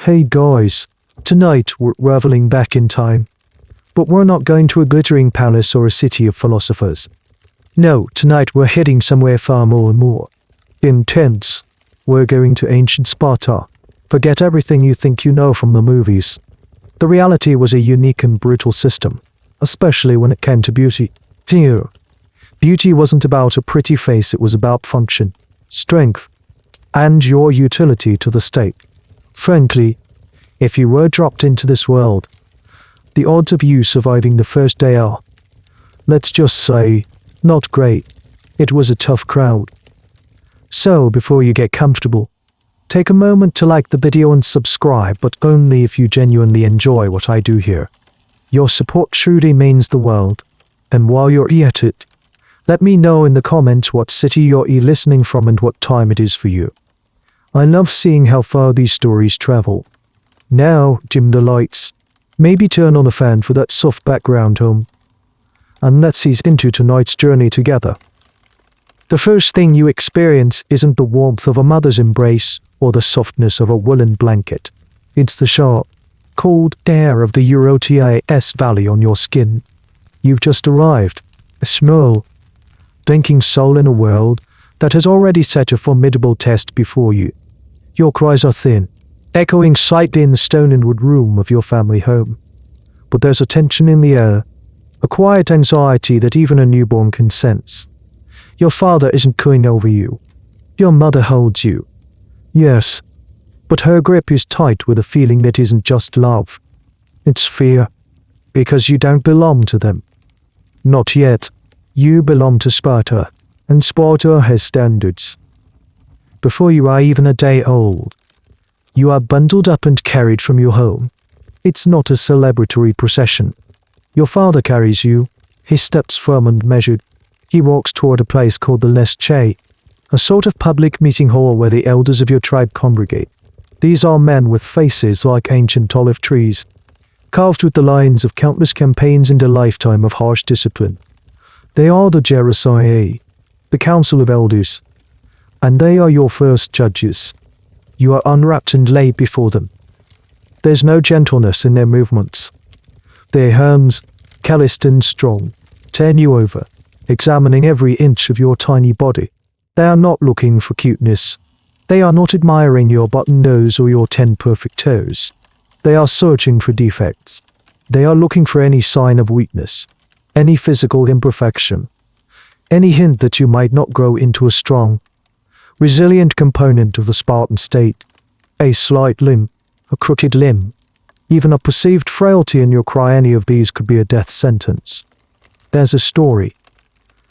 Hey guys, tonight we're traveling back in time. But we're not going to a glittering palace or a city of philosophers. No, tonight we're heading somewhere far more intense. We're going to ancient Sparta. Forget everything you think you know from the movies. The reality was a unique and brutal system, especially when it came to beauty. Here, beauty wasn't about a pretty face, it was about function, strength, and your utility to the state. Frankly, if you were dropped into this world, the odds of you surviving the first day are, let's just say, not great. It was a tough crowd. So, before you get comfortable, take a moment to like the video and subscribe, but only if you genuinely enjoy what I do here. Your support truly means the world. And while you're at it, let me know in the comments what city you're listening from and what time it is for you. I love seeing how far these stories travel. Now, dim the lights. Maybe turn on a fan for that soft background hum. And let's ease into tonight's journey together. The first thing you experience isn't the warmth of a mother's embrace or the softness of a woolen blanket. It's the sharp, cold air of the Eurotas Valley on your skin. You've just arrived, a small, thinking soul in a world that has already set a formidable test before you. Your cries are thin, echoing slightly in the stone and wood room of your family home. But there's a tension in the air, a quiet anxiety that even a newborn can sense. Your father isn't cooing over you. Your mother holds you. Yes, but her grip is tight with a feeling that isn't just love. It's fear, because you don't belong to them. Not yet. You belong to Sparta, and Sparta has standards. Before you are even a day old, you are bundled up and carried from your home. It's not a celebratory procession. Your father carries you, his steps firm and measured. He walks toward a place called the Lesche, a sort of public meeting hall where the elders of your tribe congregate. These are men with faces like ancient olive trees, carved with the lines of countless campaigns and a lifetime of harsh discipline. They are the Gerusalem, the Council of Elders, and they are your first judges. You are unwrapped and laid before them. There's no gentleness in their movements. Their hands, calloused and strong, turn you over, examining every inch of your tiny body. They are not looking for cuteness. They are not admiring your button nose or your 10 perfect toes. They are searching for defects. They are looking for any sign of weakness, any physical imperfection, any hint that you might not grow into a strong, resilient component of the Spartan state. A slight limp, a crooked limb, even a perceived frailty in your cry, any of these could be a death sentence. There's a story,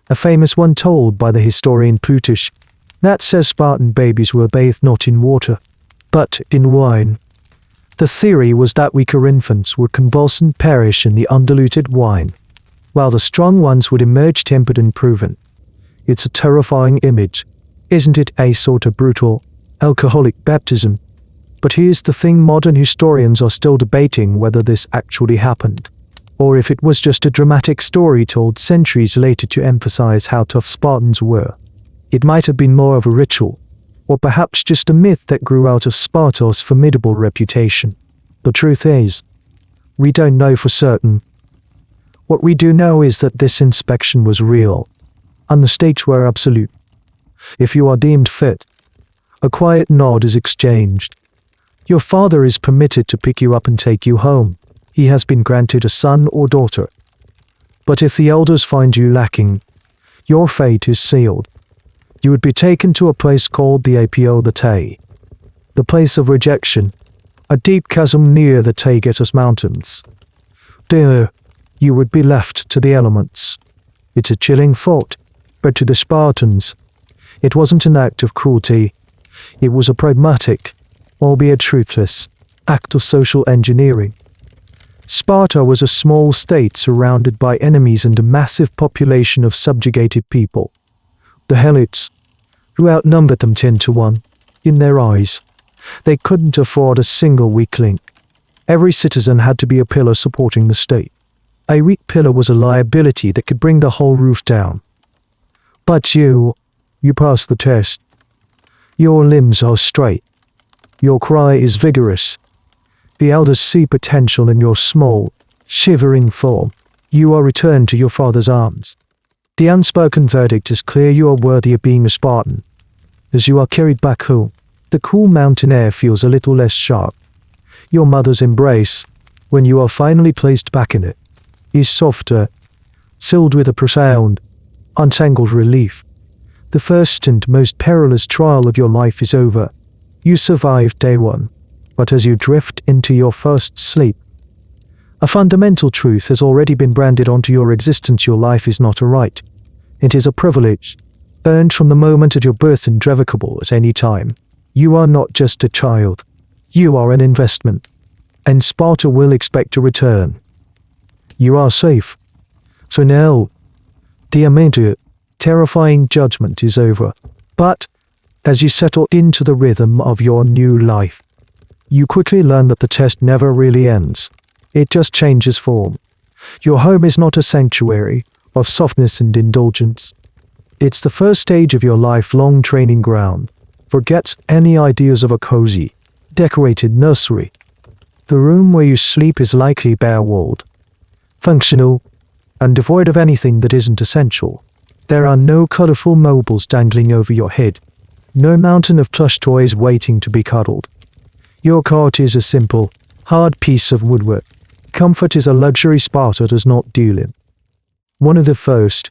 a famous one told by the historian Plutarch, that says Spartan babies were bathed not in water, but in wine. The theory was that weaker infants would convulse and perish in the undiluted wine, while the strong ones would emerge tempered and proven. It's a terrifying image, isn't it? A sort of brutal, alcoholic baptism. But here's the thing, modern historians are still debating whether this actually happened, or if it was just a dramatic story told centuries later to emphasize how tough Spartans were. It might have been more of a ritual, or perhaps just a myth that grew out of Sparta's formidable reputation. The truth is, we don't know for certain. What we do know is that this inspection was real, and the stakes were absolute. If you are deemed fit, a quiet nod is exchanged. Your father is permitted to pick you up and take you home. He has been granted a son or daughter. But if the elders find you lacking, your fate is sealed. You would be taken to a place called the agōgē, the place of rejection, a deep chasm near the Taygetus Mountains. There, you would be left to the elements. It's a chilling thought, but to the Spartans, it wasn't an act of cruelty. It was a pragmatic, albeit truthless, act of social engineering. Sparta was a small state surrounded by enemies and a massive population of subjugated people. The Helots, who outnumbered them 10 to 1, in their eyes, they couldn't afford a single weak link. Every citizen had to be a pillar supporting the state. A weak pillar was a liability that could bring the whole roof down. But you passed the test. Your limbs are straight. Your cry is vigorous. The elders see potential in your small, shivering form. You are returned to your father's arms. The unspoken verdict is clear: you are worthy of being a Spartan. As you are carried back home, the cool mountain air feels a little less sharp. Your mother's embrace, when you are finally placed back in it, is softer, filled with a profound, untangled relief. The first and most perilous trial of your life is over. You survived day one, but as you drift into your first sleep, a fundamental truth has already been branded onto your existence: your life is not a right. It is a privilege, earned from the moment of your birth and revocable at any time. You are not just a child. You are an investment, and Sparta will expect a return. You are safe. For now, the immediate, terrifying judgment is over. But, as you settle into the rhythm of your new life, you quickly learn that the test never really ends. It just changes form. Your home is not a sanctuary of softness and indulgence. It's the first stage of your lifelong training ground. Forget any ideas of a cozy, decorated nursery. The room where you sleep is likely bare-walled, functional, and devoid of anything that isn't essential. There are no colorful mobiles dangling over your head, no mountain of plush toys waiting to be cuddled. Your cot is a simple, hard piece of woodwork. Comfort is a luxury Sparta does not deal in. One of the first,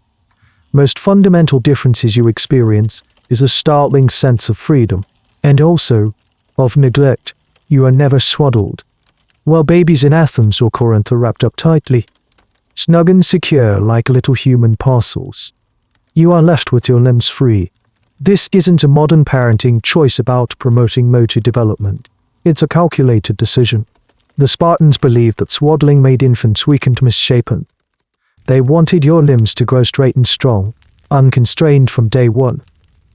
most fundamental differences you experience is a startling sense of freedom, and also of neglect. You are never swaddled, while babies in Athens or Corinth are wrapped up tightly, snug and secure like little human parcels. You are left with your limbs free. This isn't a modern parenting choice about promoting motor development. It's a calculated decision. The Spartans believed that swaddling made infants weak and misshapen. They wanted your limbs to grow straight and strong, unconstrained from day one.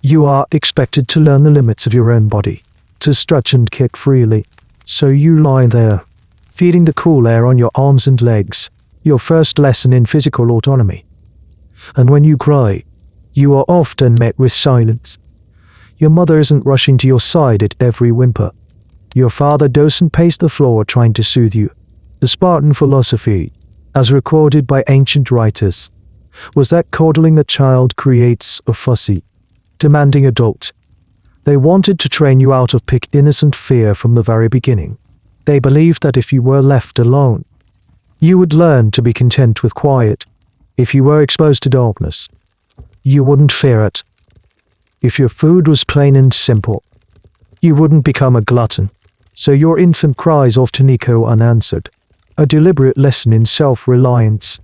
You are expected to learn the limits of your own body, to stretch and kick freely. So you lie there, feeling the cool air on your arms and legs, your first lesson in physical autonomy. And when you cry, you are often met with silence. Your mother isn't rushing to your side at every whimper. Your father doesn't pace the floor trying to soothe you. The Spartan philosophy, as recorded by ancient writers, was that coddling a child creates a fussy, demanding adult. They wanted to train you out of pick innocent fear from the very beginning. They believed that if you were left alone, you would learn to be content with quiet. If you were exposed to darkness, you wouldn't fear it. If your food was plain and simple, you wouldn't become a glutton. So your infant cries often echo unanswered, a deliberate lesson in self-reliance.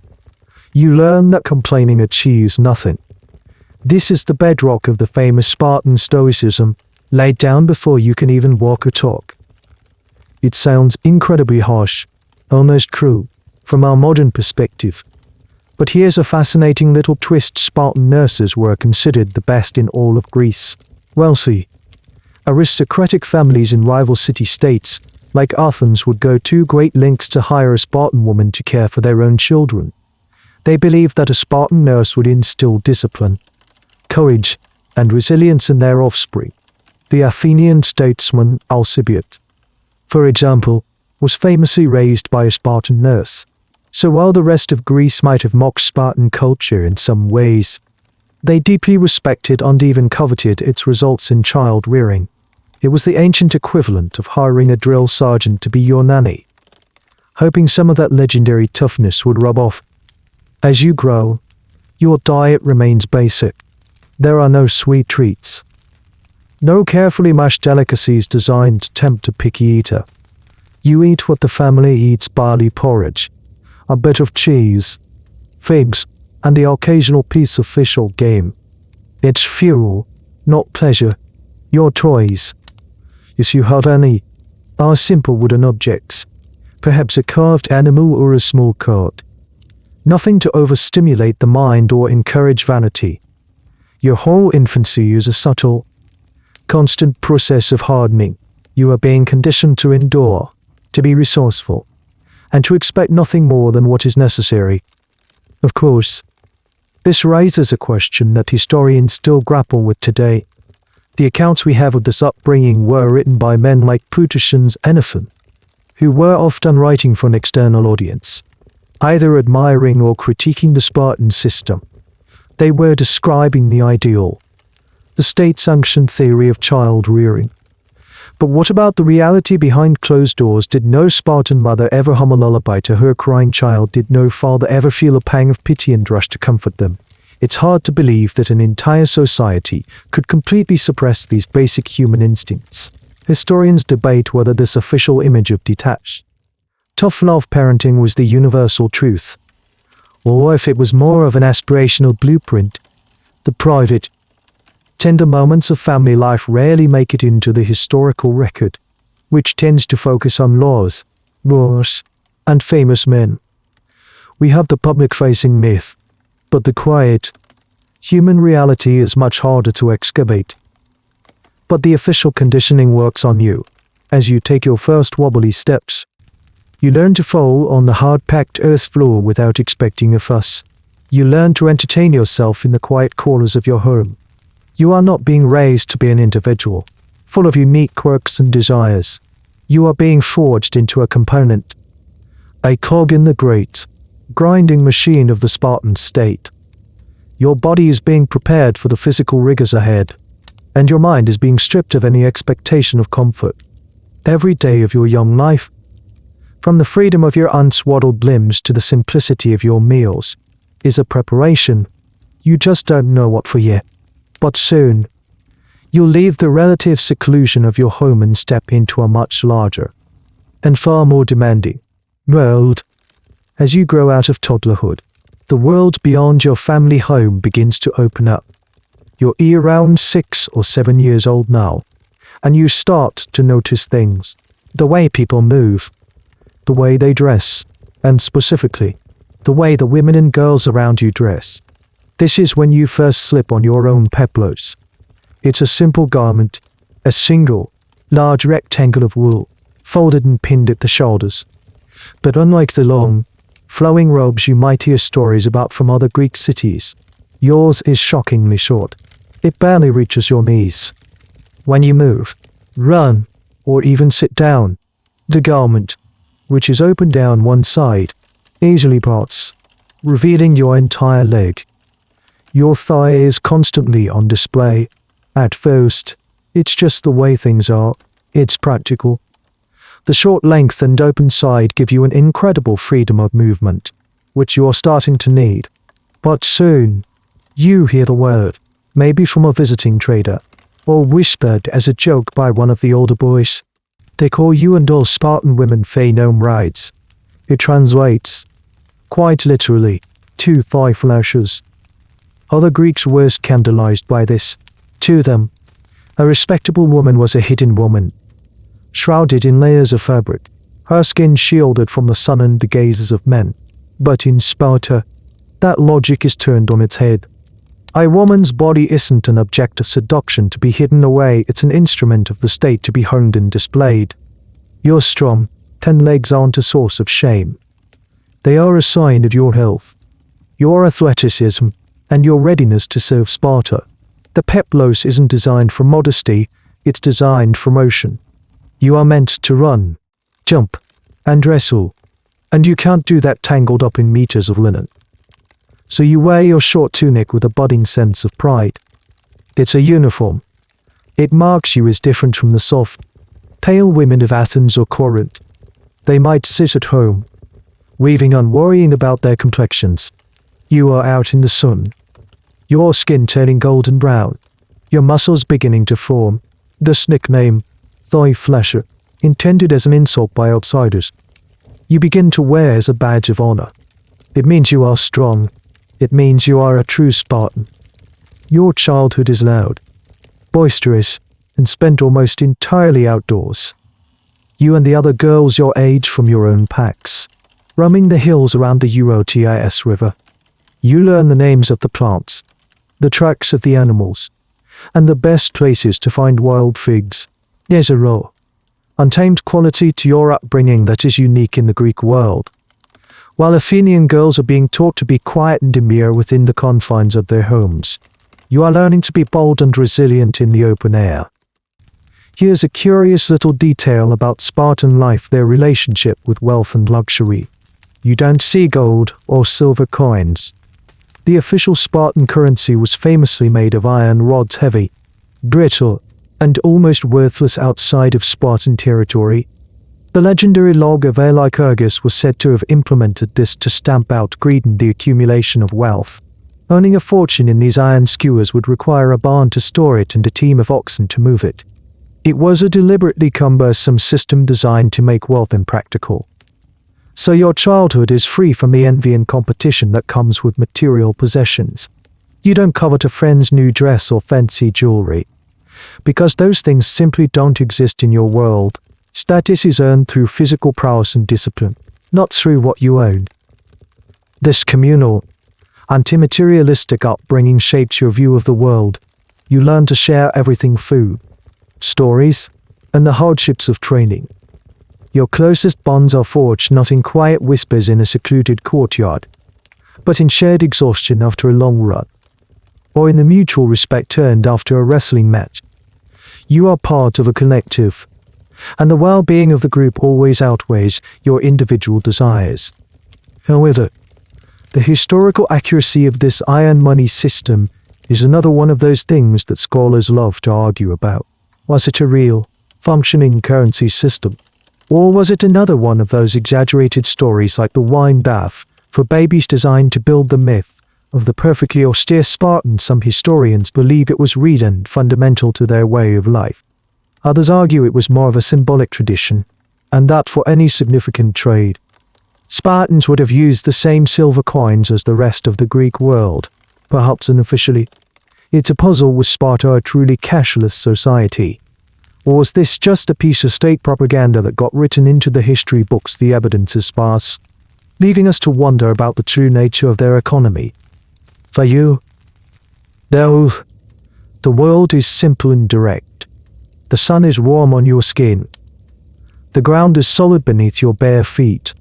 You learn that complaining achieves nothing. This is the bedrock of the famous Spartan stoicism, laid down before you can even walk or talk. It sounds incredibly harsh, almost cruel, from our modern perspective. But here's a fascinating little twist: Spartan nurses were considered the best in all of Greece. Wealthy, aristocratic families in rival city-states, like Athens, would go to great lengths to hire a Spartan woman to care for their own children. They believed that a Spartan nurse would instill discipline, courage, and resilience in their offspring. The Athenian statesman Alcibiades, for example, was famously raised by a Spartan nurse. So while the rest of Greece might have mocked Spartan culture in some ways, they deeply respected and even coveted its results in child rearing. It was the ancient equivalent of hiring a drill sergeant to be your nanny, hoping some of that legendary toughness would rub off. As you grow, your diet remains basic. There are no sweet treats, no carefully mashed delicacies designed to tempt a picky eater. You eat what the family eats: barley porridge, a bit of cheese, figs, and the occasional piece of fish or game. It's fuel, not pleasure. Your toys, if you have any, are simple wooden objects, perhaps a carved animal or a small card. Nothing to overstimulate the mind or encourage vanity. Your whole infancy is a subtle, constant process of hardening. You are being conditioned to endure, to be resourceful, and to expect nothing more than what is necessary. Of course, this raises a question that historians still grapple with today. The accounts we have of this upbringing were written by men like Plutarch and Xenophon, who were often writing for an external audience, either admiring or critiquing the Spartan system. They were describing the ideal, the state-sanctioned theory of child rearing. But what about the reality behind closed doors? Did no Spartan mother ever hum a lullaby to her crying child? Did no father ever feel a pang of pity and rush to comfort them? It's hard to believe that an entire society could completely suppress these basic human instincts. Historians debate whether this official image of detached, tough love parenting was the universal truth, or if it was more of an aspirational blueprint. The private, tender moments of family life rarely make it into the historical record, which tends to focus on laws, wars, and famous men. We have the public-facing myth, but the quiet, human reality is much harder to excavate. But the official conditioning works on you. As you take your first wobbly steps, you learn to fall on the hard-packed earth floor without expecting a fuss. You learn to entertain yourself in the quiet corners of your home. You are not being raised to be an individual, full of unique quirks and desires. You are being forged into a component, a cog in the great, grinding machine of the Spartan state. Your body is being prepared for the physical rigors ahead, and your mind is being stripped of any expectation of comfort. Every day of your young life, from the freedom of your unswaddled limbs to the simplicity of your meals, is a preparation. You just don't know what for yet. But soon, you'll leave the relative seclusion of your home and step into a much larger and far more demanding world. As you grow out of toddlerhood, the world beyond your family home begins to open up. You're around 6 or 7 years old now, and you start to notice things. The way people move, the way they dress, and specifically, the way the women and girls around you dress. This is when you first slip on your own peplos. It's a simple garment, a single, large rectangle of wool, folded and pinned at the shoulders. But unlike the long, flowing robes you might hear stories about from other Greek cities, yours is shockingly short. It barely reaches your knees. When you move, run, or even sit down, the garment, which is open down one side, easily parts, revealing your entire leg. Your thigh is constantly on display. At first, it's just the way things are. It's practical. The short length and open side give you an incredible freedom of movement, which you are starting to need. But soon, you hear the word, maybe from a visiting trader, or whispered as a joke by one of the older boys. They call you and all Spartan women phenome rides. It translates, quite literally, to thigh flashers. Other Greeks were scandalized by this. To them, a respectable woman was a hidden woman, shrouded in layers of fabric, her skin shielded from the sun and the gazes of men. But in Sparta, that logic is turned on its head. A woman's body isn't an object of seduction to be hidden away, it's an instrument of the state to be honed and displayed. Your strong, 10 legs aren't a source of shame. They are a sign of your health, your athleticism, and your readiness to serve Sparta. The peplos isn't designed for modesty, it's designed for motion. You are meant to run, jump, and wrestle, and you can't do that tangled up in meters of linen. So you wear your short tunic with a budding sense of pride. It's a uniform. It marks you as different from the soft, pale women of Athens or Corinth. They might sit at home, weaving on worrying about their complexions. You are out in the sun, your skin turning golden brown, your muscles beginning to form. This nickname, thigh flasher, intended as an insult by outsiders, you begin to wear as a badge of honor. It means you are strong. It means you are a true Spartan. Your childhood is loud, boisterous, and spent almost entirely outdoors. You and the other girls your age from your own packs, roaming the hills around the Eurotis River. You learn the names of the plants, the tracks of the animals, and the best places to find wild figs. There's a raw, untamed quality to your upbringing that is unique in the Greek world. While Athenian girls are being taught to be quiet and demure within the confines of their homes, you are learning to be bold and resilient in the open air. Here's a curious little detail about Spartan life, their relationship with wealth and luxury. You don't see gold or silver coins. The official Spartan currency was famously made of iron rods, heavy, brittle, and almost worthless outside of Spartan territory. The legendary log of Lycurgus was said to have implemented this to stamp out greed and the accumulation of wealth. Owning a fortune in these iron skewers would require a barn to store it and a team of oxen to move it. It was a deliberately cumbersome system designed to make wealth impractical. So your childhood is free from the envy and competition that comes with material possessions. You don't covet a friend's new dress or fancy jewelry, because those things simply don't exist in your world. Status is earned through physical prowess and discipline, not through what you own. This communal, anti-materialistic upbringing shapes your view of the world. You learn to share everything: food, stories, and the hardships of training. Your closest bonds are forged not in quiet whispers in a secluded courtyard, but in shared exhaustion after a long run, or in the mutual respect earned after a wrestling match. You are part of a collective, and the well-being of the group always outweighs your individual desires. However, the historical accuracy of this iron money system is another one of those things that scholars love to argue about. Was it a real, functioning currency system? Or was it another one of those exaggerated stories like the wine bath for babies designed to build the myth of the perfectly austere Spartan? Some historians believe it was real and fundamental to their way of life. Others argue it was more of a symbolic tradition, and that for any significant trade, Spartans would have used the same silver coins as the rest of the Greek world. Perhaps unofficially, it's a puzzle: was Sparta a truly cashless society? Or was this just a piece of state propaganda that got written into the history books? The evidence is sparse, leaving us to wonder about the true nature of their economy. For you, though, the world is simple and direct. The sun is warm on your skin. The ground is solid beneath your bare feet,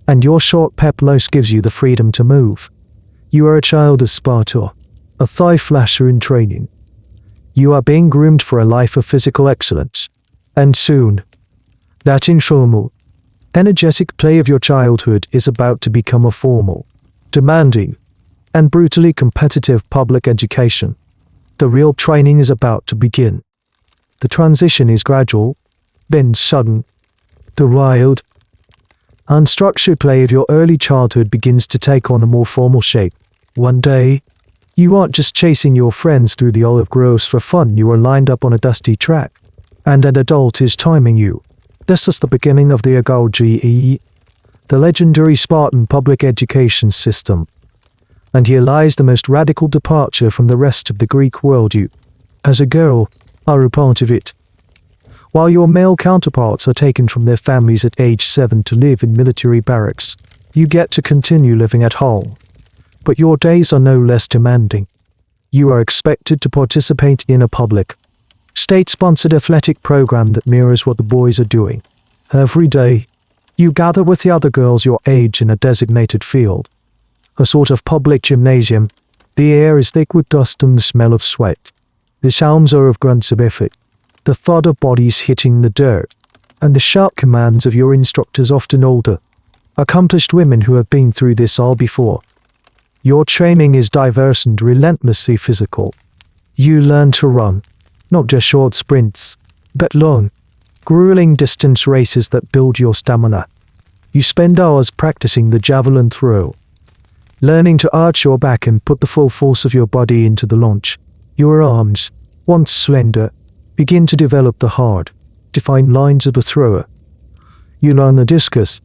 and your short peplos gives you the freedom to move. You are a child of Sparta, a thigh flasher in training. You are being groomed for a life of physical excellence, and soon, that informal, energetic play of your childhood is about to become a formal, demanding, and brutally competitive public education. The real training is about to begin. The transition is gradual, then sudden. The wild, unstructured play of your early childhood begins to take on a more formal shape. One day, you aren't just chasing your friends through the olive groves for fun. You are lined up on a dusty track, and an adult is timing you. This is the beginning of the agōgē, the legendary Spartan public education system. And here lies the most radical departure from the rest of the Greek world. You, as a girl, are a part of it. While your male counterparts are taken from their families at age 7 to live in military barracks, you get to continue living at home. But your days are no less demanding. You are expected to participate in a public, state-sponsored athletic program that mirrors what the boys are doing. Every day, you gather with the other girls your age in a designated field, a sort of public gymnasium. The air is thick with dust and the smell of sweat. The sounds are of grunts of effort, the thud of bodies hitting the dirt, and the sharp commands of your instructors, often older, accomplished women who have been through this all before. Your training is diverse and relentlessly physical. You learn to run, not just short sprints, but long, grueling distance races that build your stamina. You spend hours practicing the javelin throw, learning to arch your back and put the full force of your body into the launch. Your arms, once slender, begin to develop the hard, defined lines of a thrower. You learn the discus,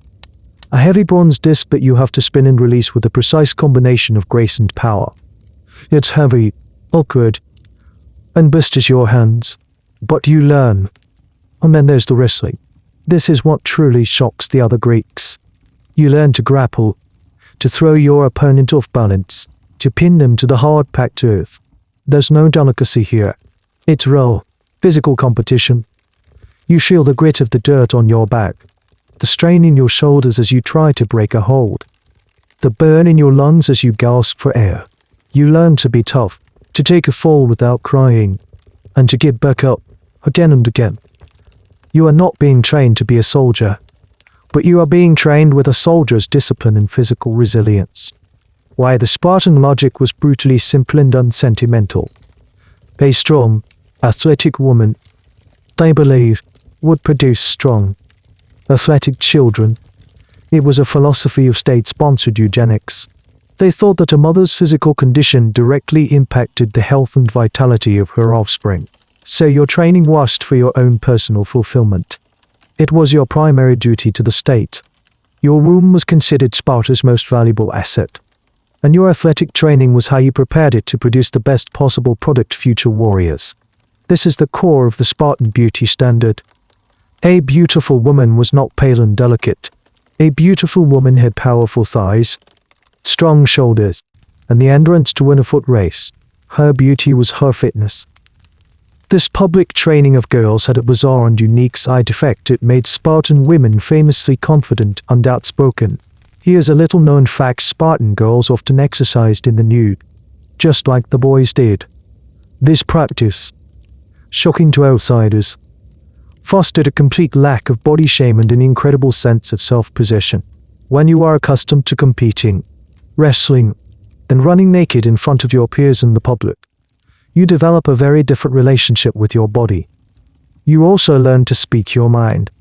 a heavy bronze disc that you have to spin and release with a precise combination of grace and power. It's heavy, awkward, and blisters your hands, but you learn. And then there's the wrestling. This is what truly shocks the other Greeks. You learn to grapple, to throw your opponent off balance, to pin them to the hard-packed earth. There's no delicacy here. It's raw, physical competition. You feel the grit of the dirt on your back, the strain in your shoulders as you try to break a hold, the burn in your lungs as you gasp for air. You learn to be tough, to take a fall without crying, and to get back up, again and again. You are not being trained to be a soldier, but you are being trained with a soldier's discipline and physical resilience. Why the Spartan logic was brutally simple and unsentimental. A strong, athletic woman, they believed, would produce strong, athletic children. It was a philosophy of state-sponsored eugenics. They thought that a mother's physical condition directly impacted the health and vitality of her offspring. So your training wasn't for your own personal fulfillment. It was your primary duty to the state. Your womb was considered Sparta's most valuable asset. And your athletic training was how you prepared it to produce the best possible product future warriors. This is the core of the Spartan beauty standard. A beautiful woman was not pale and delicate. A beautiful woman had powerful thighs, strong shoulders, and the endurance to win a foot race. Her beauty was her fitness. This public training of girls had a bizarre and unique side effect. It made Spartan women famously confident and outspoken. Here's a little-known fact: Spartan girls often exercised in the nude, just like the boys did. This practice, shocking to outsiders, fostered a complete lack of body shame and an incredible sense of self-possession. When you are accustomed to competing, wrestling, and running naked in front of your peers in the public, you develop a very different relationship with your body. You also learn to speak your mind.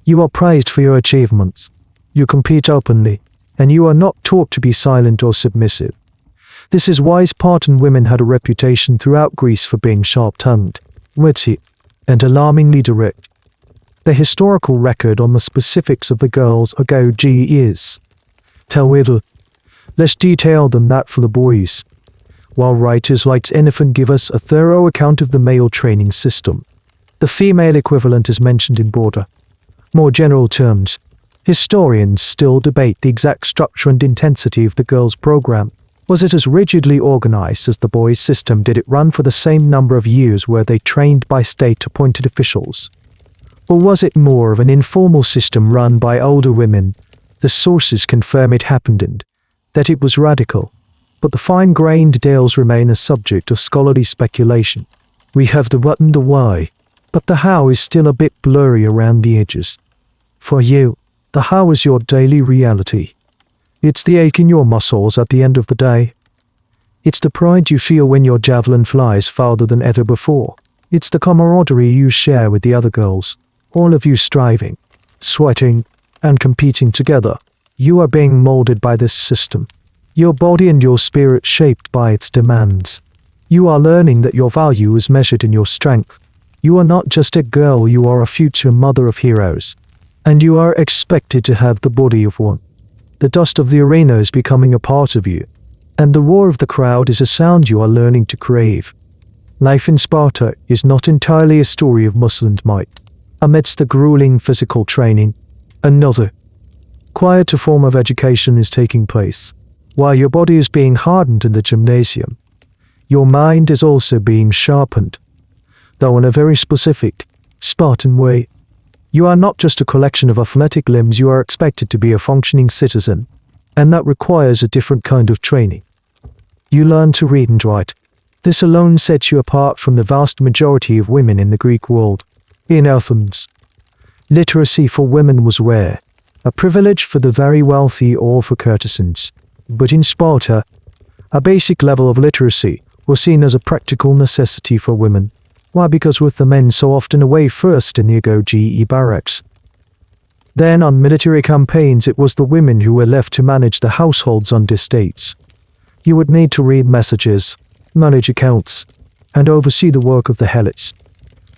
You are praised for your achievements. You compete openly, and you are not taught to be silent or submissive. This is why Spartan women had a reputation throughout Greece for being sharp-tongued, witty, and alarmingly direct. The historical record on the specifics of the girls' agōgē is, however, less detailed than that for the boys. While writers like Xenophon give us a thorough account of the male training system, the female equivalent is mentioned in broader, more general terms. Historians still debate the exact structure and intensity of the girls' program. Was it as rigidly organized as the boys' system? Did it run for the same number of years? Were they trained by state-appointed officials? Or was it more of an informal system run by older women? The sources confirm it happened and that it was radical, but the fine-grained details remain a subject of scholarly speculation. We have the what and the why, but the how is still a bit blurry around the edges. For you, the how is your daily reality. It's the ache in your muscles at the end of the day. It's the pride you feel when your javelin flies farther than ever before. It's the camaraderie you share with the other girls, all of you striving, sweating, and competing together. You are being molded by this system. Your body and your spirit shaped by its demands. You are learning that your value is measured in your strength. You are not just a girl, you are a future mother of heroes. And you are expected to have the body of one. The dust of the arena is becoming a part of you, and the roar of the crowd is a sound you are learning to crave. Life in Sparta is not entirely a story of muscle and might. Amidst the grueling physical training, another, quieter form of education is taking place. While your body is being hardened in the gymnasium, your mind is also being sharpened, though in a very specific, Spartan way. You are not just a collection of athletic limbs, you are expected to be a functioning citizen, and that requires a different kind of training. You learn to read and write. This alone sets you apart from the vast majority of women in the Greek world. In Athens, literacy for women was rare, a privilege for the very wealthy or for courtesans. But in Sparta, a basic level of literacy was seen as a practical necessity for women. Why? Because with the men so often away first in the agōgē barracks, then on military campaigns it was the women who were left to manage the households on estates. You would need to read messages, manage accounts, and oversee the work of the helots,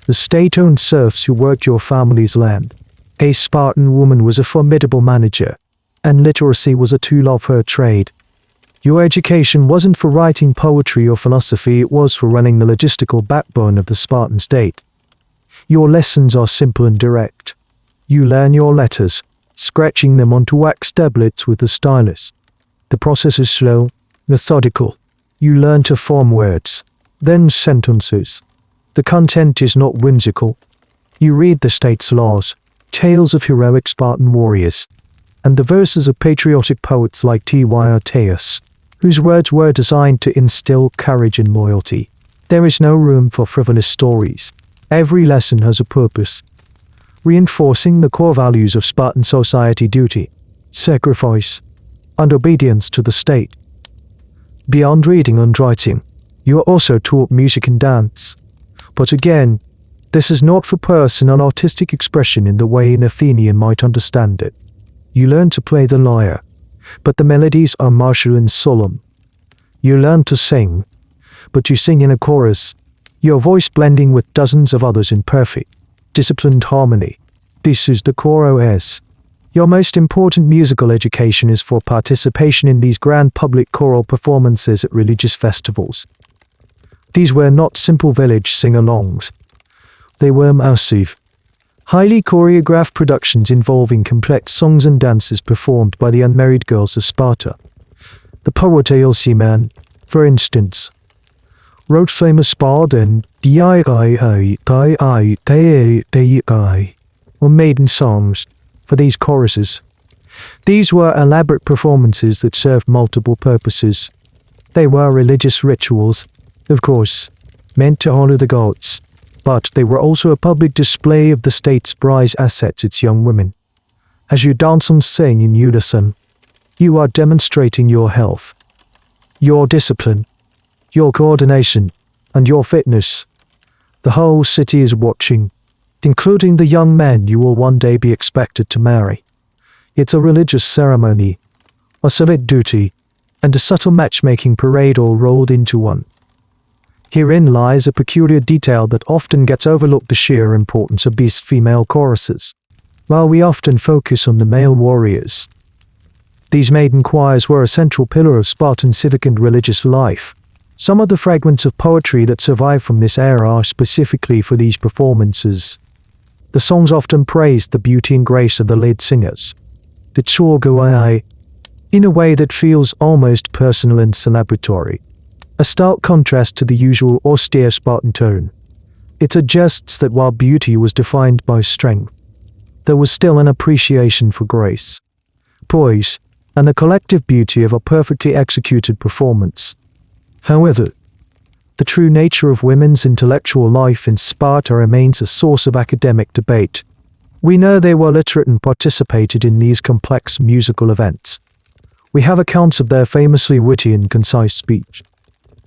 the state-owned serfs who worked your family's land. A Spartan woman was a formidable manager, and literacy was a tool of her trade. Your education wasn't for writing poetry or philosophy, it was for running the logistical backbone of the Spartan state. Your lessons are simple and direct. You learn your letters, scratching them onto wax tablets with the stylus. The process is slow, methodical. You learn to form words, then sentences. The content is not whimsical. You read the state's laws, tales of heroic Spartan warriors, and the verses of patriotic poets like T.Y.R.T.S., whose words were designed to instill courage and loyalty. There is no room for frivolous stories. Every lesson has a purpose. reinforcing the core values of Spartan society: duty, sacrifice, and obedience to the state. Beyond reading and writing, you are also taught music and dance. But again, this is not for personal artistic expression in the way an Athenian might understand it. You learn to play the lyre, but the melodies are martial and solemn. You learn to sing, but you sing in a chorus, your voice blending with dozens of others in perfect, disciplined harmony. This is the chorus. Your most important musical education is for participation in these grand public choral performances at religious festivals. These were not simple village sing-alongs. They were massive, highly choreographed productions involving complex songs and dances performed by the unmarried girls of Sparta. The poet Aeolus, for instance, wrote famous Spartan or maiden songs for these choruses. These were elaborate performances that served multiple purposes. They were religious rituals, of course, meant to honor the gods, but they were also a public display of the state's prized assets, its young women. As you dance and sing in unison, you are demonstrating your health, your discipline, your coordination, and your fitness. The whole city is watching, including the young men you will one day be expected to marry. It's a religious ceremony, a civic duty, and a subtle matchmaking parade all rolled into one. Herein lies a peculiar detail that often gets overlooked: the sheer importance of these female choruses. While we often focus on the male warriors, these maiden choirs were a central pillar of Spartan civic and religious life. Some of the fragments of poetry that survive from this era are specifically for these performances. The songs often praised the beauty and grace of the lead singers, the agōgē, in a way that feels almost personal and celebratory, a stark contrast to the usual austere Spartan tone. It suggests that while beauty was defined by strength, there was still an appreciation for grace, poise, and the collective beauty of a perfectly executed performance. However, the true nature of women's intellectual life in Sparta remains a source of academic debate. We know they were literate and participated in these complex musical events. We have accounts of their famously witty and concise speech.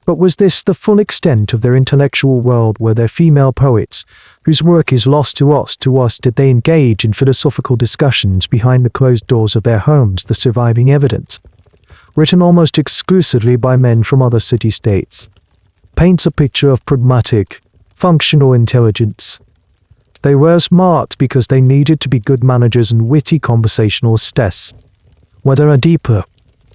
But was this the full extent of their intellectual world? Were there female poets, whose work is lost to us? Did they engage in philosophical discussions behind the closed doors of their homes? The surviving evidence, written almost exclusively by men from other city-states, paints a picture of pragmatic, functional intelligence. They were smart because they needed to be good managers and witty conversationalists. Whether a deeper,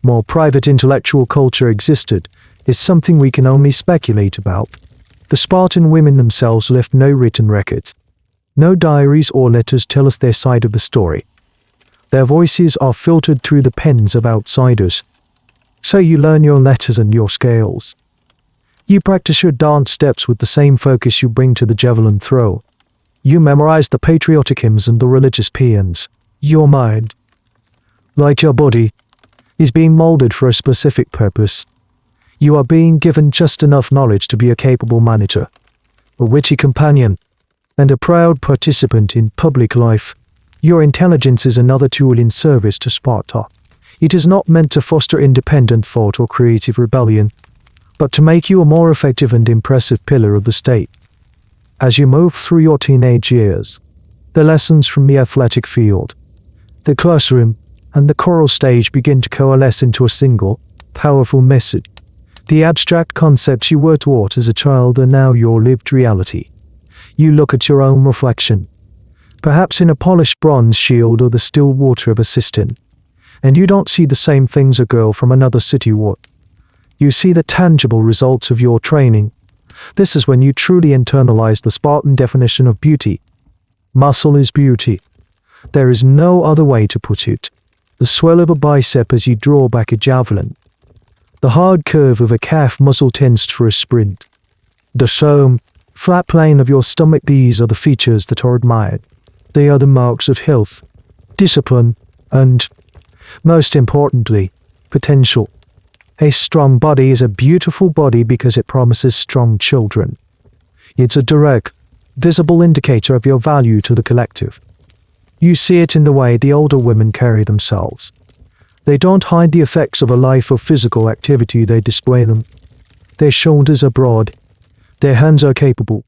more private intellectual culture existed is something we can only speculate about. The Spartan women themselves left no written records. No diaries or letters tell us their side of the story. Their voices are filtered through the pens of outsiders. So you learn your letters and your scales. You practice your dance steps with the same focus you bring to the javelin throw. You memorize the patriotic hymns and the religious paeans. Your mind, like your body, is being molded for a specific purpose. You are being given just enough knowledge to be a capable manager, a witty companion, and a proud participant in public life. Your intelligence is another tool in service to Sparta. It is not meant to foster independent thought or creative rebellion, but to make you a more effective and impressive pillar of the state. As you move through your teenage years, the lessons from the athletic field, the classroom, and the choral stage begin to coalesce into a single, powerful message. The abstract concepts you were taught as a child are now your lived reality. You look at your own reflection, perhaps in a polished bronze shield or the still water of a cistern, and you don't see the same things a girl from another city would. You see the tangible results of your training. This is when you truly internalize the Spartan definition of beauty. Muscle is beauty. There is no other way to put it. The swell of a bicep as you draw back a javelin. The hard curve of a calf muscle tensed for a sprint. The firm, flat plane of your stomach. These are the features that are admired. They are the marks of health, discipline, and, most importantly, potential. A strong body is a beautiful body because it promises strong children. It's a direct, visible indicator of your value to the collective. You see it in the way the older women carry themselves. They don't hide the effects of a life of physical activity, they display them. Their shoulders are broad. Their hands are capable.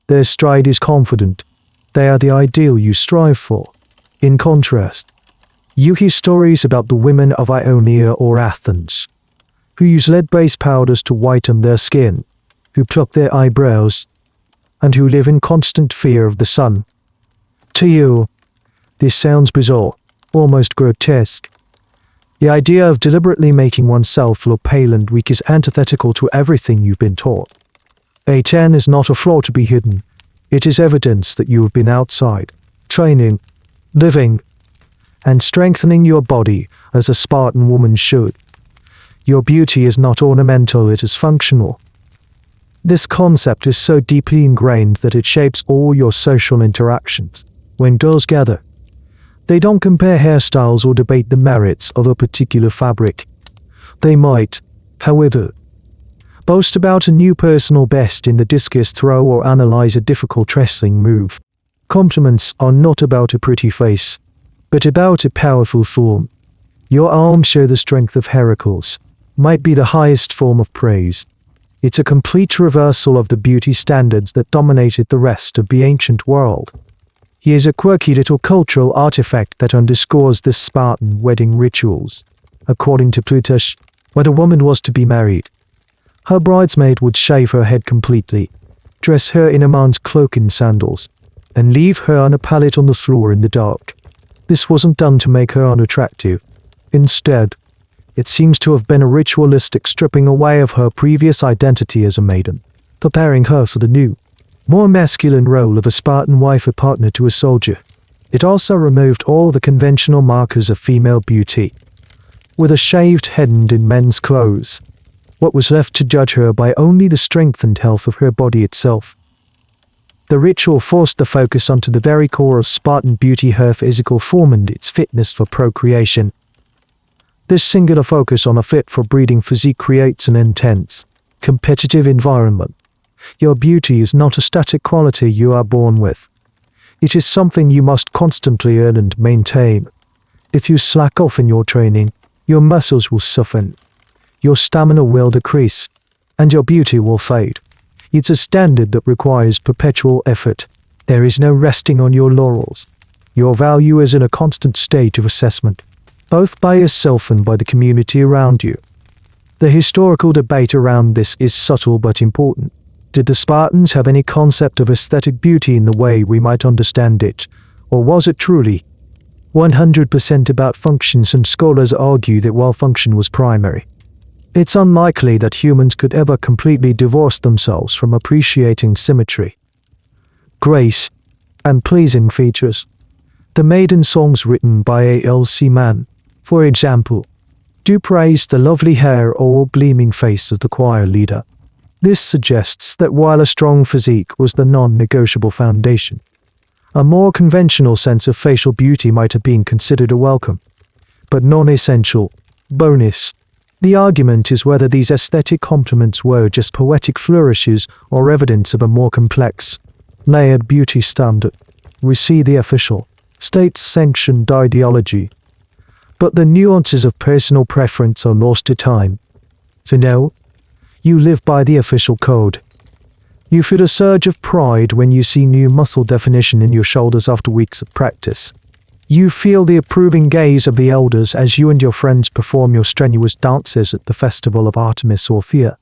Their stride is confident. They are the ideal you strive for. In contrast, you hear stories about the women of Ionia or Athens, who use lead-based powders to whiten their skin, who pluck their eyebrows, and who live in constant fear of the sun. To you, this sounds bizarre, almost grotesque. The idea of deliberately making oneself look pale and weak is antithetical to everything you've been taught. A tan is not a flaw to be hidden. It is evidence that you have been outside, training, living, and strengthening your body as a Spartan woman should. Your beauty is not ornamental, it is functional. This concept is so deeply ingrained that it shapes all your social interactions. When girls gather, they don't compare hairstyles or debate the merits of a particular fabric. They might, however, boast about a new personal best in the discus throw or analyze a difficult wrestling move. Compliments are not about a pretty face, but about a powerful form. Your arms show the strength of Heracles, might be the highest form of praise. It's a complete reversal of the beauty standards that dominated the rest of the ancient world. Here's a quirky little cultural artifact that underscores the Spartan wedding rituals. According to Plutarch, when a woman was to be married, her bridesmaid would shave her head completely, dress her in a man's cloak and sandals, and leave her on a pallet on the floor in the dark. This wasn't done to make her unattractive. Instead, it seems to have been a ritualistic stripping away of her previous identity as a maiden, preparing her for the new, more masculine role of a Spartan wife or partner to a soldier. It also removed all the conventional markers of female beauty. With a shaved head and in men's clothes, what was left to judge her by only the strength and health of her body itself. The ritual forced the focus onto the very core of Spartan beauty, her physical form and its fitness for procreation. This singular focus on a fit for breeding physique creates an intense, competitive environment. Your beauty is not a static quality you are born with. It is something you must constantly earn and maintain. If you slack off in your training, your muscles will soften, your stamina will decrease, and your beauty will fade. It's a standard that requires perpetual effort. There is no resting on your laurels. Your value is in a constant state of assessment, both by yourself and by the community around you. The historical debate around this is subtle but important. Did the Spartans have any concept of aesthetic beauty in the way we might understand it, or was it truly 100% about function? Some scholars argue that while function was primary, it's unlikely that humans could ever completely divorce themselves from appreciating symmetry, grace, and pleasing features. The maiden songs written by A.L.C. Mann, for example, do praise the lovely hair or gleaming face of the choir leader. This suggests that while a strong physique was the non-negotiable foundation, a more conventional sense of facial beauty might have been considered a welcome, but non-essential, bonus. The argument is whether these aesthetic compliments were just poetic flourishes or evidence of a more complex, layered beauty standard. We see the official, state-sanctioned ideology, but the nuances of personal preference are lost to time. So now, you live by the official code. You feel a surge of pride when you see new muscle definition in your shoulders after weeks of practice. You feel the approving gaze of the elders as you and your friends perform your strenuous dances at the festival of Artemis or Thea.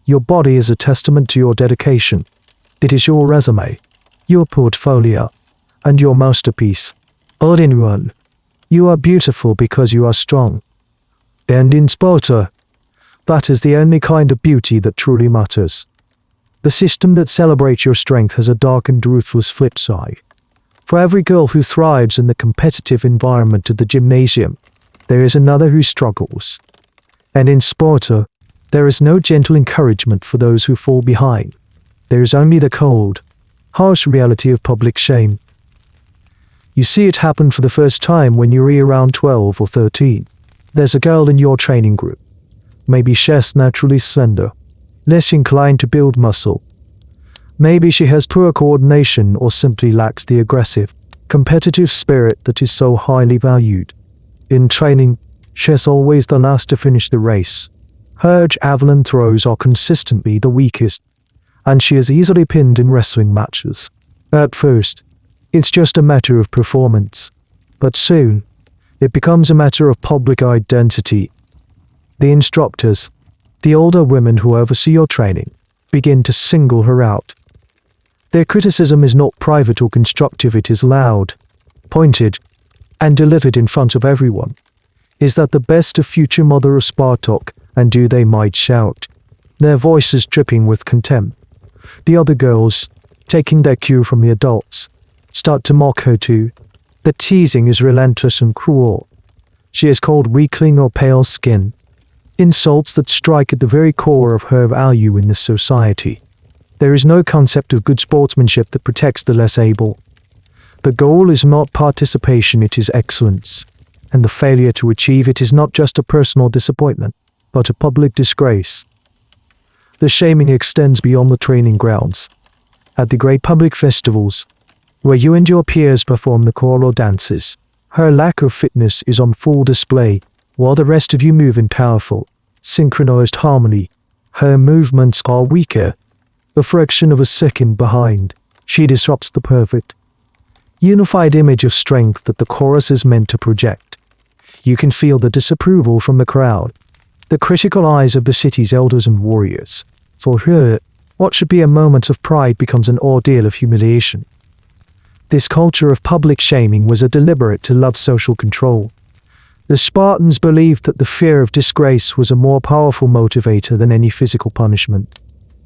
Your body is a testament to your dedication. It is your resume, your portfolio, and your masterpiece, all in one. You are beautiful because you are strong. And in Sparta, that is the only kind of beauty that truly matters. The system that celebrates your strength has a dark and ruthless flip side. For every girl who thrives in the competitive environment of the gymnasium, there is another who struggles. And in Sparta, there is no gentle encouragement for those who fall behind. There is only the cold, harsh reality of public shame. You see it happen for the first time when you're around 12 or 13. There's a girl in your training group. Maybe she's naturally slender, less inclined to build muscle. Maybe she has poor coordination or simply lacks the aggressive, competitive spirit that is so highly valued. In training, she is always the last to finish the race. Her javelin throws are consistently the weakest, and she is easily pinned in wrestling matches. At first, it's just a matter of performance, but soon, it becomes a matter of public identity. The instructors, the older women who oversee your training, begin to single her out. Their criticism is not private or constructive, it is loud, pointed, and delivered in front of everyone. Is that the best of future mother of Spartak, and do they might shout, their voices dripping with contempt. The other girls, taking their cue from the adults, start to mock her too. The teasing is relentless and cruel. She is called weakling or pale skin, insults that strike at the very core of her value in this society. There is no concept of good sportsmanship that protects the less able. The goal is not participation, it is excellence, and the failure to achieve it is not just a personal disappointment, but a public disgrace. The shaming extends beyond the training grounds. At the great public festivals, where you and your peers perform the choral dances, her lack of fitness is on full display, while the rest of you move in powerful, synchronized harmony. Her movements are weaker, a fraction of a second behind. She disrupts the perfect, unified image of strength that the chorus is meant to project. You can feel the disapproval from the crowd, the critical eyes of the city's elders and warriors. For her, what should be a moment of pride becomes an ordeal of humiliation. This culture of public shaming was a deliberate to love social control. The Spartans believed that the fear of disgrace was a more powerful motivator than any physical punishment.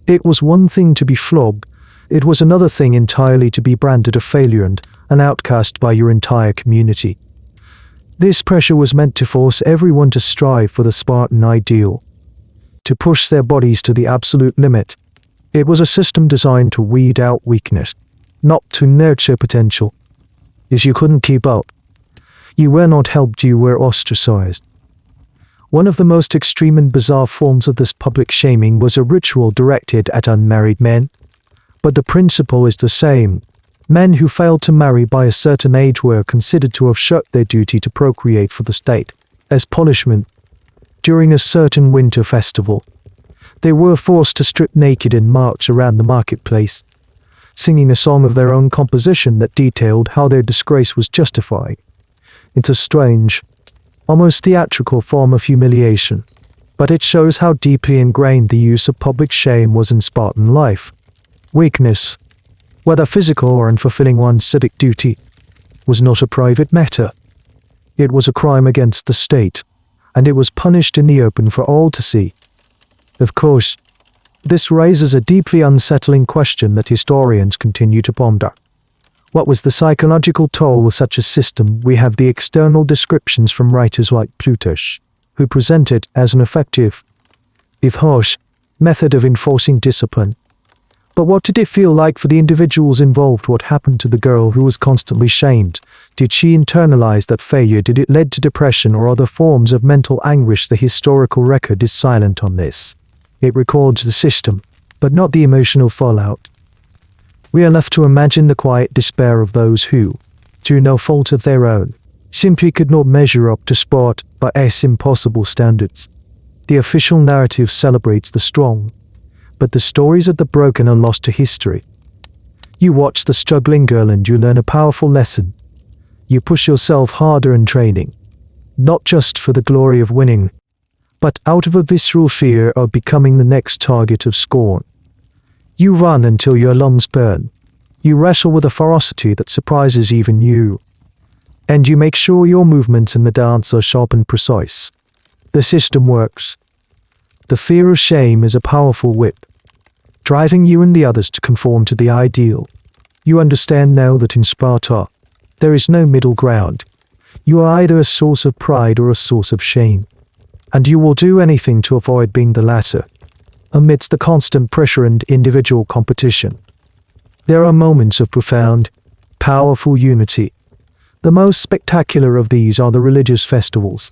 It was one thing to be flogged, it was another thing entirely to be branded a failure and an outcast by your entire community. This pressure was meant to force everyone to strive for the Spartan ideal, to push their bodies to the absolute limit. It was a system designed to weed out weakness, not to nurture potential. If you couldn't keep up, you were not helped, you were ostracized. One of the most extreme and bizarre forms of this public shaming was a ritual directed at unmarried men. But the principle is the same. Men who failed to marry by a certain age were considered to have shirked their duty to procreate for the state. As punishment, during a certain winter festival, they were forced to strip naked and march around the marketplace, singing a song of their own composition that detailed how their disgrace was justified. It's a strange, almost theatrical form of humiliation, but it shows how deeply ingrained the use of public shame was in Spartan life. Weakness, whether physical or in fulfilling one's civic duty, was not a private matter. It was a crime against the state, and it was punished in the open for all to see. Of course, this raises a deeply unsettling question that historians continue to ponder. What was the psychological toll of such a system? We have the external descriptions from writers like Plutarch, who present it as an effective, if harsh, method of enforcing discipline. But what did it feel like for the individuals involved? What happened to the girl who was constantly shamed? Did she internalize that failure? Did it lead to depression or other forms of mental anguish? The historical record is silent on this. It records the system, but not the emotional fallout. We are left to imagine the quiet despair of those who, through no fault of their own, simply could not measure up to Sparta's impossible standards. The official narrative celebrates the strong, but the stories of the broken are lost to history. You watch the struggling girl and you learn a powerful lesson. You push yourself harder in training, not just for the glory of winning, but out of a visceral fear of becoming the next target of scorn. You run until your lungs burn. You wrestle with a ferocity that surprises even you. And you make sure your movements in the dance are sharp and precise. The system works. The fear of shame is a powerful whip, driving you and the others to conform to the ideal. You understand now that in Sparta, there is no middle ground. You are either a source of pride or a source of shame, and you will do anything to avoid being the latter. Amidst the constant pressure and individual competition, there are moments of profound, powerful unity. The most spectacular of these are the religious festivals.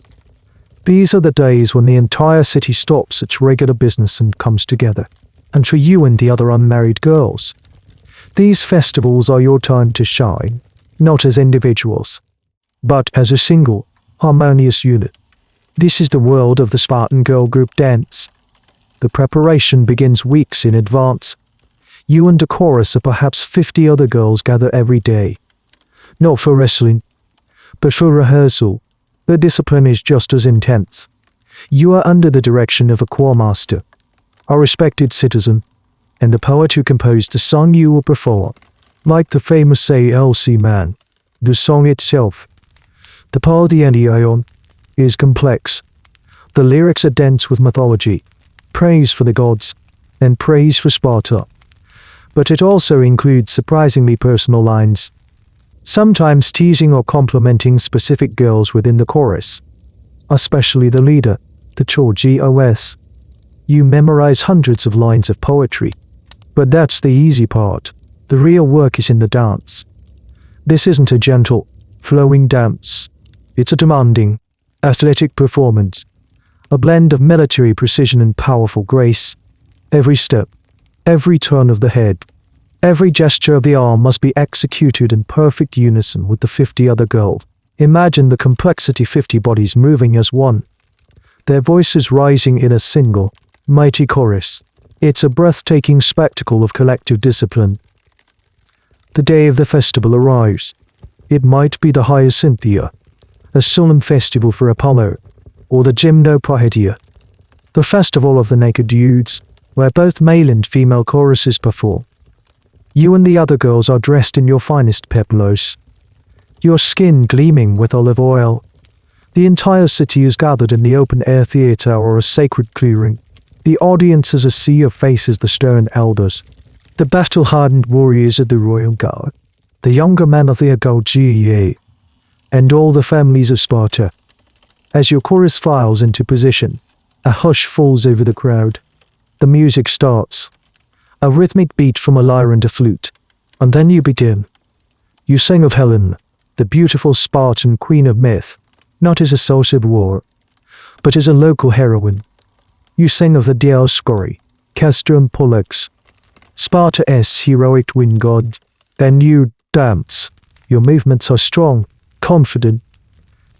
These are the days when the entire city stops its regular business and comes together. And for you and the other unmarried girls, these festivals are your time to shine. not as individuals, but as a single, harmonious unit. This is the world of the Spartan girl group dance. The preparation begins weeks in advance. You and a chorus of perhaps 50 other girls gather every day. Not for wrestling, but for rehearsal. The discipline is just as intense. You are under the direction of a choir master, a respected citizen, and the poet who composed the song you will perform. Like the famous ALC man, the song itself, the Parthenon, is complex. The lyrics are dense with mythology, praise for the gods, and praise for Sparta. But it also includes surprisingly personal lines, sometimes teasing or complimenting specific girls within the chorus, especially the leader, the agōgē. You memorize hundreds of lines of poetry, but that's the easy part. The real work is in the dance. This isn't a gentle, flowing dance. It's a demanding, athletic performance, a blend of military precision and powerful grace. Every step, every turn of the head, every gesture of the arm must be executed in perfect unison with the 50 other girls. Imagine the complexity: 50 bodies moving as one, their voices rising in a single, mighty chorus. It's a breathtaking spectacle of collective discipline. The day of the festival arrives. It might be the Hyacinthia, a solemn festival for Apollo, or the Gymnopaedia, the festival of the naked dudes, where both male and female choruses perform. You and the other girls are dressed in your finest peplos, your skin gleaming with olive oil. The entire city is gathered in the open-air theater or a sacred clearing. The audience is a sea of faces: the stern elders, the battle-hardened warriors of the royal guard, the younger men of the agōgē, and all the families of Sparta. As your chorus files into position, a hush falls over the crowd. The music starts, a rhythmic beat from a lyre and a flute, and then you begin. You sing of Helen, the beautiful Spartan queen of myth, not as a source of war, but as a local heroine. You sing of the Dioscuri, Castrum Pollux, Sparta's heroic twin god, and you dance. Your movements are strong, confident.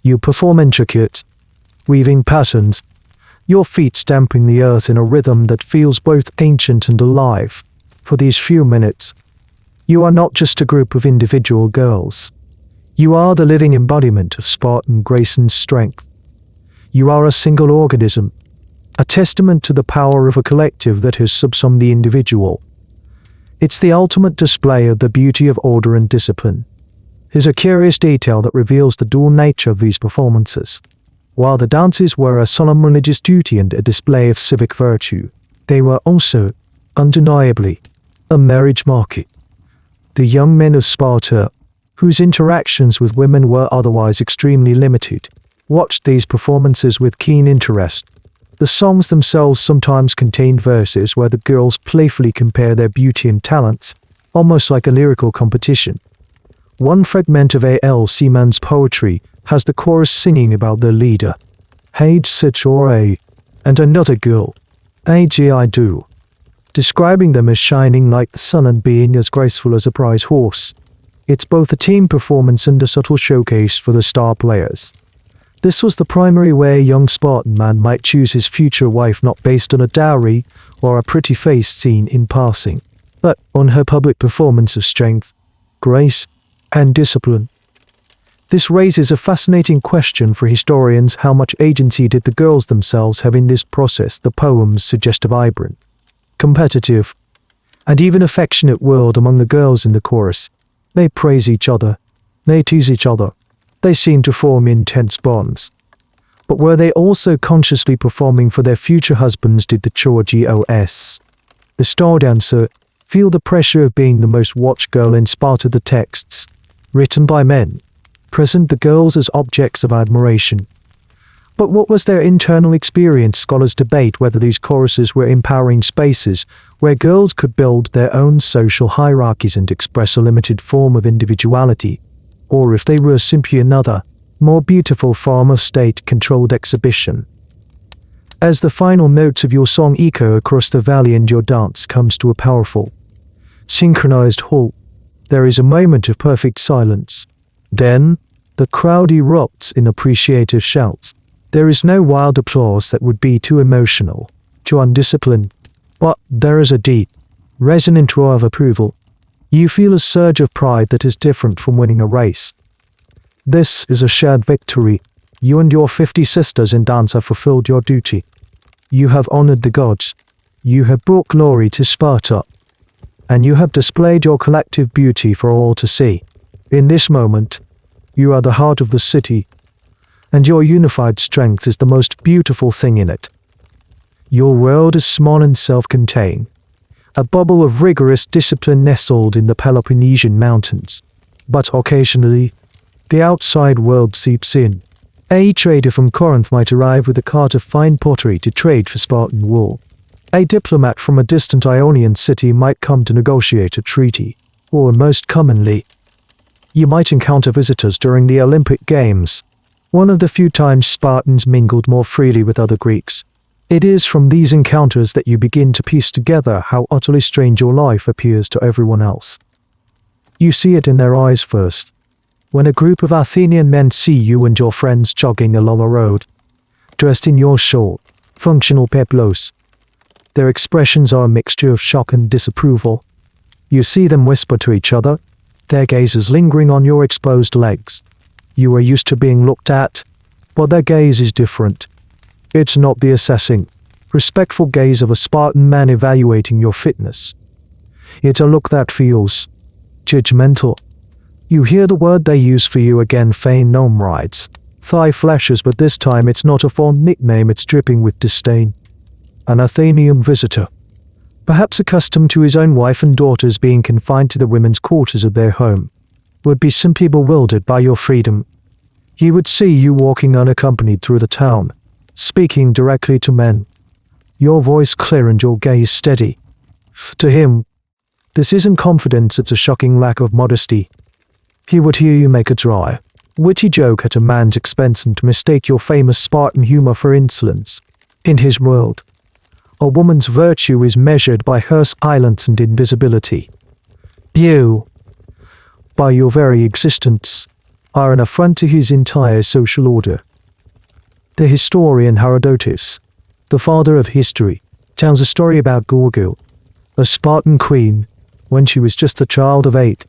You perform intricate, weaving patterns, your feet stamping the earth in a rhythm that feels both ancient and alive. For these few minutes, you are not just a group of individual girls. You are the living embodiment of Spartan grace and strength. You are a single organism, a testament to the power of a collective that has subsumed the individual. It's the ultimate display of the beauty of order and discipline. Here's a curious detail that reveals the dual nature of these performances. While the dances were a solemn religious duty and a display of civic virtue, they were also, undeniably, a marriage market. The young men of Sparta, whose interactions with women were otherwise extremely limited, watched these performances with keen interest. The songs themselves sometimes contained verses where the girls playfully compare their beauty and talents, almost like a lyrical competition. One fragment of A.L. Seaman's poetry has the chorus singing about their leader, Hade Sitore, and another girl, Agōgē, describing them as shining like the sun and being as graceful as a prize horse. It's both a team performance and a subtle showcase for the star players. This was the primary way a young Spartan man might choose his future wife, not based on a dowry or a pretty face seen in passing, but on her public performance of strength, grace, and discipline. This raises a fascinating question for historians: how much agency did the girls themselves have in this process? The poems suggest a vibrant, competitive, and even affectionate world among the girls in the chorus. They praise each other, they tease each other, they seem to form intense bonds. But were they also consciously performing for their future husbands? Did the agōgē, the star dancer, feel the pressure of being the most watched girl in Sparta? The texts, written by men, present the girls as objects of admiration. But what was their internal experience? Scholars debate whether these choruses were empowering spaces where girls could build their own social hierarchies and express a limited form of individuality, or if they were simply another, more beautiful form of state-controlled exhibition. As the final notes of your song echo across the valley and your dance comes to a powerful, synchronized halt, There is a moment of perfect silence. Then, the crowd erupts in appreciative shouts. There is no wild applause that would be too emotional, too undisciplined, but there is a deep, resonant roar of approval. You feel a surge of pride that is different from winning a race. This is a shared victory. You and your 50 sisters in dance have fulfilled your duty. You have honored the gods. You have brought glory to Sparta. And you have displayed your collective beauty for all to see. In this moment, you are the heart of the city, and your unified strength is the most beautiful thing in it. Your world is small and self-contained, a bubble of rigorous discipline nestled in the Peloponnesian mountains. But occasionally, the outside world seeps in. A trader from Corinth might arrive with a cart of fine pottery to trade for Spartan wool. A diplomat from a distant Ionian city might come to negotiate a treaty, or most commonly, you might encounter visitors during the Olympic Games, one of the few times Spartans mingled more freely with other Greeks. It is from these encounters that you begin to piece together how utterly strange your life appears to everyone else. You see it in their eyes first. When a group of Athenian men see you and your friends jogging along a road, dressed in your short, functional peplos, their expressions are a mixture of shock and disapproval. You see them whisper to each other, their gazes lingering on your exposed legs. You are used to being looked at, but their gaze is different. It's not the assessing, respectful gaze of a Spartan man evaluating your fitness. It's a look that feels judgmental. You hear the word they use for you again, phenomenon. Thigh flashes, but this time it's not a fond nickname, it's dripping with disdain. An Athenian visitor, perhaps accustomed to his own wife and daughters being confined to the women's quarters of their home, would be simply bewildered by your freedom. He would see you walking unaccompanied through the town, speaking directly to men, your voice clear and your gaze steady. To him, this isn't confidence, it's a shocking lack of modesty. He would hear you make a dry, witty joke at a man's expense and mistake your famous Spartan humor for insolence. In his world, a woman's virtue is measured by her silence and invisibility. You, by your very existence, are an affront to his entire social order. The historian Herodotus, the father of history, tells a story about agōgē, a Spartan queen, when she was just a child of 8.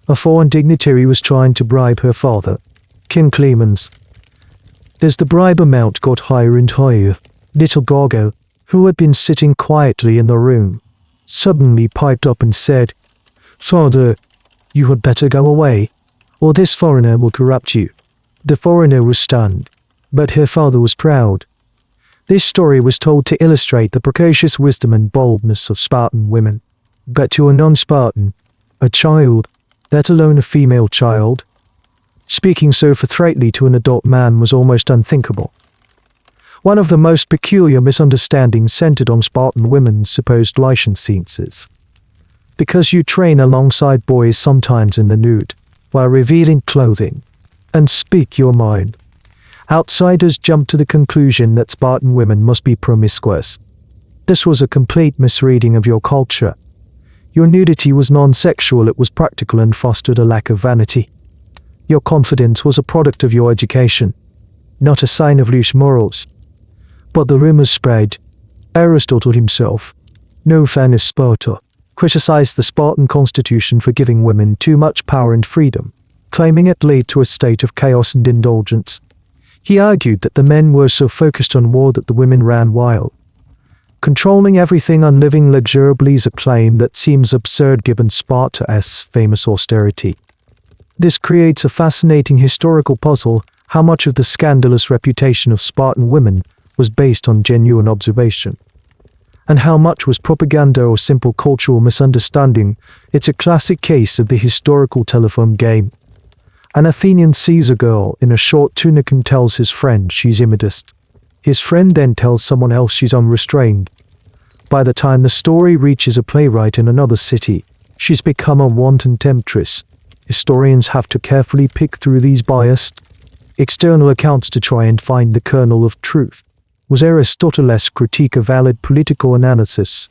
A foreign dignitary was trying to bribe her father, King Clemens. As the bribe amount got higher and higher, little agōgē, who had been sitting quietly in the room, suddenly piped up and said, "Father, you had better go away, or this foreigner will corrupt you." The foreigner was stunned, but her father was proud. This story was told to illustrate the precocious wisdom and boldness of Spartan women. But to a non-Spartan, a child, let alone a female child, speaking so forthrightly to an adult man was almost unthinkable. One of the most peculiar misunderstandings centered on Spartan women's supposed licenses. Because you train alongside boys sometimes in the nude, while revealing clothing, and speak your mind, outsiders jump to the conclusion that Spartan women must be promiscuous. This was a complete misreading of your culture. Your nudity was non-sexual, it was practical and fostered a lack of vanity. Your confidence was a product of your education, not a sign of loose morals. But the rumors spread. Aristotle himself, no fan of Sparta, criticized the Spartan constitution for giving women too much power and freedom, claiming it led to a state of chaos and indulgence. He argued that the men were so focused on war that the women ran wild. Controlling everything and living luxuriously is a claim that seems absurd given Sparta's famous austerity. This creates a fascinating historical puzzle: how much of the scandalous reputation of Spartan women was based on genuine observation, and how much was propaganda or simple cultural misunderstanding. It's a classic case of the historical telephone game. An Athenian sees a girl in a short tunic and tells his friend she's immodest. His friend then tells someone else she's unrestrained. By the time the story reaches a playwright in another city, she's become a wanton temptress. Historians have to carefully pick through these biased, external accounts to try and find the kernel of truth. Was Aristotle's critique a valid political analysis?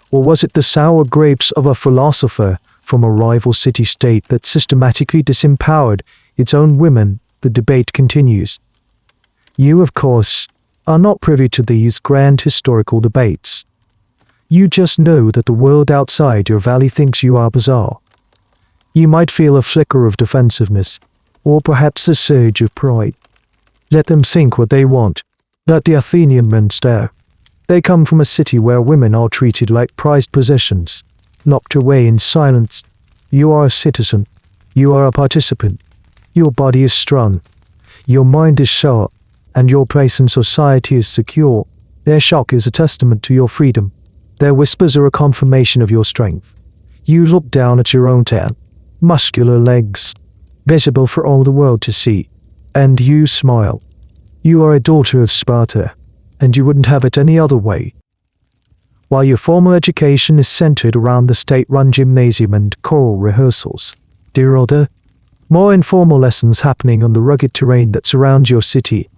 Or was it the sour grapes of a philosopher from a rival city-state that systematically disempowered its own women, the debate continues. You, of course, are not privy to these grand historical debates. You just know that the world outside your valley thinks you are bizarre. You might feel a flicker of defensiveness, or perhaps a surge of pride. Let them think what they want. Let the Athenian men stare. They come from a city where women are treated like prized possessions, locked away in silence. You are a citizen. You are a participant. Your body is strong. Your mind is sharp, and your place in society is secure. Their shock is a testament to your freedom. Their whispers are a confirmation of your strength. You look down at your own tan, muscular legs, visible for all the world to see, and you smile. You are a daughter of Sparta, and you wouldn't have it any other way. While your formal education is centered around the state-run gymnasium and choral rehearsals, dear Older, more informal lessons happening on the rugged terrain that surrounds your city.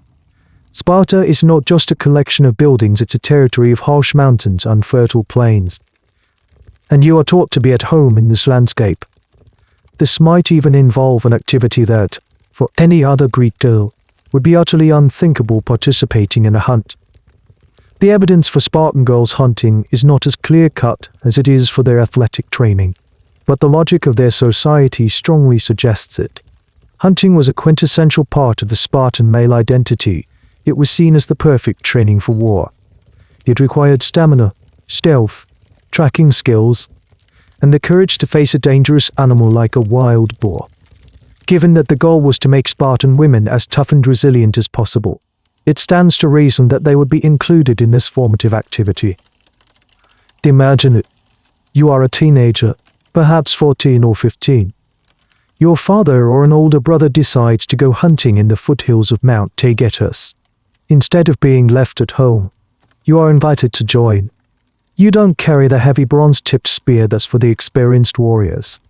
Sparta is not just a collection of buildings, it's a territory of harsh mountains and fertile plains. And you are taught to be at home in this landscape. This might even involve an activity that, for any other Greek girl, would be utterly unthinkable: participating in a hunt. The evidence for Spartan girls hunting is not as clear-cut as it is for their athletic training, but the logic of their society strongly suggests it. Hunting was a quintessential part of the Spartan male identity. It was seen as the perfect training for war. It required stamina, stealth, tracking skills, and the courage to face a dangerous animal like a wild boar. Given that the goal was to make Spartan women as tough and resilient as possible, it stands to reason that they would be included in this formative activity. Imagine it. You are a teenager, perhaps 14 or 15. Your father or an older brother decides to go hunting in the foothills of Mount Taygetus. Instead of being left at home, you are invited to join. You don't carry the heavy bronze-tipped spear that's for the experienced warriors,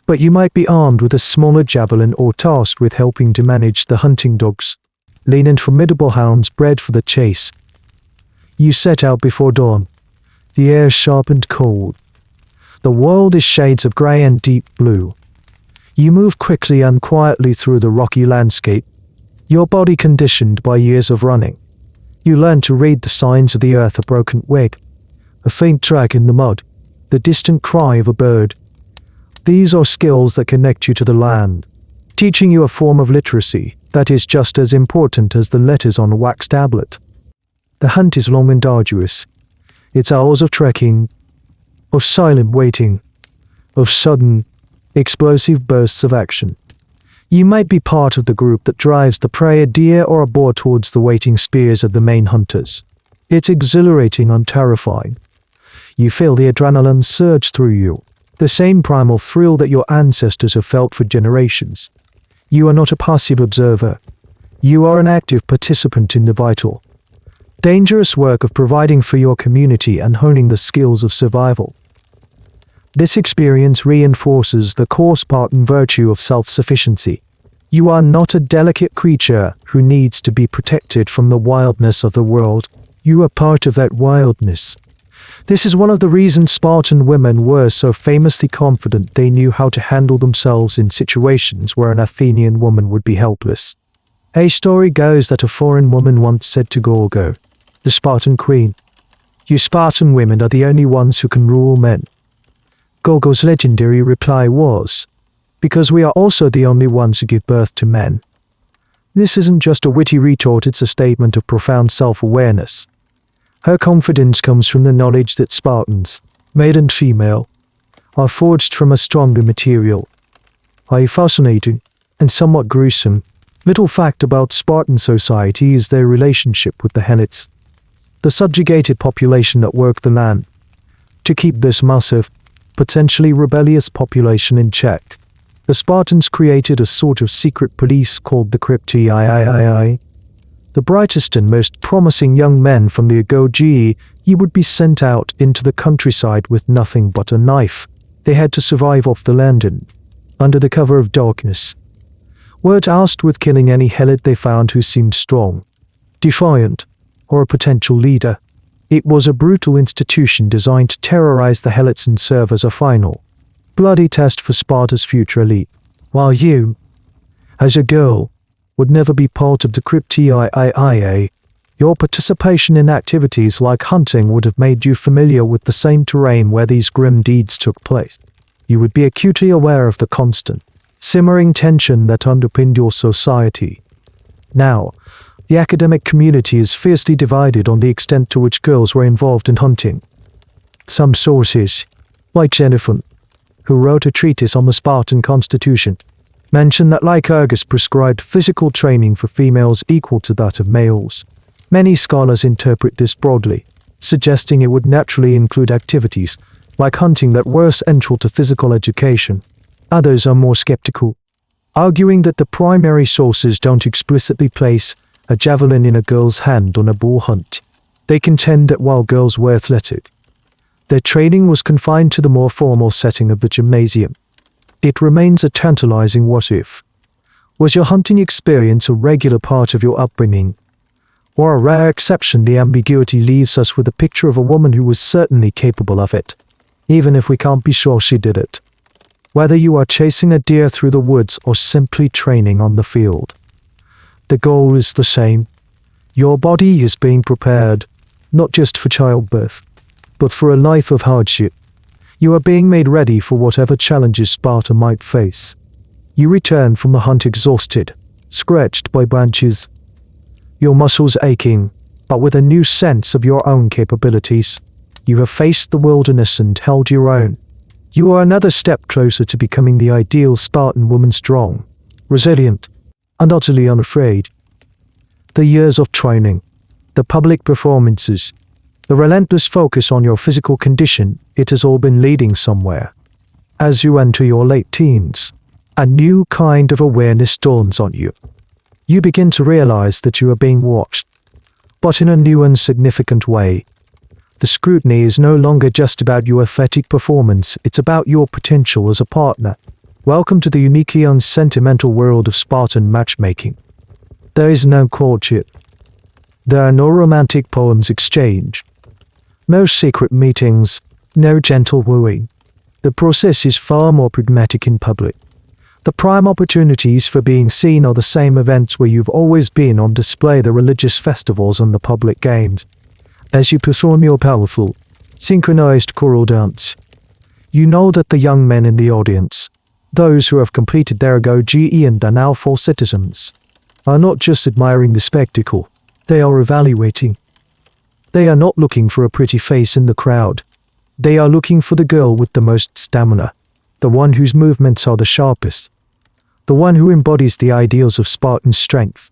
but you might be armed with a smaller javelin or tasked with helping to manage the hunting dogs, lean and formidable hounds bred for the chase. You set out before dawn. The air is sharp and cold. The world is shades of grey and deep blue. You move quickly and quietly through the rocky landscape, your body conditioned by years of running. You learn to read the signs of the earth: a broken twig, a faint track in the mud, the distant cry of a bird. These are skills that connect you to the land, teaching you a form of literacy that is just as important as the letters on a wax tablet. The hunt is long and arduous. It's hours of trekking, of silent waiting, of sudden, explosive bursts of action. You might be part of the group that drives the prey, a deer or a boar, towards the waiting spears of the main hunters. It's exhilarating and terrifying. You feel the adrenaline surge through you, the same primal thrill that your ancestors have felt for generations. You are not a passive observer. You are an active participant in the vital, dangerous work of providing for your community and honing the skills of survival. This experience reinforces the core Spartan virtue of self-sufficiency. You are not a delicate creature who needs to be protected from the wildness of the world. You are part of that wildness. This is one of the reasons Spartan women were so famously confident. They knew how to handle themselves in situations where an Athenian woman would be helpless. A story goes that a foreign woman once said to agōgē, the Spartan queen, "You Spartan women are the only ones who can rule men." agōgē's legendary reply was, "Because we are also the only ones who give birth to men." This isn't just a witty retort, it's a statement of profound self-awareness. Her confidence comes from the knowledge that Spartans, male and female, are forged from a stronger material. A fascinating, and somewhat gruesome, little fact about Spartan society is their relationship with the helots, the subjugated population that work the land. To keep this massive, potentially rebellious population in check, the Spartans created a sort of secret police called the Cryptii. The brightest and most promising young men from the agōgē would be sent out into the countryside with nothing but a knife. They had to survive off the land and, under the cover of darkness, were tasked with killing any helot they found who seemed strong, defiant, or a potential leader. It was a brutal institution designed to terrorize the helots and serve as a final, bloody test for Sparta's future elite, while you, as a girl, would never be part of the cryptia. Your participation in activities like hunting would have made you familiar with the same terrain where these grim deeds took place. You would be acutely aware of the constant, simmering tension that underpinned your society. Now, the academic community is fiercely divided on the extent to which girls were involved in hunting. Some sources, like Xenophon, who wrote a treatise on the Spartan constitution, mention that Lycurgus prescribed physical training for females equal to that of males. Many scholars interpret this broadly, suggesting it would naturally include activities like hunting that were central to physical education. Others are more skeptical, arguing that the primary sources don't explicitly place a javelin in a girl's hand on a boar hunt. They contend that while girls were athletic, their training was confined to the more formal setting of the gymnasium. It remains a tantalizing what if. Was your hunting experience a regular part of your upbringing? Or a rare exception? The ambiguity leaves us with a picture of a woman who was certainly capable of it, even if we can't be sure she did it. Whether you are chasing a deer through the woods or simply training on the field, the goal is the same. Your body is being prepared, not just for childbirth, but for a life of hardship. You are being made ready for whatever challenges Sparta might face. You return from the hunt exhausted, scratched by branches, your muscles aching, but with a new sense of your own capabilities. You have faced the wilderness and held your own. You are another step closer to becoming the ideal Spartan woman, strong, resilient, and utterly unafraid. The years of training, the public performances, the relentless focus on your physical condition, it has all been leading somewhere. As you enter your late teens, a new kind of awareness dawns on you. You begin to realize that you are being watched, but in a new and significant way. The scrutiny is no longer just about your athletic performance, it's about your potential as a partner. Welcome to the uniquely unsentimental world of Spartan matchmaking. There is no courtship. There are no romantic poems exchanged. No secret meetings, no gentle wooing. The process is far more pragmatic in public. The prime opportunities for being seen are the same events where you've always been on display: the religious festivals and the public games. As you perform your powerful, synchronized choral dance, you know that the young men in the audience, those who have completed their agōgē and are now full citizens, are not just admiring the spectacle, they are evaluating. They are not looking for a pretty face in the crowd. They are looking for the girl with the most stamina, the one whose movements are the sharpest, the one who embodies the ideals of Spartan strength.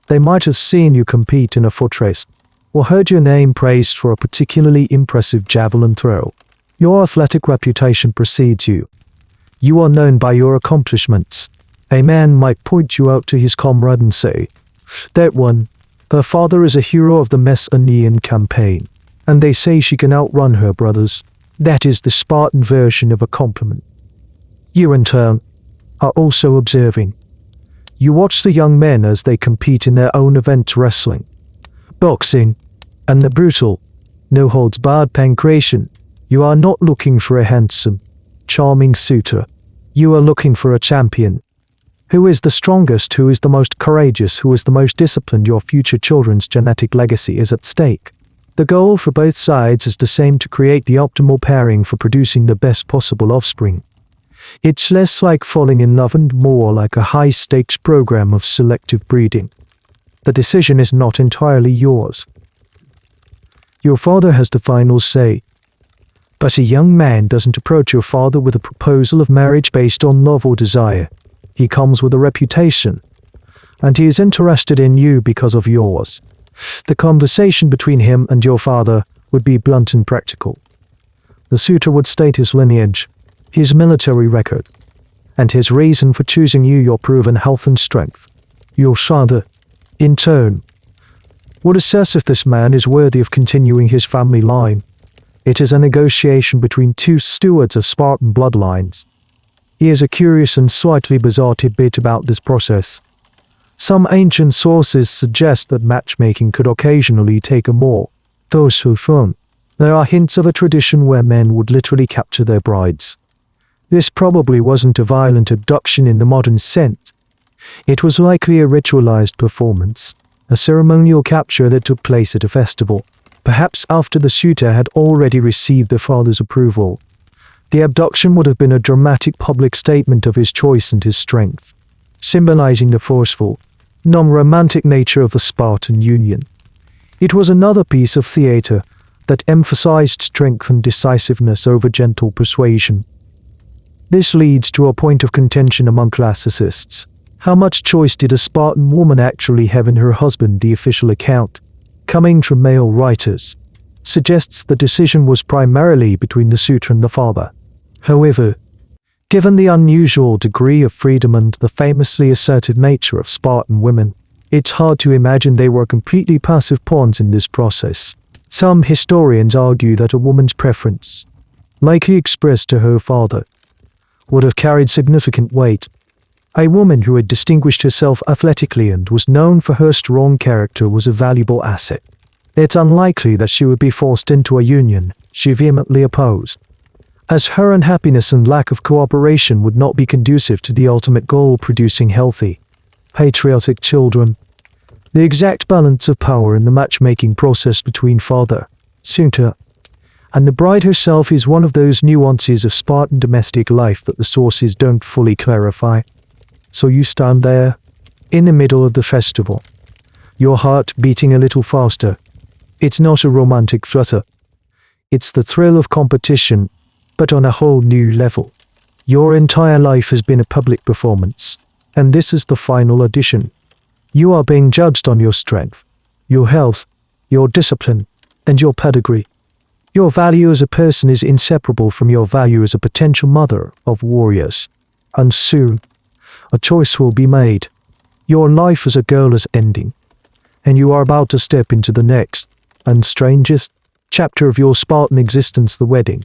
They might have seen you compete in a foot race, or heard your name praised for a particularly impressive javelin throw. Your athletic reputation precedes you. You are known by your accomplishments. A man might point you out to his comrade and say, "That one, her father is a hero of the Messenian campaign, and they say she can outrun her brothers." That is the Spartan version of a compliment. You, in turn, are also observing. You watch the young men as they compete in their own events: wrestling, boxing, and the brutal, no-holds-barred pancration. You are not looking for a handsome, charming suitor. You are looking for a champion. Who is the strongest? Who is the most courageous? Who is the most disciplined? Your future children's genetic legacy is at stake. The goal for both sides is the same: to create the optimal pairing for producing the best possible offspring. It's less like falling in love and more like a high-stakes program of selective breeding. The decision is not entirely yours. Your father has the final say. But a young man doesn't approach your father with a proposal of marriage based on love or desire. He comes with a reputation, and he is interested in you because of yours. The conversation between him and your father would be blunt and practical. The suitor would state his lineage, his military record, and his reason for choosing you: your proven health and strength. Your father, in turn, would assess if this man is worthy of continuing his family line. It is a negotiation between two stewards of Spartan bloodlines. Here's a curious and slightly bizarre tidbit about this process. Some ancient sources suggest that matchmaking could occasionally take a more form. There are hints of a tradition where men would literally capture their brides. This probably wasn't a violent abduction in the modern sense. It was likely a ritualized performance, a ceremonial capture that took place at a festival, perhaps after the suitor had already received the father's approval. The abduction would have been a dramatic public statement of his choice and his strength, symbolizing the forceful, non-romantic nature of the Spartan union. It was another piece of theater that emphasized strength and decisiveness over gentle persuasion. This leads to a point of contention among classicists. How much choice did a Spartan woman actually have in her husband? The official account, coming from male writers, suggests the decision was primarily between the suitor and the father. However, given the unusual degree of freedom and the famously assertive nature of Spartan women, it's hard to imagine they were completely passive pawns in this process. Some historians argue that a woman's preference, likely expressed to her father, would have carried significant weight. A woman who had distinguished herself athletically and was known for her strong character was a valuable asset. It's unlikely that she would be forced into a union she vehemently opposed, as her unhappiness and lack of cooperation would not be conducive to the ultimate goal: producing healthy, patriotic children. The exact balance of power in the matchmaking process between father, suitor, and the bride herself is one of those nuances of Spartan domestic life that the sources don't fully clarify. So you stand there, in the middle of the festival, your heart beating a little faster. It's not a romantic flutter. It's the thrill of competition, but on a whole new level. Your entire life has been a public performance, and this is the final edition. You are being judged on your strength, your health, your discipline, and your pedigree. Your value as a person is inseparable from your value as a potential mother of warriors. And soon, a choice will be made. Your life as a girl is ending, and you are about to step into the next, and strangest, chapter of your Spartan existence, the wedding.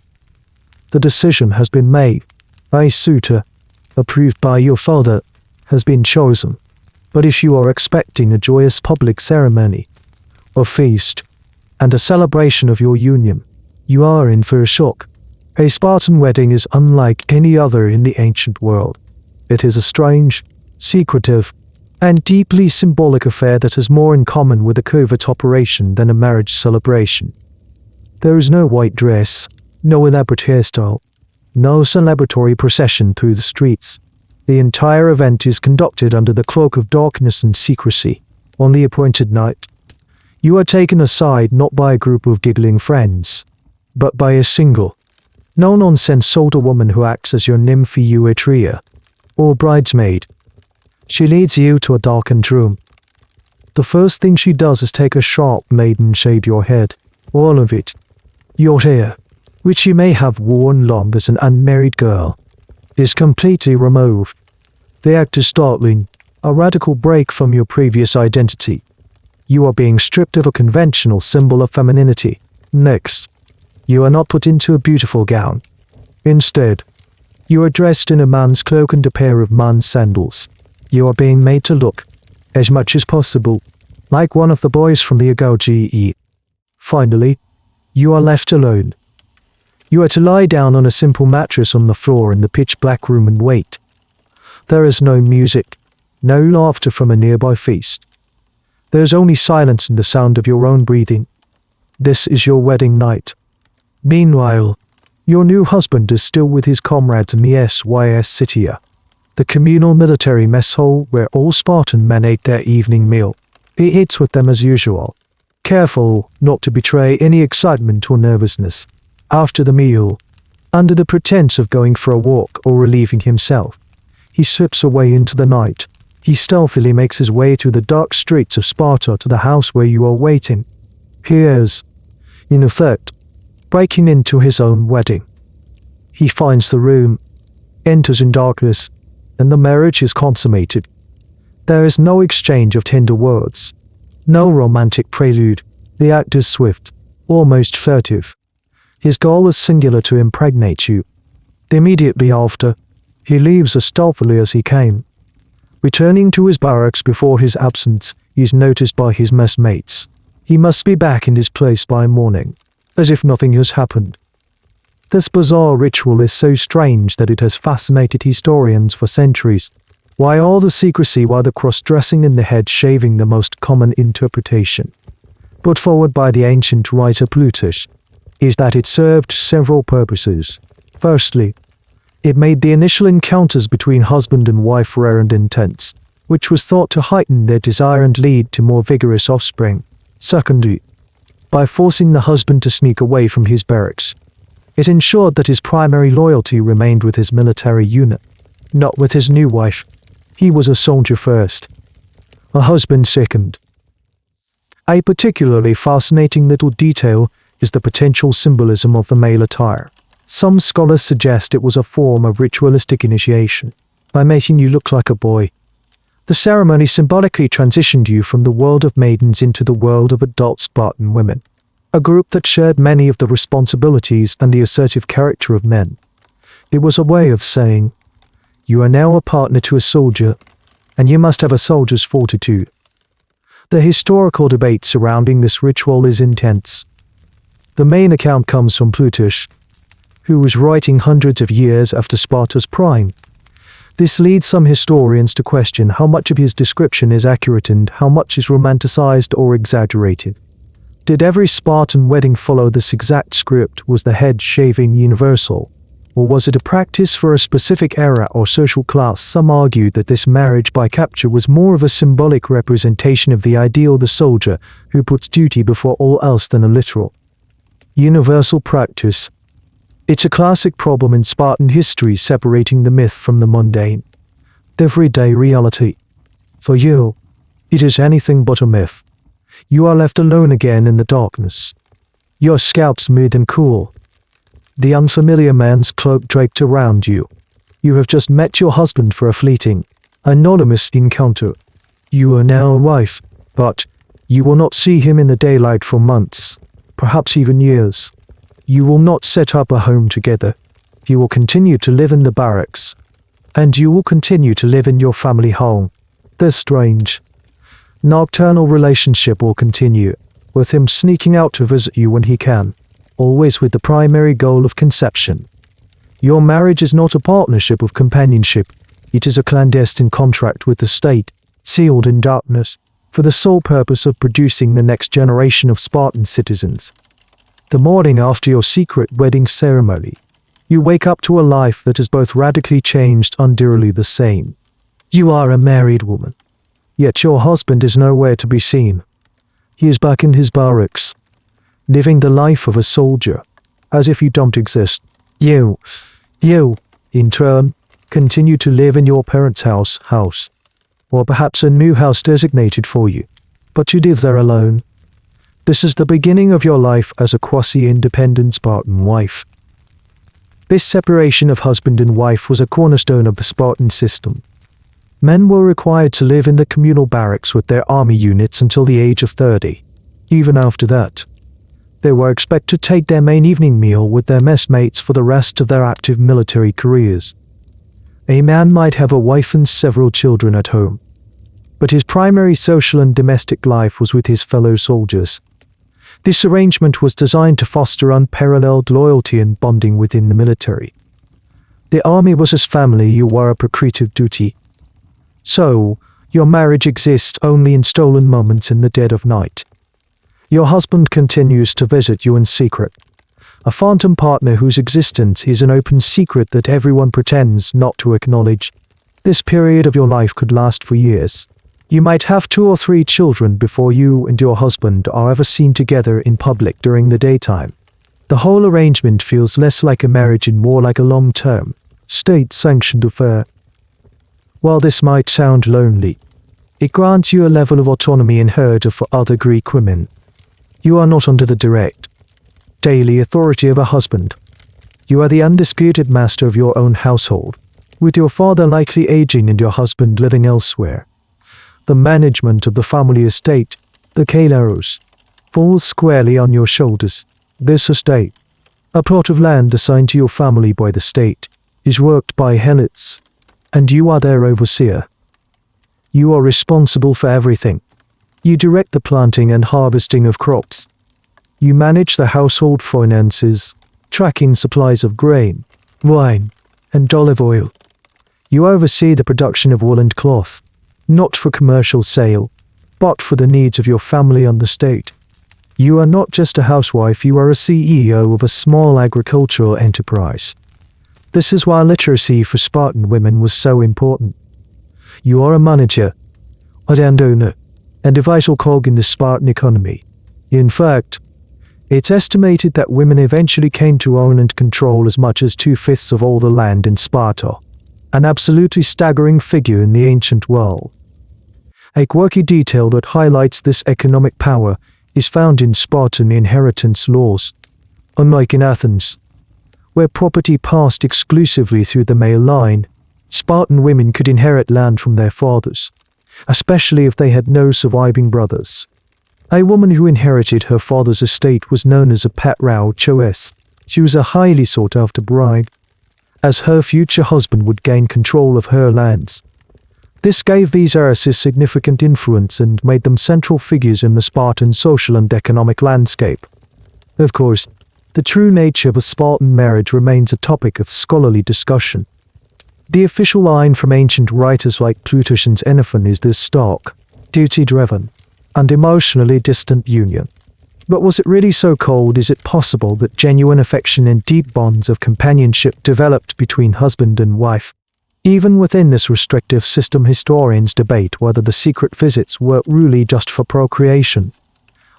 The decision has been made. A suitor, approved by your father, has been chosen. But if you are expecting a joyous public ceremony, a feast, and a celebration of your union, you are in for a shock. A Spartan wedding is unlike any other in the ancient world. It is a strange, secretive, and deeply symbolic affair that has more in common with a covert operation than a marriage celebration. There is no white dress, no elaborate hairstyle, no celebratory procession through the streets. The entire event is conducted under the cloak of darkness and secrecy. On the appointed night, you are taken aside not by a group of giggling friends, but by a single, no-nonsense older woman who acts as your nymphaeutria, or bridesmaid. She leads you to a darkened room. The first thing she does is take a sharp blade and shave your head, all of it. Your hair, which you may have worn long as an unmarried girl, is completely removed. The act is startling, a radical break from your previous identity. You are being stripped of a conventional symbol of femininity. Next, you are not put into a beautiful gown. Instead, you are dressed in a man's cloak and a pair of man's sandals. You are being made to look, as much as possible, like one of the boys from the agōgē. Finally, you are left alone. You are to lie down on a simple mattress on the floor in the pitch-black room and wait. There is no music, no laughter from a nearby feast. There is only silence and the sound of your own breathing. This is your wedding night. Meanwhile, your new husband is still with his comrades in the Sys City, the communal military mess hall where all Spartan men ate their evening meal. He eats with them as usual, careful not to betray any excitement or nervousness. After the meal, under the pretense of going for a walk or relieving himself, he slips away into the night. He stealthily makes his way through the dark streets of Sparta to the house where you are waiting. He is, in effect, breaking into his own wedding. He finds the room, enters in darkness, and the marriage is consummated. There is no exchange of tender words, no romantic prelude. The act is swift, almost furtive. His goal is singular: to impregnate you. Immediately after, he leaves as stealthily as he came. Returning to his barracks before his absence, he is noticed by his messmates. He must be back in his place by morning, as if nothing has happened. This bizarre ritual is so strange that it has fascinated historians for centuries. Why all the secrecy, why the cross-dressing and the head shaving, the most common interpretation, put forward by the ancient writer Plutarch, is that it served several purposes. Firstly, it made the initial encounters between husband and wife rare and intense, which was thought to heighten their desire and lead to more vigorous offspring. Secondly, by forcing the husband to sneak away from his barracks, it ensured that his primary loyalty remained with his military unit, not with his new wife. He was a soldier first, a husband second. A particularly fascinating little detail is the potential symbolism of the male attire. Some scholars suggest it was a form of ritualistic initiation. By making you look like a boy, the ceremony symbolically transitioned you from the world of maidens into the world of adult Spartan women, a group that shared many of the responsibilities and the assertive character of men. It was a way of saying, you are now a partner to a soldier, and you must have a soldier's fortitude. The historical debate surrounding this ritual is intense. The main account comes from Plutarch, who was writing hundreds of years after Sparta's prime. This leads some historians to question how much of his description is accurate and how much is romanticized or exaggerated. Did every Spartan wedding follow this exact script? Was the head shaving universal? Or was it a practice for a specific era or social class? Some argue that this marriage by capture was more of a symbolic representation of the ideal of the soldier who puts duty before all else than a literal, universal practice. It's a classic problem in Spartan history, separating the myth from the mundane, everyday reality. For you, it is anything but a myth. You are left alone again in the darkness, your scalp smooth and cool, the unfamiliar man's cloak draped around you. You have just met your husband for a fleeting, anonymous encounter. You are now a wife, but you will not see him in the daylight for months, perhaps even years. You will not set up a home together. You will continue to live in the barracks, and you will continue to live in your family home. This strange, nocturnal relationship will continue, with him sneaking out to visit you when he can, always with the primary goal of conception. Your marriage is not a partnership of companionship. It is a clandestine contract with the state, sealed in darkness, for the sole purpose of producing the next generation of Spartan citizens. The morning after your secret wedding ceremony, you wake up to a life that is both radically changed and dearly the same. You are a married woman, yet your husband is nowhere to be seen. He is back in his barracks, living the life of a soldier, as if you don't exist. You, in turn, continue to live in your parents' house, or perhaps a new house designated for you, but you live there alone. This is the beginning of your life as a quasi-independent Spartan wife. This separation of husband and wife was a cornerstone of the Spartan system. Men were required to live in the communal barracks with their army units until the age of 30. Even after that, they were expected to take their main evening meal with their messmates for the rest of their active military careers. A man might have a wife and several children at home, but his primary social and domestic life was with his fellow soldiers. This arrangement was designed to foster unparalleled loyalty and bonding within the military. The army was his family, you were a procreative duty. So, your marriage exists only in stolen moments in the dead of night. Your husband continues to visit you in secret, a phantom partner whose existence is an open secret that everyone pretends not to acknowledge. This period of your life could last for years. You might have 2 or 3 children before you and your husband are ever seen together in public during the daytime. The whole arrangement feels less like a marriage and more like a long-term, state-sanctioned affair. While this might sound lonely, it grants you a level of autonomy unheard of for other Greek women. You are not under the direct, daily authority of a husband. You are the undisputed master of your own household, with your father likely aging and your husband living elsewhere. The management of the family estate, the kairos, falls squarely on your shoulders. This estate, a plot of land assigned to your family by the state, is worked by helots, and you are their overseer. You are responsible for everything. You direct the planting and harvesting of crops. You manage the household finances, tracking supplies of grain, wine, and olive oil. You oversee the production of wool and cloth, not for commercial sale, but for the needs of your family and the state. You are not just a housewife, you are a CEO of a small agricultural enterprise. This is why literacy for Spartan women was so important. You are a manager, a landowner, and a vital cog in the Spartan economy. In fact, it's estimated that women eventually came to own and control as much as 2/5 of all the land in Sparta, an absolutely staggering figure in the ancient world. A quirky detail that highlights this economic power is found in Spartan inheritance laws. Unlike in Athens, where property passed exclusively through the male line, Spartan women could inherit land from their fathers, especially if they had no surviving brothers. A woman who inherited her father's estate was known as a patrao choice. She was a highly sought-after bride, as her future husband would gain control of her lands. This gave these heiresses significant influence and made them central figures in the Spartan social and economic landscape. Of course, the true nature of a Spartan marriage remains a topic of scholarly discussion. The official line from ancient writers like Plutarch and Xenophon is this stark, duty-driven, and emotionally distant union. But was it really so cold? Is it possible that genuine affection and deep bonds of companionship developed between husband and wife? Even within this restrictive system, historians debate whether the secret visits were really just for procreation,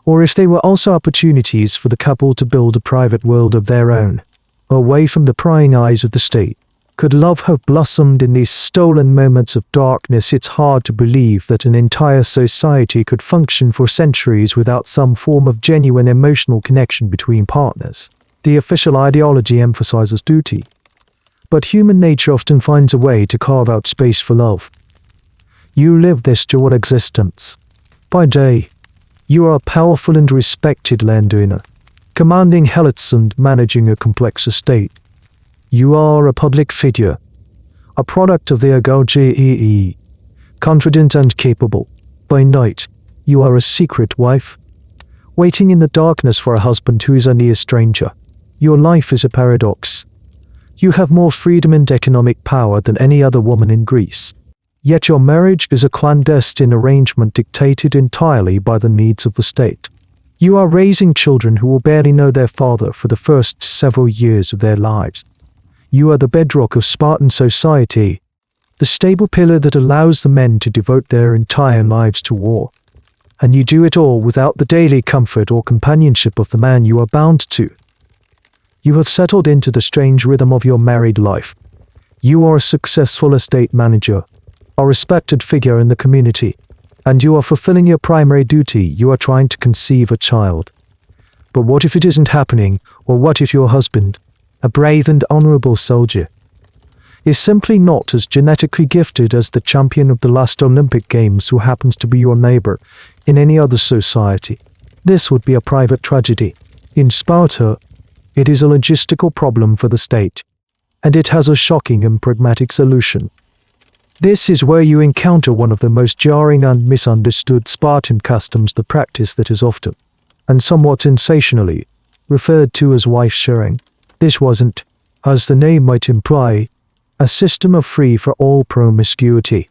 or if they were also opportunities for the couple to build a private world of their own, away from the prying eyes of the state. Could love have blossomed in these stolen moments of darkness? It's hard to believe that an entire society could function for centuries without some form of genuine emotional connection between partners. The official ideology emphasizes duty, but human nature often finds a way to carve out space for love. You live this dual existence. By day, you are a powerful and respected landowner, commanding helots and managing a complex estate. You are a public figure, a product of the agōgē, confident and capable. By night, you are a secret wife, waiting in the darkness for a husband who is a near stranger. Your life is a paradox. You have more freedom and economic power than any other woman in Greece. Yet your marriage is a clandestine arrangement dictated entirely by the needs of the state. You are raising children who will barely know their father for the first several years of their lives. You are the bedrock of Spartan society, the stable pillar that allows the men to devote their entire lives to war. And you do it all without the daily comfort or companionship of the man you are bound to. You have settled into the strange rhythm of your married life. You are a successful estate manager, a respected figure in the community, and you are fulfilling your primary duty. You are trying to conceive a child. But what if it isn't happening? Or what if your husband, a brave and honorable soldier, is simply not as genetically gifted as the champion of the last Olympic Games who happens to be your neighbor in any other society? This would be a private tragedy. In Sparta, it is a logistical problem for the state, and it has a shocking and pragmatic solution. This is where you encounter one of the most jarring and misunderstood Spartan customs, the practice that is often, and somewhat sensationally, referred to as wife sharing. This wasn't, as the name might imply, a system of free-for-all promiscuity.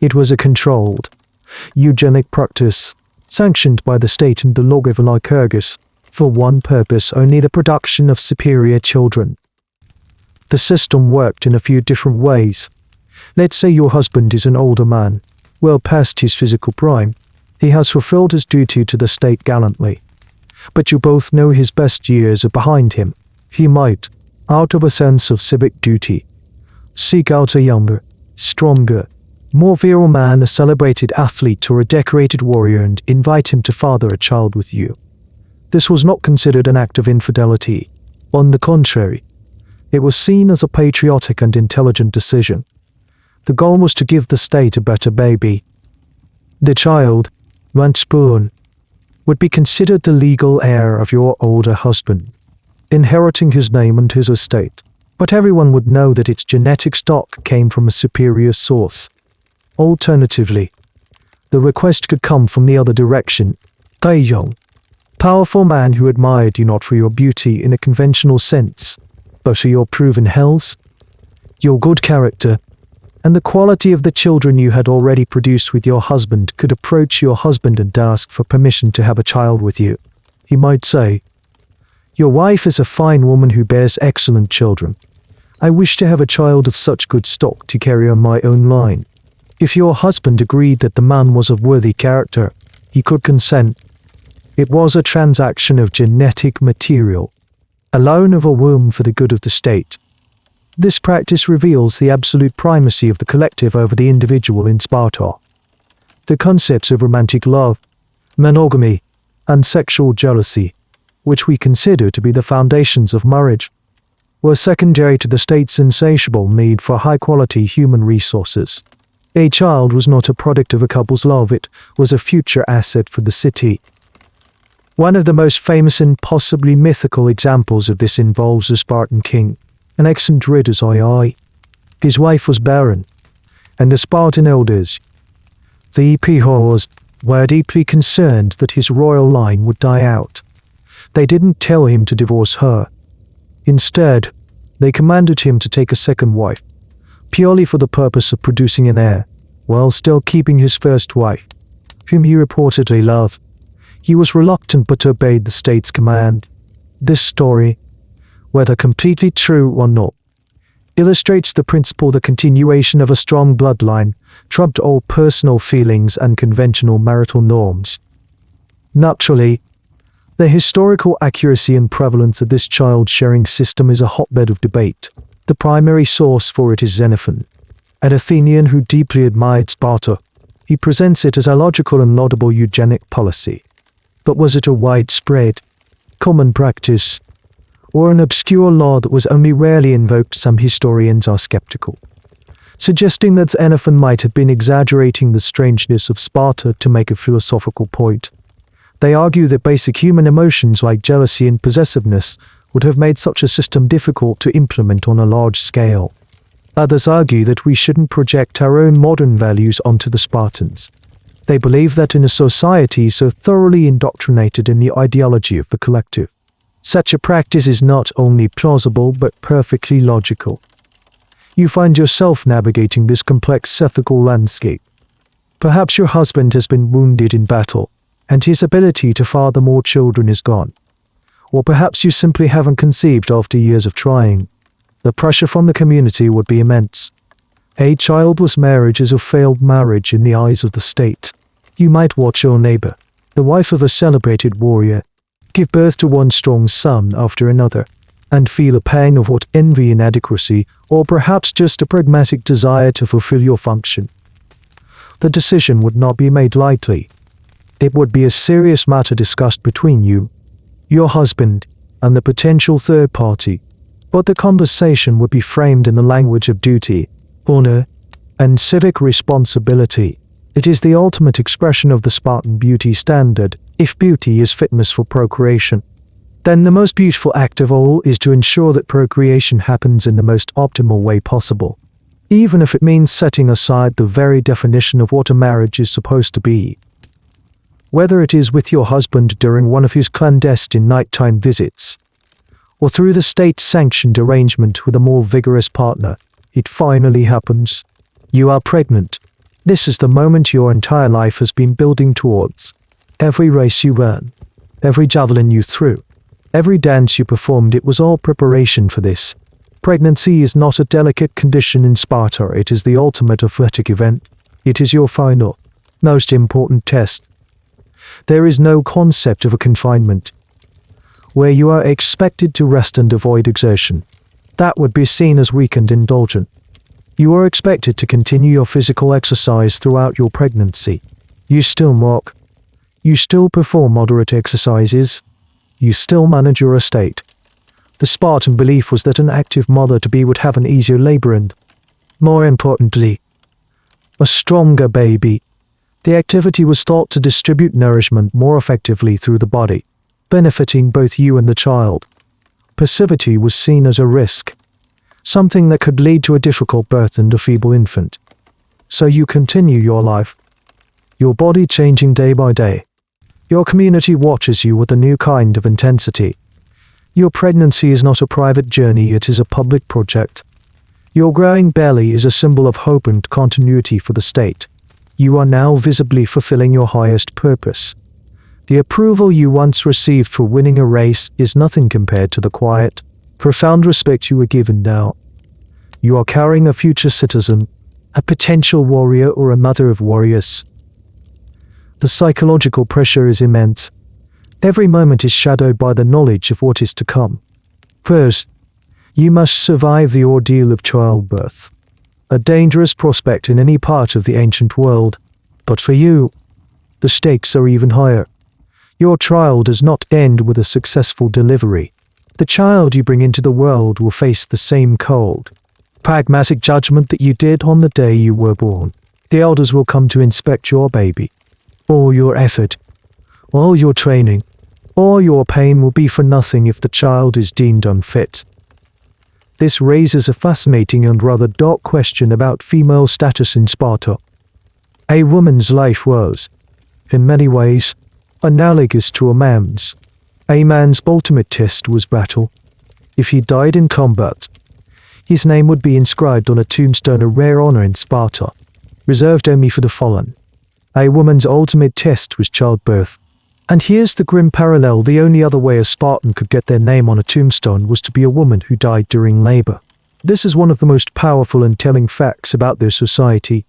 It was a controlled, eugenic practice, sanctioned by the state and the law of Lycurgus, for one purpose only: the production of superior children. The system worked in a few different ways. Let's say your husband is an older man, well past his physical prime. He has fulfilled his duty to the state gallantly. But you both know his best years are behind him. He might, out of a sense of civic duty, seek out a younger, stronger, more virile man, a celebrated athlete or a decorated warrior, and invite him to father a child with you. This was not considered an act of infidelity. On the contrary, it was seen as a patriotic and intelligent decision. The goal was to give the state a better baby. The child, once born, would be considered the legal heir of your older husband, inheriting his name and his estate. But everyone would know that its genetic stock came from a superior source. Alternatively, the request could come from the other direction. Taeyong, Powerful man who admired you not for your beauty in a conventional sense, but for your proven health, your good character, and the quality of the children you had already produced with your husband, could approach your husband and ask for permission to have a child with you. He might say, "Your wife is a fine woman who bears excellent children. I wish to have a child of such good stock to carry on my own line." If your husband agreed that the man was of worthy character, he could consent. It was a transaction of genetic material, a loan of a womb for the good of the state. This practice reveals the absolute primacy of the collective over the individual in Sparta. The concepts of romantic love, monogamy, and sexual jealousy, which we consider to be the foundations of marriage, were secondary to the state's insatiable need for high-quality human resources. A child was not a product of a couple's love, it was a future asset for the city. One of the most famous and possibly mythical examples of this involves a Spartan king, an eccentric II. His wife was barren, and the Spartan elders, the Ephors, were deeply concerned that his royal line would die out. They didn't tell him to divorce her. Instead, they commanded him to take a second wife, purely for the purpose of producing an heir, while still keeping his first wife, whom he reportedly loved. He was reluctant but obeyed the state's command. This story, whether completely true or not, illustrates the principle the continuation of a strong bloodline trumped all personal feelings and conventional marital norms. Naturally, the historical accuracy and prevalence of this child-sharing system is a hotbed of debate. The primary source for it is Xenophon, an Athenian who deeply admired Sparta. He presents it as a logical and laudable eugenic policy. But was it a widespread, common practice, or an obscure law that was only rarely invoked? Some historians are skeptical, suggesting that Xenophon might have been exaggerating the strangeness of Sparta to make a philosophical point. They argue that basic human emotions like jealousy and possessiveness would have made such a system difficult to implement on a large scale. Others argue that we shouldn't project our own modern values onto the Spartans. They believe that in a society so thoroughly indoctrinated in the ideology of the collective, such a practice is not only plausible but perfectly logical. You find yourself navigating this complex ethical landscape. Perhaps your husband has been wounded in battle, and his ability to father more children is gone. Or perhaps you simply haven't conceived after years of trying. The pressure from the community would be immense. A childless marriage is a failed marriage in the eyes of the state. You might watch your neighbor, the wife of a celebrated warrior, give birth to one strong son after another, and feel a pang of what envy, inadequacy, or perhaps just a pragmatic desire to fulfill your function. The decision would not be made lightly. It would be a serious matter discussed between you, your husband, and the potential third party, but the conversation would be framed in the language of duty, honor, and civic responsibility. It is the ultimate expression of the Spartan beauty standard. If beauty is fitness for procreation, then the most beautiful act of all is to ensure that procreation happens in the most optimal way possible, even if it means setting aside the very definition of what a marriage is supposed to be. Whether it is with your husband during one of his clandestine nighttime visits, or through the state-sanctioned arrangement with a more vigorous partner, it finally happens. You are pregnant. This is the moment your entire life has been building towards. Every race you ran, every javelin you threw, every dance you performed, it was all preparation for this. Pregnancy is not a delicate condition in Sparta, it is the ultimate athletic event. It is your final, most important test. There is no concept of a confinement, where you are expected to rest and avoid exertion. That would be seen as weak and indulgent. You are expected to continue your physical exercise throughout your pregnancy. You still walk. You still perform moderate exercises. You still manage your estate. The Spartan belief was that an active mother-to-be would have an easier labor and, more importantly, a stronger baby. The activity was thought to distribute nourishment more effectively through the body, benefiting both you and the child. Passivity was seen as a risk, something that could lead to a difficult birth and a feeble infant. So you continue your life, your body changing day by day. Your community watches you with a new kind of intensity. Your pregnancy is not a private journey, it is a public project. Your growing belly is a symbol of hope and continuity for the state. You are now visibly fulfilling your highest purpose. The approval you once received for winning a race is nothing compared to the quiet, profound respect you are given now. You are carrying a future citizen, a potential warrior or a mother of warriors. The psychological pressure is immense. Every moment is shadowed by the knowledge of what is to come. First, you must survive the ordeal of childbirth. A dangerous prospect in any part of the ancient world. But for you, the stakes are even higher. Your trial does not end with a successful delivery. The child you bring into the world will face the same cold, pragmatic judgment that you did on the day you were born. The elders will come to inspect your baby. All your effort, all your training, all your pain will be for nothing if the child is deemed unfit. This raises a fascinating and rather dark question about female status in Sparta. A woman's life was, in many ways, analogous to a man's. A man's ultimate test was battle. If he died in combat, his name would be inscribed on a tombstone, a rare honor in Sparta, reserved only for the fallen. A woman's ultimate test was childbirth. And here's the grim parallel: the only other way a Spartan could get their name on a tombstone was to be a woman who died during labor. This is one of the most powerful and telling facts about their society.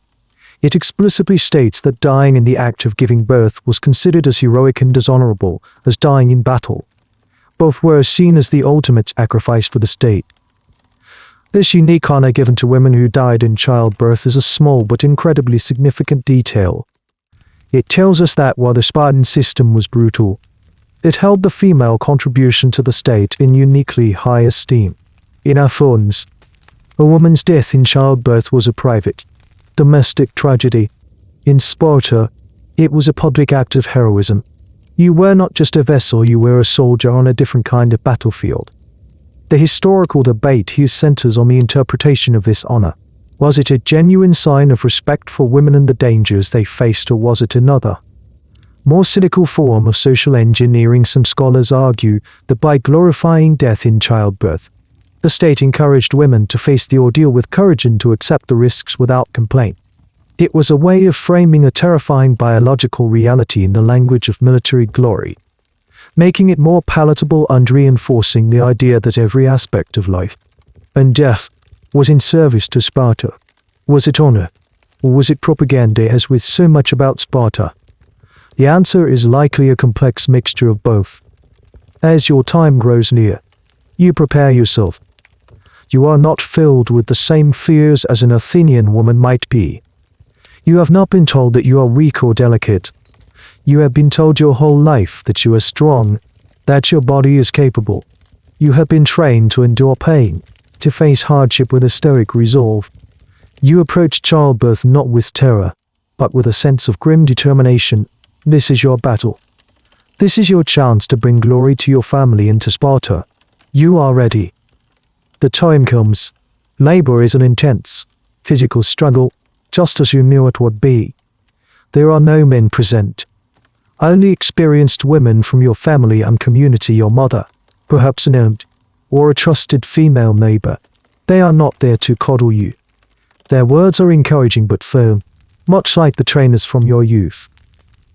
It explicitly states that dying in the act of giving birth was considered as heroic and dishonorable as dying in battle. Both were seen as the ultimate sacrifice for the state. This unique honor given to women who died in childbirth is a small but incredibly significant detail. It tells us that while the Spartan system was brutal, it held the female contribution to the state in uniquely high esteem. In Athens, a woman's death in childbirth was a private, domestic tragedy. In Sparta, it was a public act of heroism. You were not just a vessel, you were a soldier on a different kind of battlefield. The historical debate here centers on the interpretation of this honor. Was it a genuine sign of respect for women and the dangers they faced, or was it another, more cynical form of social engineering? Some scholars argue that by glorifying death in childbirth, the state encouraged women to face the ordeal with courage and to accept the risks without complaint. It was a way of framing a terrifying biological reality in the language of military glory, making it more palatable and reinforcing the idea that every aspect of life and death was in service to Sparta. Was it honor, or was it propaganda, as with so much about Sparta? The answer is likely a complex mixture of both. As your time grows near, you prepare yourself. You are not filled with the same fears as an Athenian woman might be. You have not been told that you are weak or delicate. You have been told your whole life that you are strong, that your body is capable. You have been trained to endure pain, to face hardship with a stoic resolve. You approach childbirth not with terror, but with a sense of grim determination. This is your battle. This is your chance to bring glory to your family and to Sparta. You are ready. The time comes. Labor is an intense, physical struggle, just as you knew it would be. There are no men present. Only experienced women from your family and community, your mother, perhaps an aunt, or a trusted female neighbor. They are not there to coddle you. Their words are encouraging but firm, much like the trainers from your youth.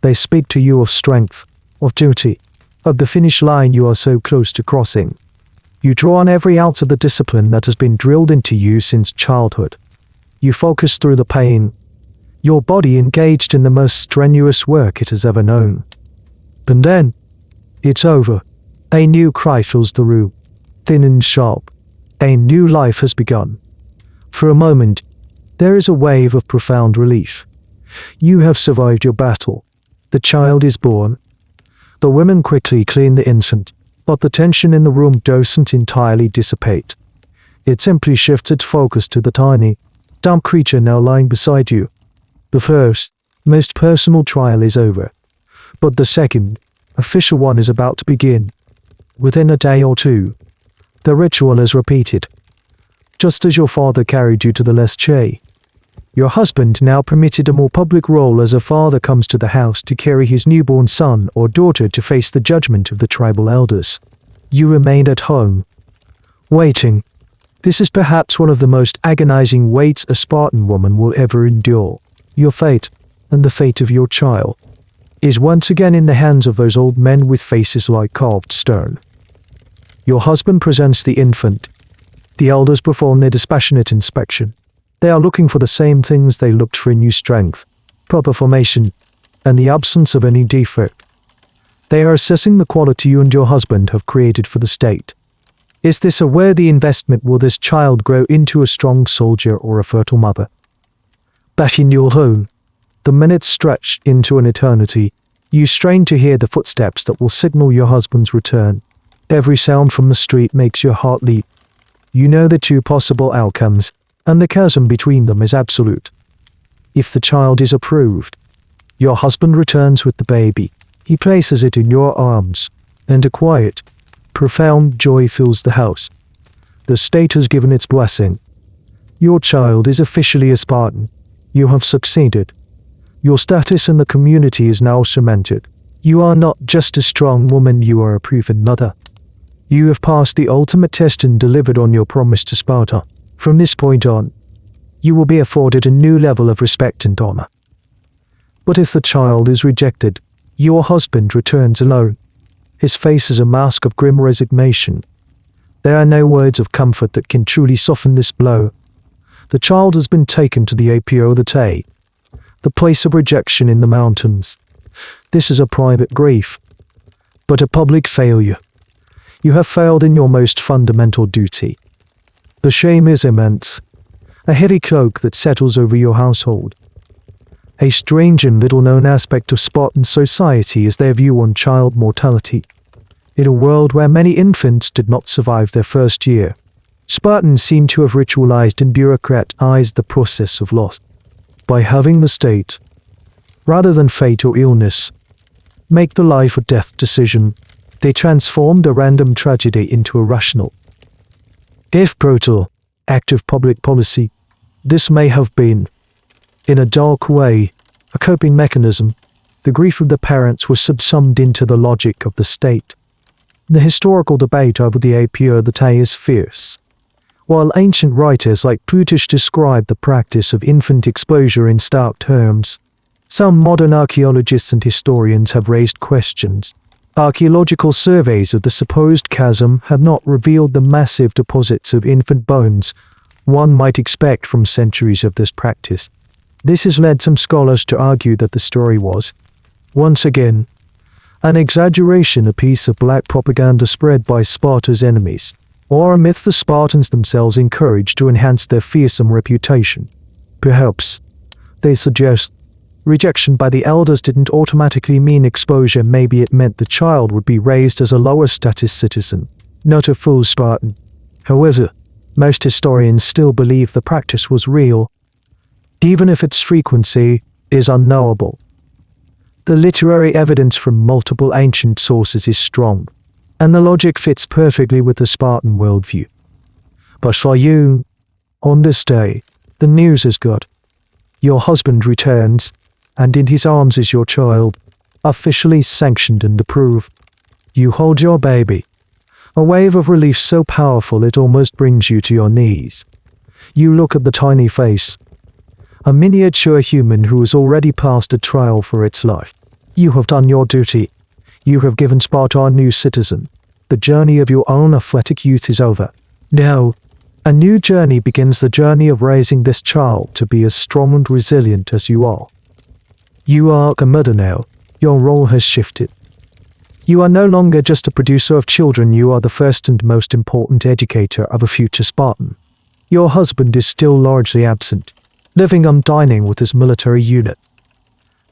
They speak to you of strength, of duty, of the finish line you are so close to crossing. You draw on every ounce of the discipline that has been drilled into you since childhood. You focus through the pain, your body engaged in the most strenuous work it has ever known. And then, it's over. A new cry fills the room, thin and sharp. A new life has begun. For a moment, there is a wave of profound relief. You have survived your battle. The child is born. The women quickly clean the infant, but the tension in the room doesn't entirely dissipate. It simply shifts its focus to the tiny, dumb creature now lying beside you. The first, most personal trial is over, but the second, official one is about to begin. Within a day or two, the ritual is repeated. Just as your father carried you to the lesche, Your husband, now permitted a more public role as a father, comes to the house to carry his newborn son or daughter to face the judgment of the tribal elders. You remain at home, waiting. This is perhaps one of the most agonizing weights a Spartan woman will ever endure. Your fate, and the fate of your child, is once again in the hands of those old men with faces like carved stone. Your husband presents the infant. The elders perform their dispassionate inspection. They are looking for the same things they looked for in you: strength, proper formation, and the absence of any defect. They are assessing the quality you and your husband have created for the state. Is this a worthy investment? Will this child grow into a strong soldier or a fertile mother? Back in your home, the minutes stretch into an eternity. You strain to hear the footsteps that will signal your husband's return. Every sound from the street makes your heart leap. You know the two possible outcomes, and the chasm between them is absolute. If the child is approved, your husband returns with the baby. He places it in your arms, and a quiet, profound joy fills the house. The state has given its blessing. Your child is officially a Spartan. You have succeeded. Your status in the community is now cemented. You are not just a strong woman, you are a proven mother. You have passed the ultimate test and delivered on your promise to Sparta. From this point on, you will be afforded a new level of respect and honor. But if the child is rejected, your husband returns alone. His face is a mask of grim resignation. There are no words of comfort that can truly soften this blow. The child has been taken to the agōgē, the place of rejection in the mountains. This is a private grief, but a public failure. You have failed in your most fundamental duty. The shame is immense, a heavy cloak that settles over your household. A strange and little-known aspect of Spartan society is their view on child mortality. In a world where many infants did not survive their first year, Spartans seem to have ritualized and bureaucratized the process of loss. By having the state, rather than fate or illness, make the life or death decision, they transformed a random tragedy into a rational, if brutal, act of public policy. This may have been, in a dark way, a coping mechanism. The grief of the parents was subsumed into the logic of the state. The historical debate over the agōgē is fierce. While ancient writers like Plutarch describe the practice of infant exposure in stark terms, some modern archaeologists and historians have raised questions. Archaeological surveys of the supposed chasm have not revealed the massive deposits of infant bones one might expect from centuries of this practice. This has led some scholars to argue that the story was, once again, an exaggeration, a piece of black propaganda spread by Sparta's enemies, or a myth the Spartans themselves encouraged to enhance their fearsome reputation. Perhaps, they suggest, rejection by the elders didn't automatically mean exposure. Maybe it meant the child would be raised as a lower status citizen, not a full Spartan. However, most historians still believe the practice was real, even if its frequency is unknowable. The literary evidence from multiple ancient sources is strong, and the logic fits perfectly with the Spartan worldview. But for you, on this day, the news is good. Your husband returns, and in his arms is your child, officially sanctioned and approved. You hold your baby, a wave of relief so powerful it almost brings you to your knees. You look at the tiny face, a miniature human who has already passed a trial for its life. You have done your duty. You have given Sparta a new citizen. The journey of your own athletic youth is over. Now, a new journey begins, the journey of raising this child to be as strong and resilient as you are. You are a mother now. Your role has shifted. You are no longer just a producer of children, you are the first and most important educator of a future Spartan. Your husband is still largely absent, living and dining with his military unit.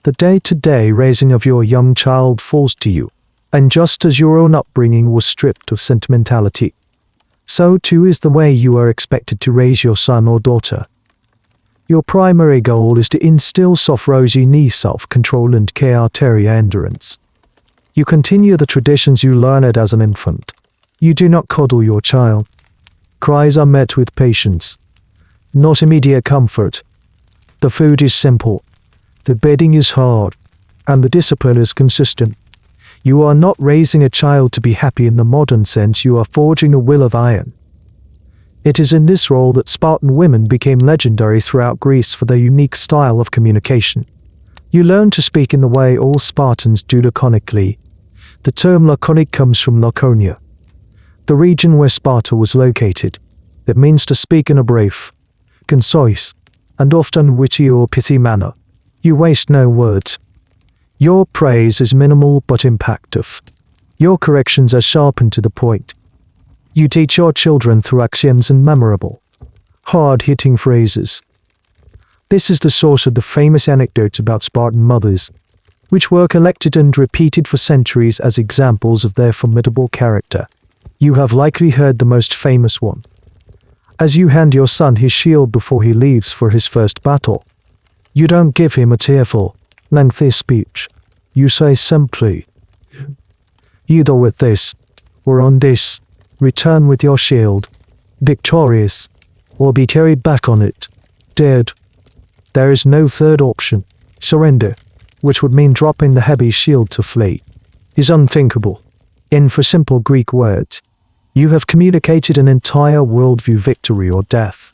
The day-to-day raising of your young child falls to you, and just as your own upbringing was stripped of sentimentality, so too is the way you are expected to raise your son or daughter. Your primary goal is to instill soft-rosy self-control and care endurance. You continue the traditions you learned as an infant. You do not coddle your child. Cries are met with patience, not immediate comfort. The food is simple, the bedding is hard, and the discipline is consistent. You are not raising a child to be happy in the modern sense, you are forging a will of iron. It is in this role that Spartan women became legendary throughout Greece for their unique style of communication. You learn to speak in the way all Spartans do, laconically. The term laconic comes from Laconia, the region where Sparta was located. It means to speak in a brief, concise, and often witty or pithy manner. You waste no words. Your praise is minimal but impactful. Your corrections are sharp and to the point. You teach your children through axioms and memorable, hard-hitting phrases. This is the source of the famous anecdotes about Spartan mothers, which were collected and repeated for centuries as examples of their formidable character. You have likely heard the most famous one. As you hand your son his shield before he leaves for his first battle, you don't give him a tearful, lengthy speech. You say simply, "Either with this, or on this, return with your shield, victorious, or be carried back on it, dead." There is no third option. Surrender, which would mean dropping the heavy shield to flee, is unthinkable. In for simple Greek words, you have communicated an entire worldview: victory or death.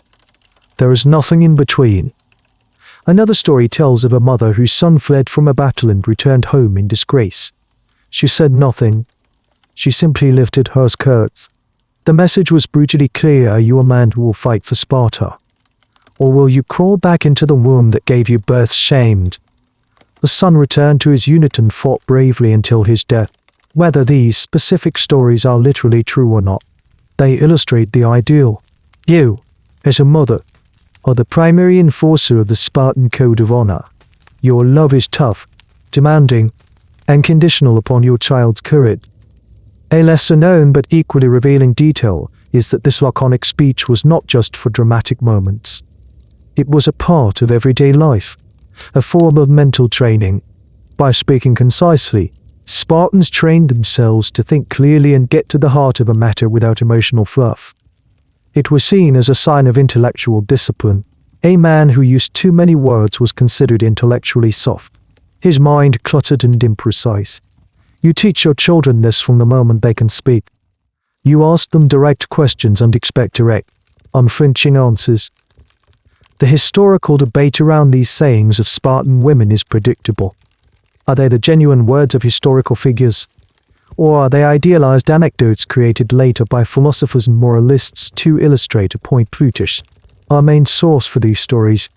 There is nothing in between. Another story tells of a mother whose son fled from a battle and returned home in disgrace. She said nothing. She simply lifted her skirts. The message was brutally clear: are you a man who will fight for Sparta? Or will you crawl back into the womb that gave you birth shamed? The son returned to his unit and fought bravely until his death. Whether these specific stories are literally true or not, they illustrate the ideal. You, as a mother, are the primary enforcer of the Spartan code of honor. Your love is tough, demanding, and conditional upon your child's courage. A lesser-known but equally revealing detail is that this laconic speech was not just for dramatic moments. It was a part of everyday life, a form of mental training. By speaking concisely, Spartans trained themselves to think clearly and get to the heart of a matter without emotional fluff. It was seen as a sign of intellectual discipline. A man who used too many words was considered intellectually soft, his mind cluttered and imprecise. You teach your children this from the moment they can speak. You ask them direct questions and expect direct, unflinching answers. The historical debate around these sayings of Spartan women is predictable. Are they the genuine words of historical figures? Or are they idealized anecdotes created later by philosophers and moralists to illustrate a point? Plutarch, our main source for these stories,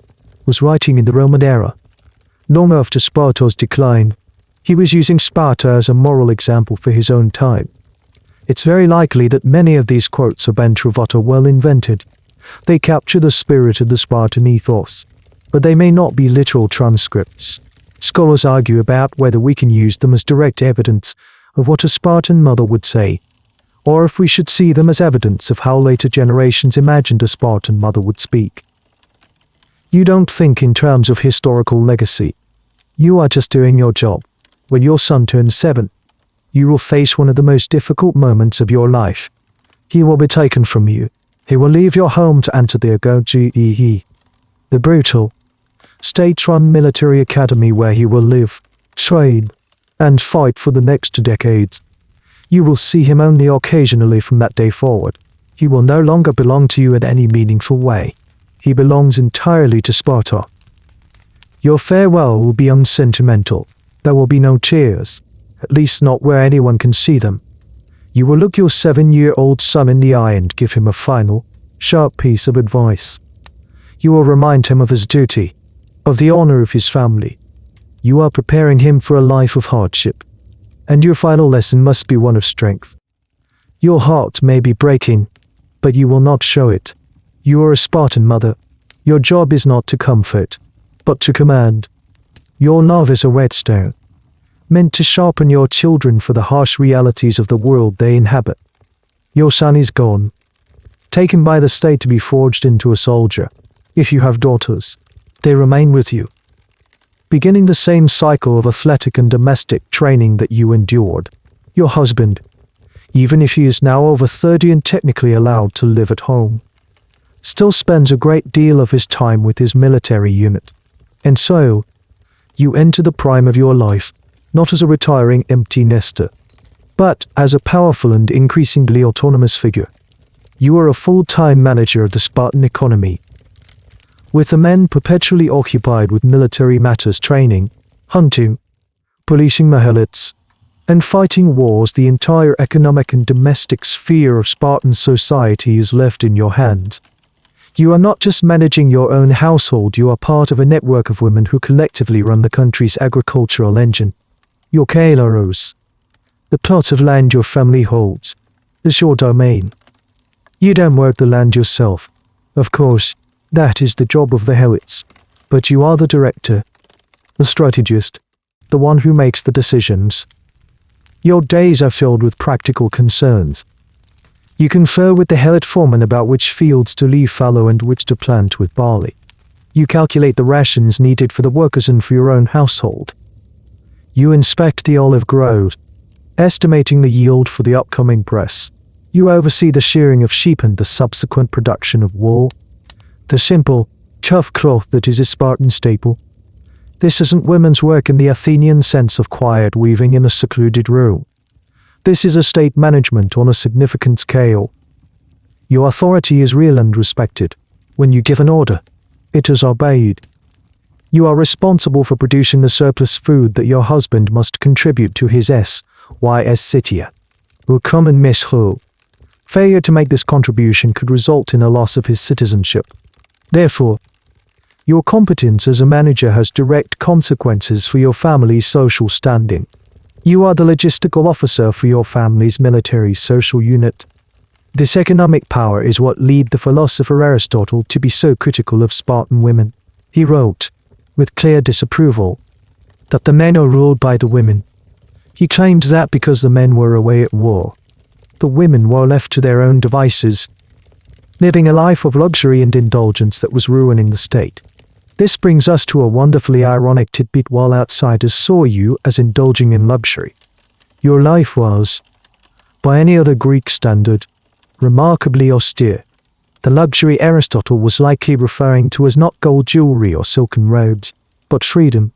was writing in the Roman era. Long after Sparta's decline, he was using Sparta as a moral example for his own time. It's very likely that many of these quotes are Ben Travata well invented. They capture the spirit of the Spartan ethos, but they may not be literal transcripts. Scholars argue about whether we can use them as direct evidence of what a Spartan mother would say, or if we should see them as evidence of how later generations imagined a Spartan mother would speak. You don't think in terms of historical legacy. You are just doing your job. When your son turns 7, you will face one of the most difficult moments of your life. He will be taken from you. He will leave your home to enter the agōgē, the brutal, state-run military academy where he will live, train, and fight for the next 2 decades. You will see him only occasionally from that day forward. He will no longer belong to you in any meaningful way. He belongs entirely to Sparta. Your farewell will be unsentimental. There will be no tears, at least not where anyone can see them. You will look your 7-year-old son in the eye and give him a final, sharp piece of advice. You will remind him of his duty, of the honor of his family. You are preparing him for a life of hardship, and your final lesson must be one of strength. Your heart may be breaking, but you will not show it. You are a Spartan mother. Your job is not to comfort, but to command. Your love is a whetstone, meant to sharpen your children for the harsh realities of the world they inhabit. Your son is gone, taken by the state to be forged into a soldier. If you have daughters, they remain with you, beginning the same cycle of athletic and domestic training that you endured. Your husband, even if he is now over 30 and technically allowed to live at home, still spends a great deal of his time with his military unit. And so, you enter the prime of your life, not as a retiring empty nester, but as a powerful and increasingly autonomous figure. You are a full-time manager of the Spartan economy, with the men perpetually occupied with military matters, training, hunting, policing mahallets, and fighting wars. The entire economic and domestic sphere of Spartan society is left in your hands. You are not just managing your own household, you are part of a network of women who collectively run the country's agricultural engine. Your kairos, the plot of land your family holds, is your domain. You don't work the land yourself. Of course, that is the job of the helots. But you are the director, the strategist, the one who makes the decisions. Your days are filled with practical concerns. You confer with the helot foreman about which fields to leave fallow and which to plant with barley. You calculate the rations needed for the workers and for your own household. You inspect the olive groves, estimating the yield for the upcoming press. You oversee the shearing of sheep and the subsequent production of wool, the simple, tough cloth that is a Spartan staple. This isn't women's work in the Athenian sense of quiet weaving in a secluded room. This is a state management on a significant scale. Your authority is real and respected. When you give an order, it is obeyed. You are responsible for producing the surplus food that your husband must contribute to his SYS Citia, or common misho. Failure to make this contribution could result in a loss of his citizenship. Therefore, your competence as a manager has direct consequences for your family's social standing. You are the logistical officer for your family's military social unit. This economic power is what led the philosopher Aristotle to be so critical of Spartan women. He wrote, with clear disapproval, that the men are ruled by the women. He claimed that because the men were away at war, the women were left to their own devices, living a life of luxury and indulgence that was ruining the state. This brings us to a wonderfully ironic tidbit. While outsiders saw you as indulging in luxury, your life was, by any other Greek standard, remarkably austere. The luxury Aristotle was likely referring to as not gold jewelry or silken robes, but freedom.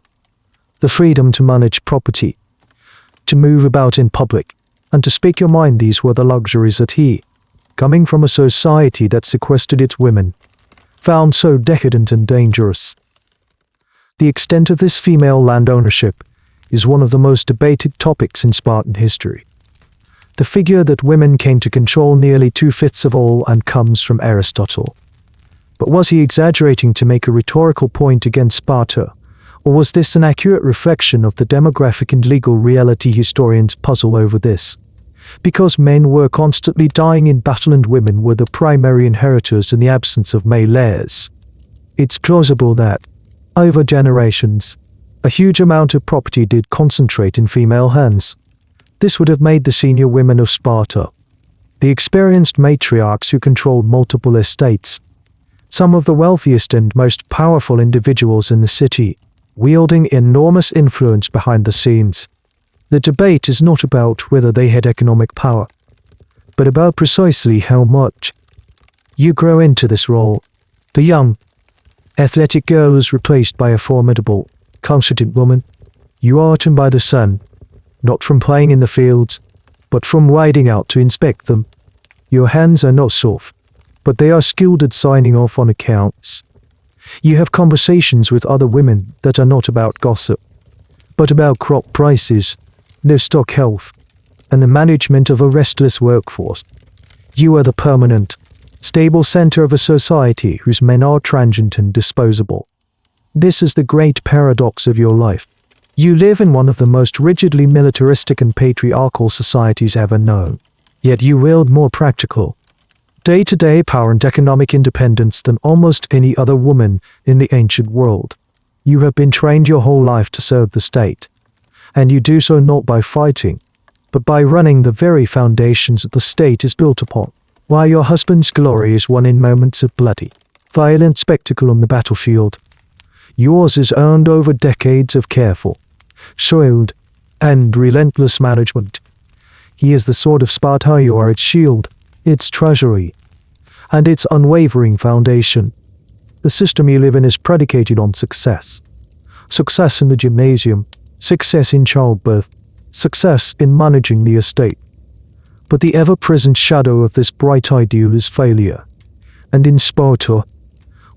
The freedom to manage property, to move about in public, and to speak your mind. These were the luxuries that he, coming from a society that sequestered its women, found so decadent and dangerous. The extent of this female land ownership is one of the most debated topics in Spartan history. The figure that women came to control nearly 2/5 of all and comes from Aristotle. But was he exaggerating to make a rhetorical point against Sparta, or was this an accurate reflection of the demographic and legal reality? Historians puzzle over this. Because men were constantly dying in battle and women were the primary inheritors in the absence of male heirs, it's plausible that, over generations, a huge amount of property did concentrate in female hands. This would have made the senior women of Sparta the experienced matriarchs who controlled multiple estates, some of the wealthiest and most powerful individuals in the city, wielding enormous influence behind the scenes. The debate is not about whether they had economic power, but about precisely how much. You grow into this role. The young, athletic girl is replaced by a formidable, confident woman. You are turned by the sun, not from playing in the fields, but from riding out to inspect them. Your hands are not soft, but they are skilled at signing off on accounts. You have conversations with other women that are not about gossip, but about crop prices, livestock health, and the management of a restless workforce. You are the permanent, stable center of a society whose men are transient and disposable. This is the great paradox of your life. You live in one of the most rigidly militaristic and patriarchal societies ever known, yet you wield more practical, day-to-day power and economic independence than almost any other woman in the ancient world. You have been trained your whole life to serve the state, and you do so not by fighting, but by running the very foundations that the state is built upon. While your husband's glory is won in moments of bloody, violent spectacle on the battlefield, yours is earned over decades of careful, soiled, and relentless management. He is the sword of Sparta, you are its shield, its treasury, and its unwavering foundation. The system you live in is predicated on success. success in the gymnasium, success in childbirth, success in managing the estate. But the ever-present shadow of this bright ideal is failure. And in Sparta,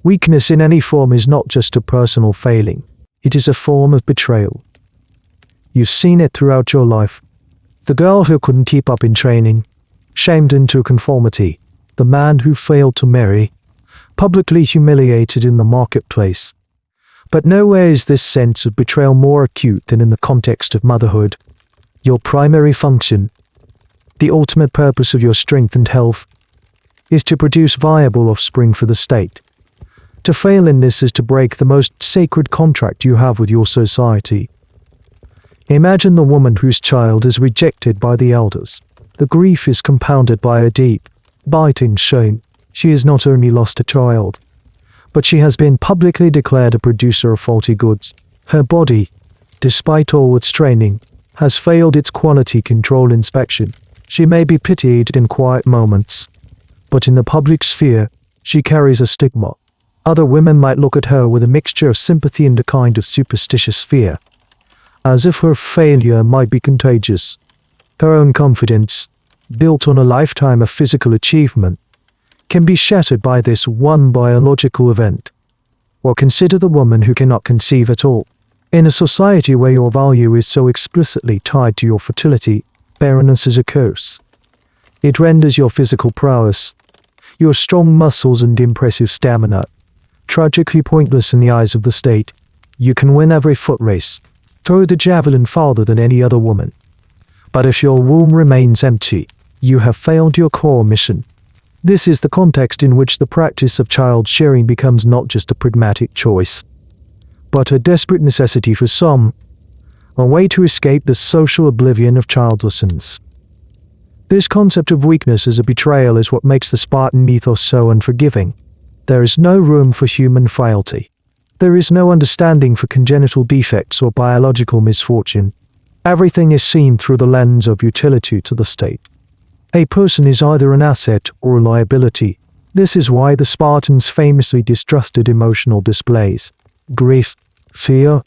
weakness in any form is not just a personal failing, it is a form of betrayal. You've seen it throughout your life. The girl who couldn't keep up in training, shamed into conformity, the man who failed to marry, publicly humiliated in the marketplace. But nowhere is this sense of betrayal more acute than in the context of motherhood. Your primary function, the ultimate purpose of your strength and health, is to produce viable offspring for the state. To fail in this is to break the most sacred contract you have with your society. Imagine the woman whose child is rejected by the elders. The grief is compounded by a deep, biting shame. She has not only lost a child, but she has been publicly declared a producer of faulty goods. Her body, despite all its training, has failed its quality control inspection. She may be pitied in quiet moments, but in the public sphere, she carries a stigma. Other women might look at her with a mixture of sympathy and a kind of superstitious fear, as if her failure might be contagious. Her own confidence, built on a lifetime of physical achievement, can be shattered by this one biological event. Or consider the woman who cannot conceive at all. In a society where your value is so explicitly tied to your fertility, barrenness is a curse. It renders your physical prowess, your strong muscles and impressive stamina, tragically pointless in the eyes of the state. You can win every foot race, throw the javelin farther than any other woman. But if your womb remains empty, you have failed your core mission. This is the context in which the practice of child sharing becomes not just a pragmatic choice, but a desperate necessity for some, a way to escape the social oblivion of childlessness. This concept of weakness as a betrayal is what makes the Spartan mythos so unforgiving. There is no room for human frailty. There is no understanding for congenital defects or biological misfortune. Everything is seen through the lens of utility to the state. A person is either an asset or a liability. This is why the Spartans famously distrusted emotional displays. Grief, fear,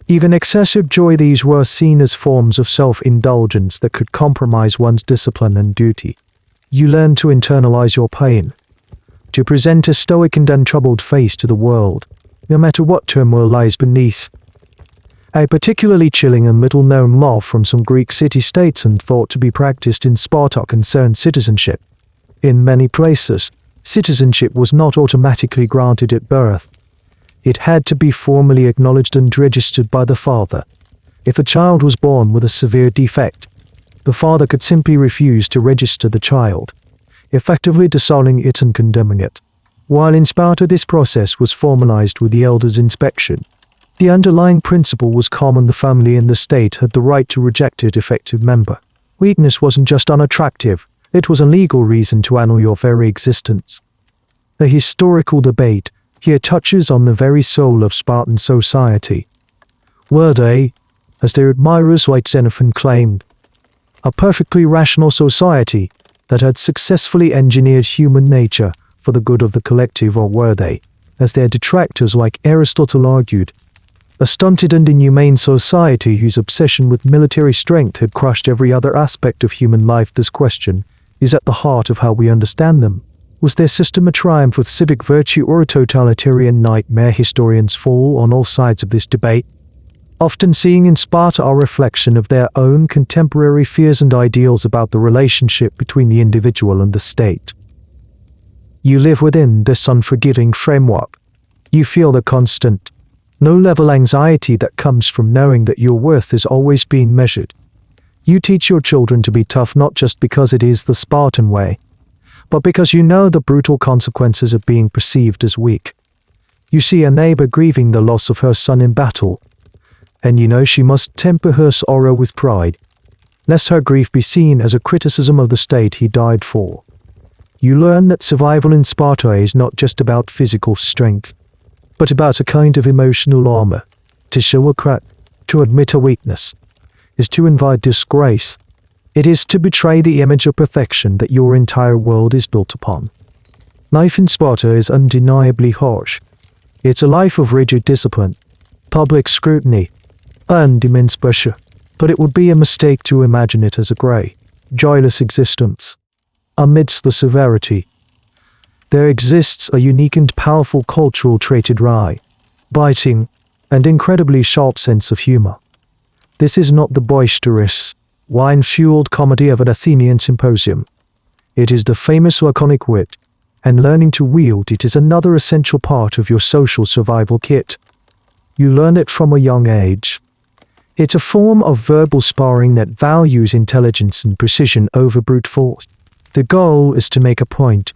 even excessive joy. These were seen as forms of self-indulgence that could compromise one's discipline and duty. You learn to internalize your pain, to present a stoic and untroubled face to the world, no matter what turmoil lies beneath. A particularly chilling and little-known law from some Greek city-states and thought to be practiced in Sparta concerned citizenship. In many places, citizenship was not automatically granted at birth. It had to be formally acknowledged and registered by the father. If a child was born with a severe defect, the father could simply refuse to register the child, effectively disowning it and condemning it. While in Sparta this process was formalized with the elders' inspection, the underlying principle was common. The family and the state had the right to reject a defective member. Weakness wasn't just unattractive, it was a legal reason to annul your very existence. The historical debate here touches on the very soul of Spartan society. Were they, as their admirers like Xenophon claimed, a perfectly rational society that had successfully engineered human nature for the good of the collective, or were they, as their detractors like Aristotle argued, a stunted and inhumane society whose obsession with military strength had crushed every other aspect of human life? This question is at the heart of how we understand them. Was their system a triumph of civic virtue or a totalitarian nightmare? Historians fall on all sides of this debate, often seeing in Sparta a reflection of their own contemporary fears and ideals about the relationship between the individual and the state. You live within this unforgiving framework. You feel the constant, low-level anxiety that comes from knowing that your worth is always being measured. You teach your children to be tough not just because it is the Spartan way, but because you know the brutal consequences of being perceived as weak. You see a neighbor grieving the loss of her son in battle, and you know she must temper her sorrow with pride, lest her grief be seen as a criticism of the state he died for. You learn that survival in Sparta is not just about physical strength, but about a kind of emotional armor. To show a crack, to admit a weakness, is to invite disgrace. It is to betray the image of perfection that your entire world is built upon. Life in Sparta is undeniably harsh. It's a life of rigid discipline, public scrutiny, and immense pressure. But it would be a mistake to imagine it as a grey, joyless existence. Amidst the severity, there exists a unique and powerful cultural trait: dry, biting, and incredibly sharp sense of humor. This is not the boisterous, wine-fueled comedy of an Athenian symposium. It is the famous laconic wit, and learning to wield it is another essential part of your social survival kit. You learn it from a young age. It's a form of verbal sparring that values intelligence and precision over brute force. The goal is to make a point,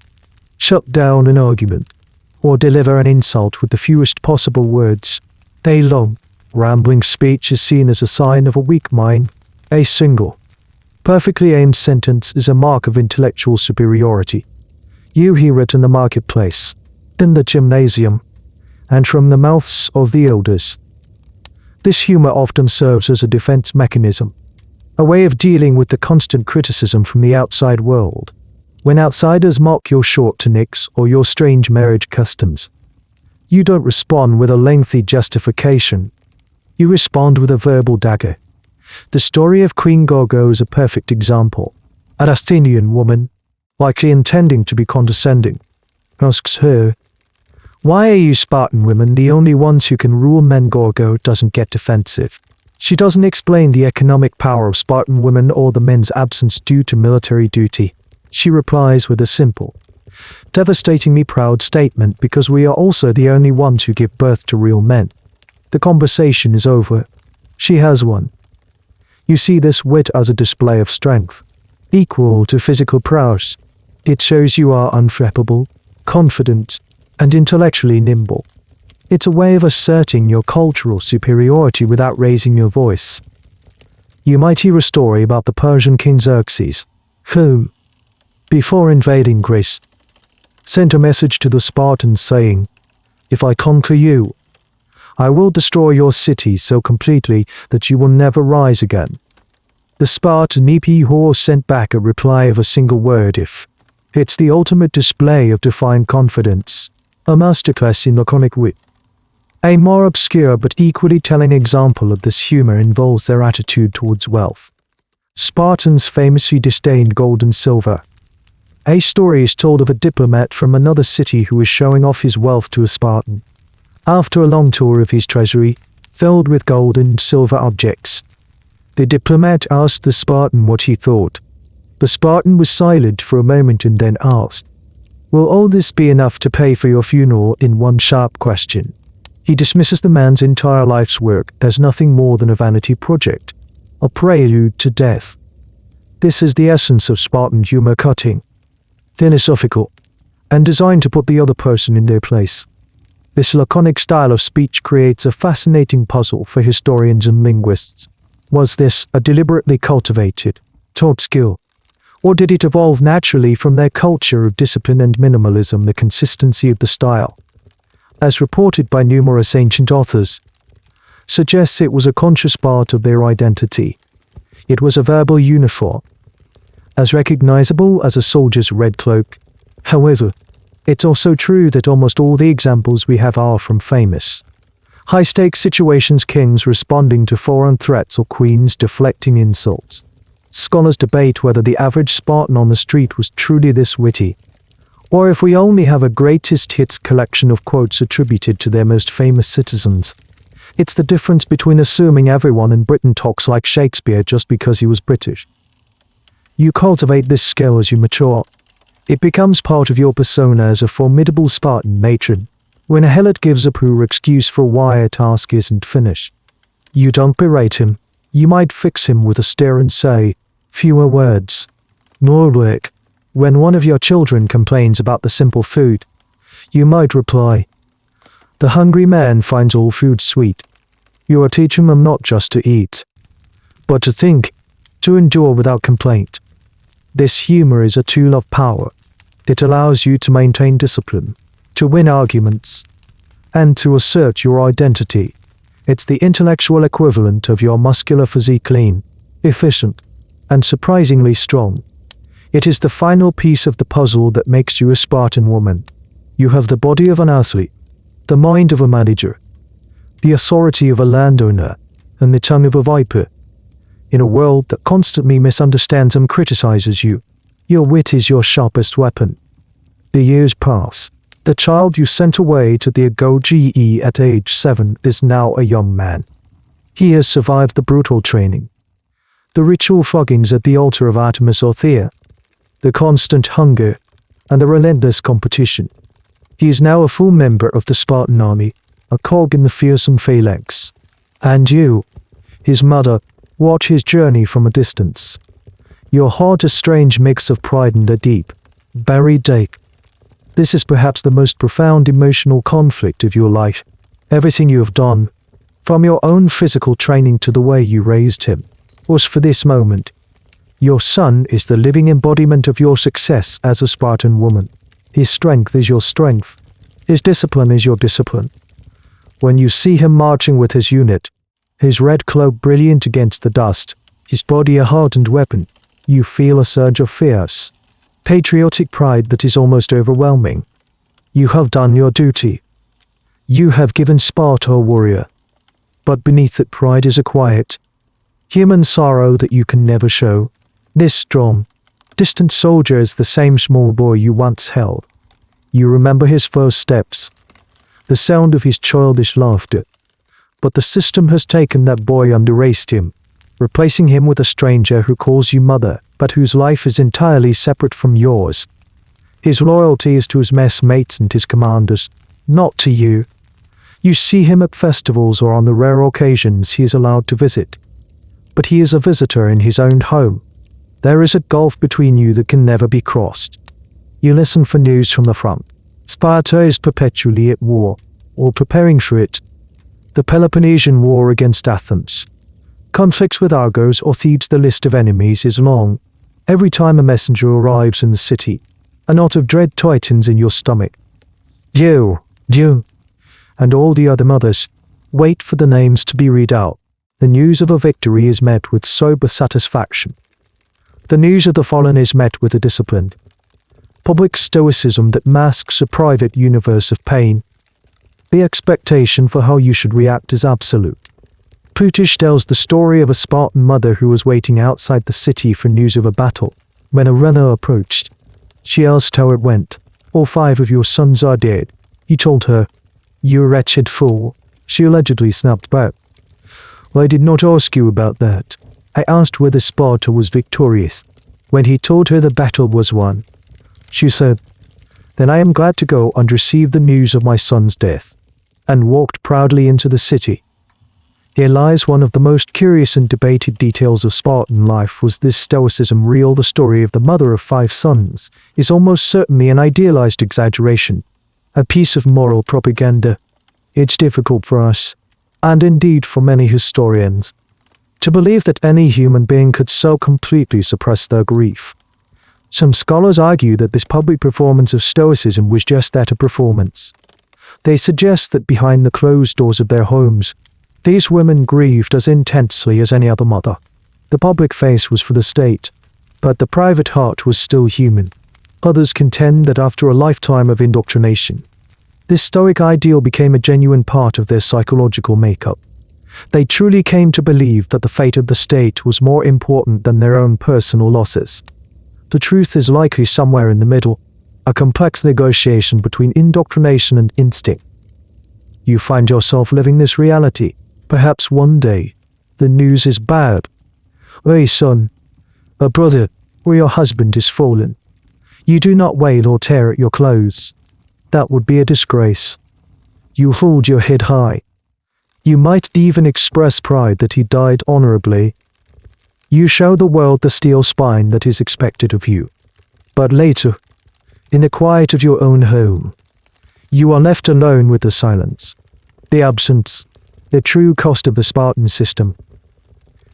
shut down an argument, or deliver an insult with the fewest possible words. A long, rambling speech is seen as a sign of a weak mind. A single, perfectly aimed sentence is a mark of intellectual superiority. You hear it in the marketplace, in the gymnasium, and from the mouths of the elders. This humor often serves as a defense mechanism, a way of dealing with the constant criticism from the outside world. When outsiders mock your short tunics or your strange marriage customs, you don't respond with a lengthy justification. You respond with a verbal dagger. The story of Queen Agōgē is a perfect example. An Athenian woman, likely intending to be condescending, asks her, "Why are you Spartan women the only ones who can rule men?" Agōgē doesn't get defensive. She doesn't explain the economic power of Spartan women or the men's absence due to military duty. She replies with a simple, devastatingly proud statement: "Because we are also the only ones who give birth to real men." The conversation is over. She has won. You see this wit as a display of strength, equal to physical prowess. It shows you are unflappable, confident, and intellectually nimble. It's a way of asserting your cultural superiority without raising your voice. You might hear a story about the Persian king Xerxes, who, before invading Greece, sent a message to the Spartans saying, "If I conquer you, I will destroy your city so completely that you will never rise again." The Spartan emperor sent back a reply of a single word: "If." It's the ultimate display of defiant confidence, a masterclass in laconic wit. A more obscure but equally telling example of this humor involves their attitude towards wealth. Spartans famously disdained gold and silver. A story is told of a diplomat from another city who was showing off his wealth to a Spartan. After a long tour of his treasury, filled with gold and silver objects, the diplomat asked the Spartan what he thought. The Spartan was silent for a moment and then asked, "Will all this be enough to pay for your funeral?" in one sharp question. He dismisses the man's entire life's work as nothing more than a vanity project, a prelude to death. This is the essence of Spartan humor: cutting, philosophical, and designed to put the other person in their place. This laconic style of speech creates a fascinating puzzle for historians and linguists. Was this a deliberately cultivated, taught skill? Or did it evolve naturally from their culture of discipline and minimalism? The consistency of the style, as reported by numerous ancient authors, suggests it was a conscious part of their identity. It was a verbal uniform, as recognizable as a soldier's red cloak. However, it's also true that almost all the examples we have are from famous, high-stakes situations: kings responding to foreign threats or queens deflecting insults. Scholars debate whether the average Spartan on the street was truly this witty, or if we only have a greatest hits collection of quotes attributed to their most famous citizens. It's the difference between assuming everyone in Britain talks like Shakespeare just because he was British. You cultivate this skill as you mature. It becomes part of your persona as a formidable Spartan matron. When a helot gives a poor excuse for why a task isn't finished, you don't berate him. You might fix him with a stare and say, "Fewer words, more work." When one of your children complains about the simple food, you might reply, "The hungry man finds all food sweet." You are teaching them not just to eat, but to think, to endure without complaint. This humor is a tool of power. It allows you to maintain discipline, to win arguments, and to assert your identity. It's the intellectual equivalent of your muscular physique: lean, efficient, and surprisingly strong. It is the final piece of the puzzle that makes you a Spartan woman. You have the body of an athlete, the mind of a manager, the authority of a landowner, and the tongue of a viper. In a world that constantly misunderstands and criticizes you, your wit is your sharpest weapon. The years pass. The child you sent away to the agōgē at age 7 is now a young man. He has survived the brutal training, the ritual floggings at the altar of Artemis or Thea, the constant hunger, and the relentless competition. He is now a full member of the Spartan army, a cog in the fearsome phalanx. And you, his mother, watch his journey from a distance. Your heart a strange mix of pride and a deep, buried ache. This is perhaps the most profound emotional conflict of your life. Everything you have done, from your own physical training to the way you raised him, was for this moment. Your son is the living embodiment of your success as a Spartan woman. His strength is your strength. His discipline is your discipline. When you see him marching with his unit, his red cloak brilliant against the dust, his body a hardened weapon, you feel a surge of fierce, patriotic pride that is almost overwhelming. You have done your duty. You have given Sparta a warrior. But beneath that pride is a quiet, human sorrow that you can never show. This strong, distant soldier is the same small boy you once held. You remember his first steps, the sound of his childish laughter. But the system has taken that boy and erased him, replacing him with a stranger who calls you mother, but whose life is entirely separate from yours. His loyalty is to his messmates and his commanders, not to you. You see him at festivals or on the rare occasions he is allowed to visit. But he is a visitor in his own home. There is a gulf between you that can never be crossed. You listen for news from the front. Sparta is perpetually at war, or preparing for it. The Peloponnesian War against Athens. Conflicts with Argos or Thebes. The list of enemies is long. Every time a messenger arrives in the city, a knot of dread tightens in your stomach. You, and all the other mothers, wait for the names to be read out. The news of a victory is met with sober satisfaction. The news of the fallen is met with a disciplined, public stoicism that masks a private universe of pain. The expectation for how you should react is absolute. Plutarch tells the story of a Spartan mother who was waiting outside the city for news of a battle. When a runner approached, she asked how it went. "All 5 of your sons are dead," he told her. "You wretched fool," she allegedly snapped back. "Well, I did not ask you about that. I asked whether Sparta was victorious." When he told her the battle was won, she said, "Then I am glad to go and receive the news of my son's death," and walked proudly into the city. Here lies one of the most curious and debated details of Spartan life. Was this stoicism real? The story of the mother of 5 sons is almost certainly an idealized exaggeration, a piece of moral propaganda. It's difficult for us, and indeed for many historians, to believe that any human being could so completely suppress their grief. Some scholars argue that this public performance of stoicism was just that, a performance. They suggest that behind the closed doors of their homes, these women grieved as intensely as any other mother. The public face was for the state, but the private heart was still human. Others contend that after a lifetime of indoctrination, this stoic ideal became a genuine part of their psychological makeup. They truly came to believe that the fate of the state was more important than their own personal losses. The truth is likely somewhere in the middle, a complex negotiation between indoctrination and instinct. You find yourself living this reality. Perhaps one day, the news is bad. "Hey son, a brother, or your husband is fallen." You do not wail or tear at your clothes. That would be a disgrace. You hold your head high. You might even express pride that he died honorably. You show the world the steel spine that is expected of you. But later, in the quiet of your own home, you are left alone with the silence, the absence, the true cost of the Spartan system.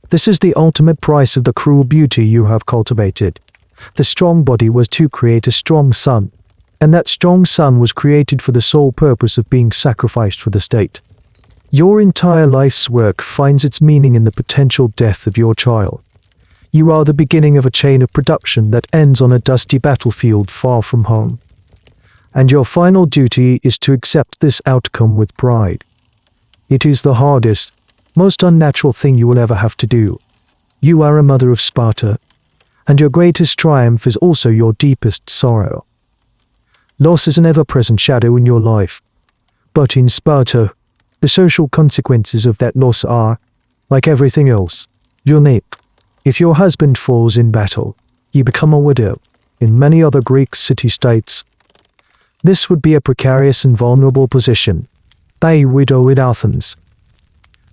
This is the ultimate price of the cruel beauty you have cultivated. The strong body was to create a strong son, and that strong son was created for the sole purpose of being sacrificed for the state. Your entire life's work finds its meaning in the potential death of your child. You are the beginning of a chain of production that ends on a dusty battlefield far from home. And your final duty is to accept this outcome with pride. It is the hardest, most unnatural thing you will ever have to do. You are a mother of Sparta, and your greatest triumph is also your deepest sorrow. Loss is an ever-present shadow in your life, but in Sparta, the social consequences of that loss are, like everything else, unique. If your husband falls in battle, you become a widow. In many other Greek city-states, this would be a precarious and vulnerable position. A widow in Athens,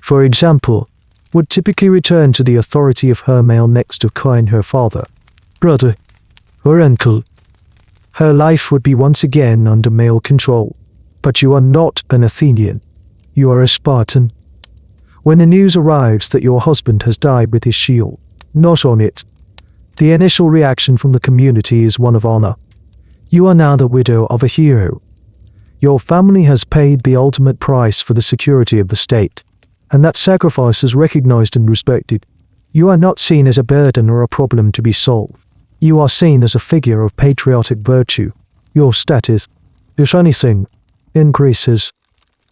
for example, would typically return to the authority of her male next of kin, her father, brother, or uncle. Her life would be once again under male control. But you are not an Athenian. You are a Spartan. When the news arrives that your husband has died with his shield not on it, the initial reaction from the community is one of honor. You are now the widow of a hero. Your family has paid the ultimate price for the security of the state, and that sacrifice is recognized and respected. You are not seen as a burden or a problem to be solved. You are seen as a figure of patriotic virtue. Your status, if anything, increases.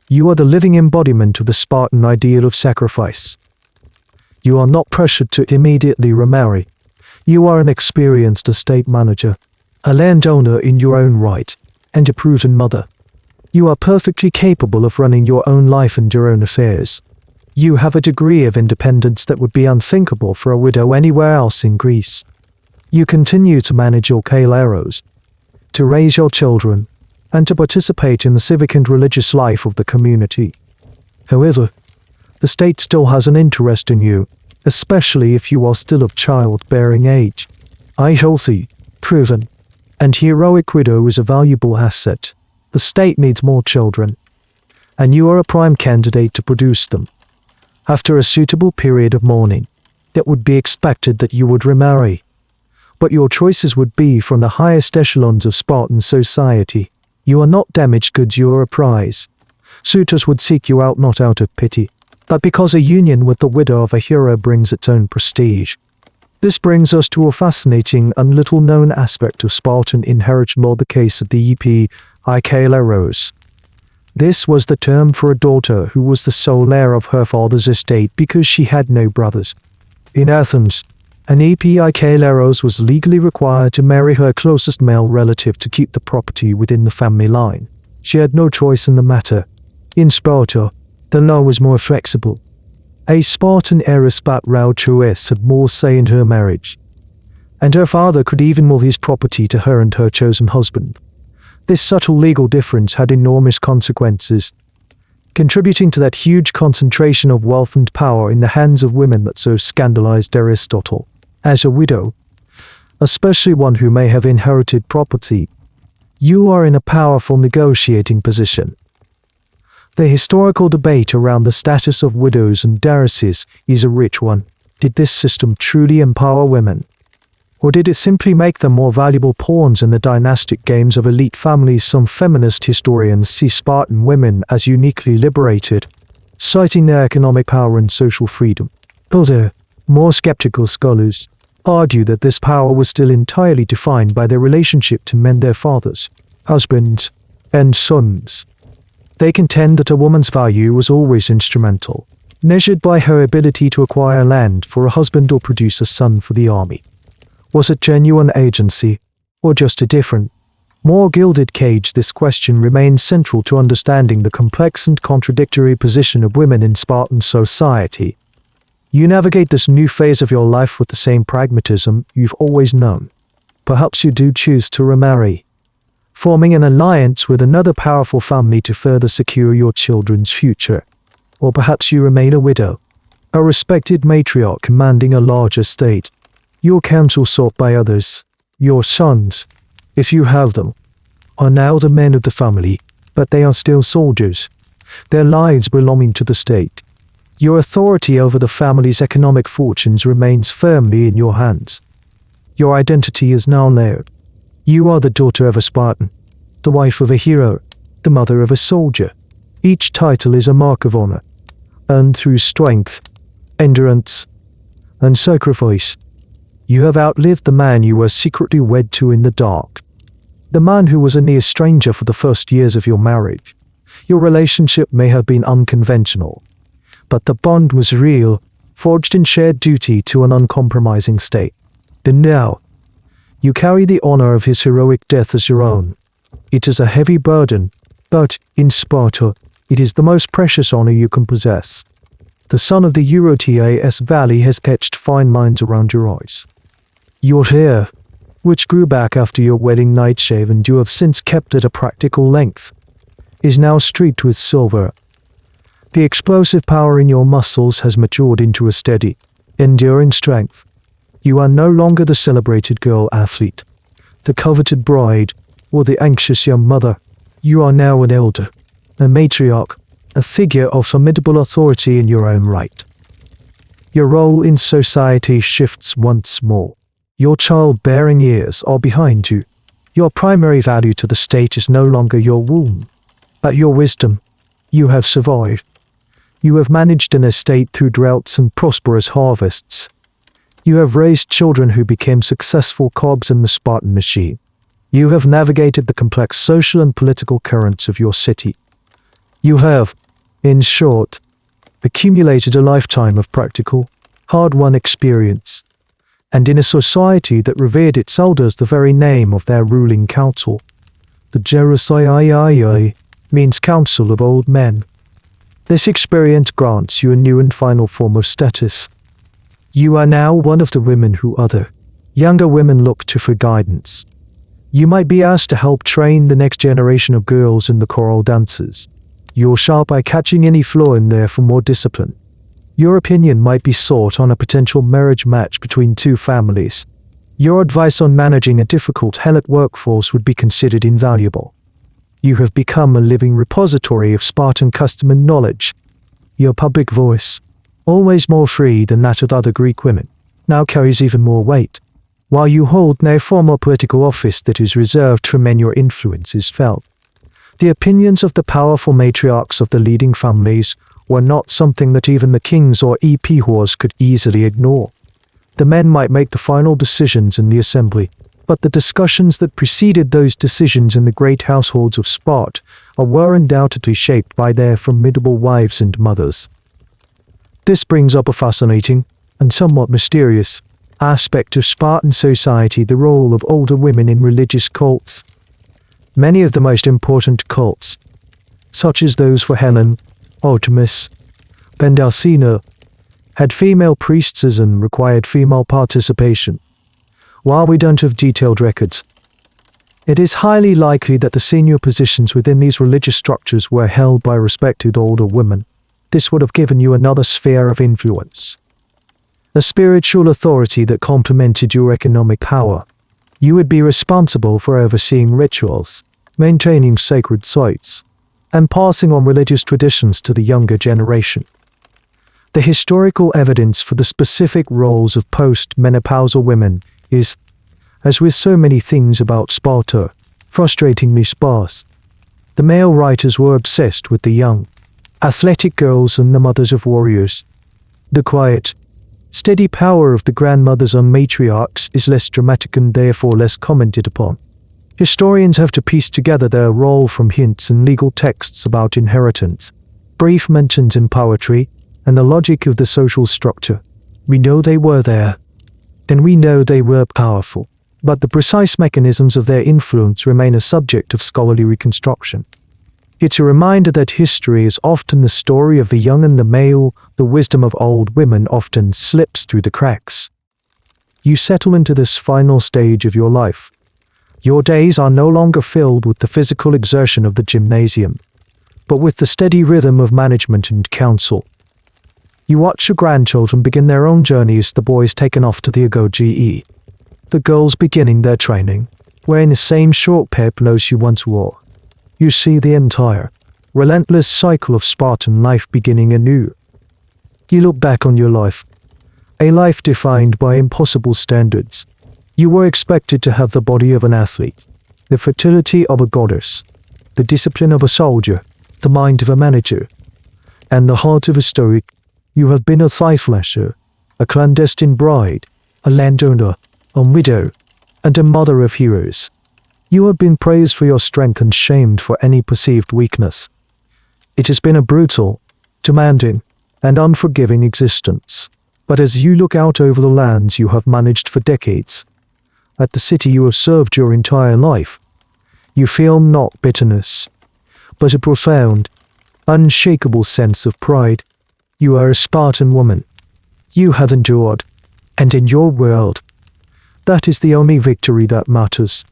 You are the living embodiment of the Spartan ideal of sacrifice. You are not pressured to immediately remarry. You are an experienced estate manager, a landowner in your own right, and a proven mother. You are perfectly capable of running your own life and your own affairs. You have a degree of independence that would be unthinkable for a widow anywhere else in Greece. You continue to manage your kaileros, to raise your children, and to participate in the civic and religious life of the community. However, the state still has an interest in you, especially if you are still of childbearing age. A healthy, proven, and heroic widow is a valuable asset. The state needs more children, and you are a prime candidate to produce them. After a suitable period of mourning, it would be expected that you would remarry. But your choices would be from the highest echelons of Spartan society. You are not damaged goods, you are a prize. Suitors would seek you out not out of pity, but because a union with the widow of a hero brings its own prestige. This brings us to a fascinating and little-known aspect of Spartan inheritance law, the case of the epikaileros. This was the term for a daughter who was the sole heir of her father's estate because she had no brothers. In Athens, an epikaileros was legally required to marry her closest male relative to keep the property within the family line. She had no choice in the matter. In Sparta, the law was more flexible. A Spartan heiress but choice had more say in her marriage, and her father could even will his property to her and her chosen husband. This subtle legal difference had enormous consequences, contributing to that huge concentration of wealth and power in the hands of women that so scandalized Aristotle. As a widow, especially one who may have inherited property, you are in a powerful negotiating position. The historical debate around the status of widows and heiresses is a rich one. Did this system truly empower women? Or did it simply make them more valuable pawns in the dynastic games of elite families? Some feminist historians see Spartan women as uniquely liberated, citing their economic power and social freedom. Other, more skeptical scholars argue that this power was still entirely defined by their relationship to men, their fathers, husbands, and sons. They contend that a woman's value was always instrumental, measured by her ability to acquire land for a husband or produce a son for the army. Was it genuine agency, or just a different, more gilded cage? This question remains central to understanding the complex and contradictory position of women in Spartan society. You navigate this new phase of your life with the same pragmatism you've always known. Perhaps you do choose to remarry, forming an alliance with another powerful family to further secure your children's future. Or perhaps you remain a widow, a respected matriarch commanding a large estate. Your counsel sought by others, your sons, if you have them, are now the men of the family, but they are still soldiers, their lives belonging to the state. Your authority over the family's economic fortunes remains firmly in your hands. Your identity is now layered. You are the daughter of a Spartan, the wife of a hero, the mother of a soldier. Each title is a mark of honor, earned through strength, endurance, and sacrifice. You have outlived the man you were secretly wed to in the dark, the man who was a near stranger for the first years of your marriage. Your relationship may have been unconventional, but the bond was real, forged in shared duty to an uncompromising state. And now, you carry the honor of his heroic death as your own. It is a heavy burden, but, in Sparta, it is the most precious honor you can possess. The sun of the Eurotas Valley has etched fine lines around your eyes. Your hair, which grew back after your wedding nightshave and you have since kept at a practical length, is now streaked with silver. The explosive power in your muscles has matured into a steady, enduring strength. You are no longer the celebrated girl athlete, the coveted bride, or the anxious young mother. You are now an elder, a matriarch, a figure of formidable authority in your own right. Your role in society shifts once more. Your childbearing years are behind you. Your primary value to the state is no longer your womb, but your wisdom. You have survived. You have managed an estate through droughts and prosperous harvests. You have raised children who became successful cogs in the Spartan machine. You have navigated the complex social and political currents of your city. You have, in short, accumulated a lifetime of practical, hard-won experience. And in a society that revered its elders the very name of their ruling council, the Jerusalem means council of old men. This experience grants you a new and final form of status. You are now one of the women who other, younger women look to for guidance. You might be asked to help train the next generation of girls in the choral dances. You're sharp by catching any flaw in there for more discipline. Your opinion might be sought on a potential marriage match between two families. Your advice on managing a difficult helot workforce would be considered invaluable. You have become a living repository of Spartan custom and knowledge. Your public voice, always more free than that of other Greek women, now carries even more weight. While you hold no formal political office that is reserved for men, your influence is felt. The opinions of the powerful matriarchs of the leading families were not something that even the kings or ephors could easily ignore. The men might make the final decisions in the assembly, but the discussions that preceded those decisions in the great households of Sparta were undoubtedly shaped by their formidable wives and mothers. This brings up a fascinating, and somewhat mysterious, aspect of Spartan society: the role of older women in religious cults. Many of the most important cults, such as those for Helen, Artemis, and Athena, had female priestesses and required female participation. While we don't have detailed records, it is highly likely that the senior positions within these religious structures were held by respected older women. This would have given you another sphere of influence, a spiritual authority that complemented your economic power. You would be responsible for overseeing rituals, maintaining sacred sites, and passing on religious traditions to the younger generation. The historical evidence for the specific roles of post-menopausal women is, as with so many things about Sparta, frustratingly sparse. The male writers were obsessed with the young, athletic girls and the mothers of warriors. The quiet, steady power of the grandmothers and matriarchs is less dramatic and therefore less commented upon. Historians have to piece together their role from hints and legal texts about inheritance, brief mentions in poetry, and the logic of the social structure. We know they were there, and we know they were powerful, but the precise mechanisms of their influence remain a subject of scholarly reconstruction. It's a reminder that history is often the story of the young and the male. The wisdom of old women often slips through the cracks. You settle into this final stage of your life. Your days are no longer filled with the physical exertion of the gymnasium, but with the steady rhythm of management and counsel. You watch your grandchildren begin their own journeys, the boys taken off to the agōgē, the girls beginning their training, wearing the same short peplos you once wore. You see the entire, relentless cycle of Spartan life beginning anew. You look back on your life, a life defined by impossible standards. You were expected to have the body of an athlete, the fertility of a goddess, the discipline of a soldier, the mind of a manager, and the heart of a stoic. You have been a thigh-flasher, a clandestine bride, a landowner, a widow, and a mother of heroes. You have been praised for your strength and shamed for any perceived weakness. It has been a brutal, demanding, and unforgiving existence. But as you look out over the lands you have managed for decades, at the city you have served your entire life, you feel not bitterness, but a profound, unshakable sense of pride. You are a Spartan woman. You have endured, and in your world, that is the only victory that matters.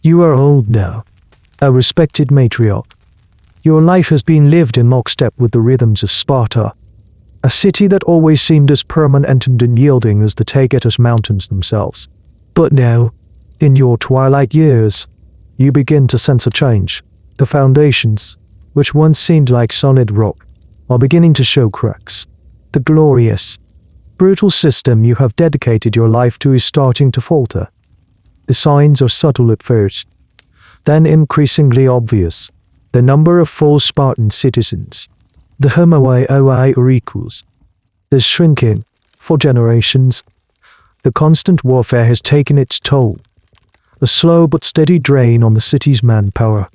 You are old now, a respected matriarch. Your life has been lived in lockstep with the rhythms of Sparta, a city that always seemed as permanent and unyielding as the Tagetos mountains themselves. But now, in your twilight years, you begin to sense a change. The foundations, which once seemed like solid rock, are beginning to show cracks. The glorious, brutal system you have dedicated your life to is starting to falter. The signs are subtle at first, then increasingly obvious. The number of full Spartan citizens, the harrowing or equals, is shrinking. For generations, the constant warfare has taken its toll. A slow but steady drain on the city's manpower.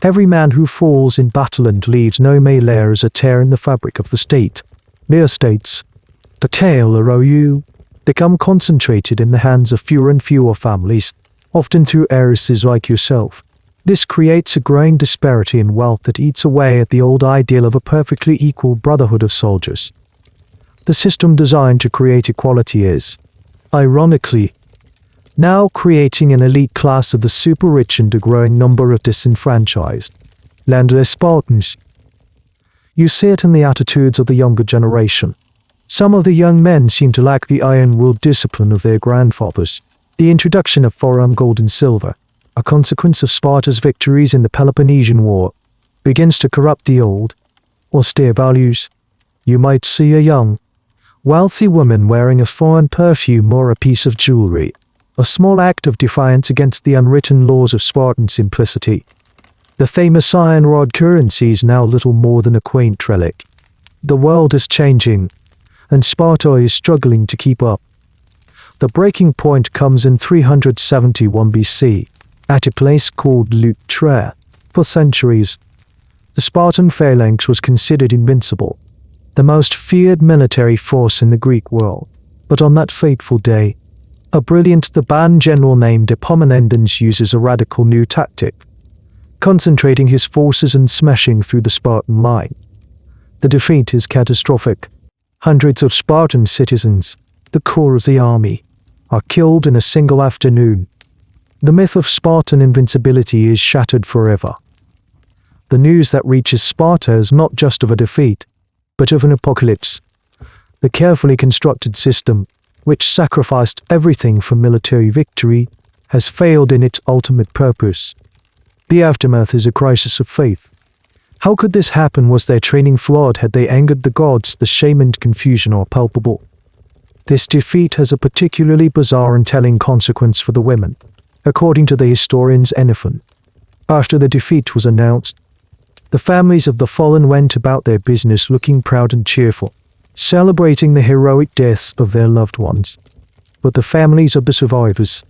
Every man who falls in battle and leaves no melee is a tear in the fabric of the state. Mere states, the harrowing, become concentrated in the hands of fewer and fewer families, often through heiresses like yourself. This creates a growing disparity in wealth that eats away at the old ideal of a perfectly equal brotherhood of soldiers. The system designed to create equality is, ironically, now creating an elite class of the super-rich and a growing number of disenfranchised, landless Spartans. You see it in the attitudes of the younger generation. Some of the young men seem to lack the iron-willed discipline of their grandfathers. The introduction of foreign gold and silver, a consequence of Sparta's victories in the Peloponnesian War, begins to corrupt the old, austere values. You might see a young, wealthy woman wearing a foreign perfume or a piece of jewelry, a small act of defiance against the unwritten laws of Spartan simplicity. The famous iron rod currency is now little more than a quaint relic. The world is changing, and Sparta is struggling to keep up. The breaking point comes in 371 BC, at a place called Leuctra. For centuries, the Spartan phalanx was considered invincible, the most feared military force in the Greek world. But on that fateful day, a brilliant Theban general named Epaminondas uses a radical new tactic, concentrating his forces and smashing through the Spartan line. The defeat is catastrophic. Hundreds of Spartan citizens, the core of the army, are killed in a single afternoon. The myth of Spartan invincibility is shattered forever. The news that reaches Sparta is not just of a defeat, but of an apocalypse. The carefully constructed system, which sacrificed everything for military victory, has failed in its ultimate purpose. The aftermath is a crisis of faith. How could this happen? Was their training flawed? Had they angered the gods? The shame and confusion are palpable. This defeat has a particularly bizarre and telling consequence for the women. According to the historians Xenophon, after the defeat was announced, the families of the fallen went about their business looking proud and cheerful, celebrating the heroic deaths of their loved ones. But the families of the survivors,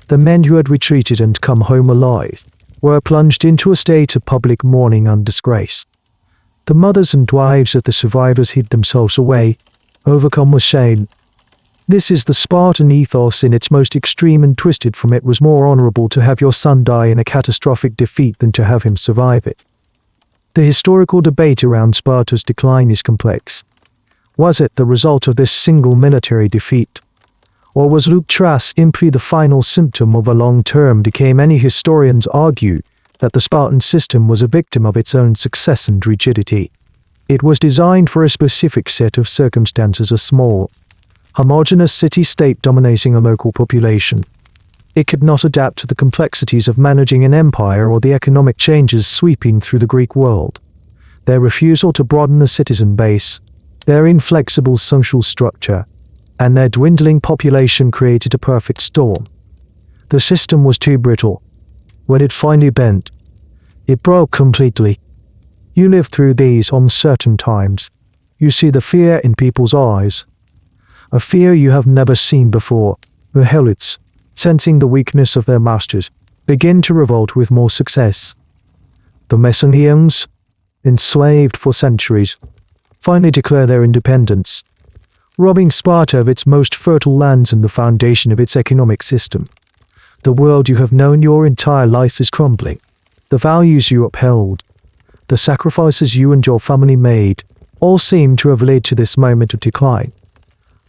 the men who had retreated and come home alive, were plunged into a state of public mourning and disgrace. The mothers and wives of the survivors hid themselves away, overcome with shame. This is the Spartan ethos in its most extreme, and twisted from it was more honorable to have your son die in a catastrophic defeat than to have him survive it. The historical debate around Sparta's decline is complex. Was it the result of this single military defeat? Or was Leuctra simply the final symptom of a long-term decay? Many historians argue that the Spartan system was a victim of its own success and rigidity. It was designed for a specific set of circumstances, a small, homogeneous city-state dominating a local population. It could not adapt to the complexities of managing an empire or the economic changes sweeping through the Greek world. Their refusal to broaden the citizen base, their inflexible social structure, and their dwindling population created a perfect storm. The system was too brittle. When it finally bent, it broke completely. You live through these uncertain times. You see the fear in people's eyes, a fear you have never seen before. The helots, sensing the weakness of their masters, begin to revolt with more success. The Messenians, enslaved for centuries, finally declare their independence, robbing Sparta of its most fertile lands and the foundation of its economic system. The world you have known your entire life is crumbling. The values you upheld, the sacrifices you and your family made, all seem to have led to this moment of decline.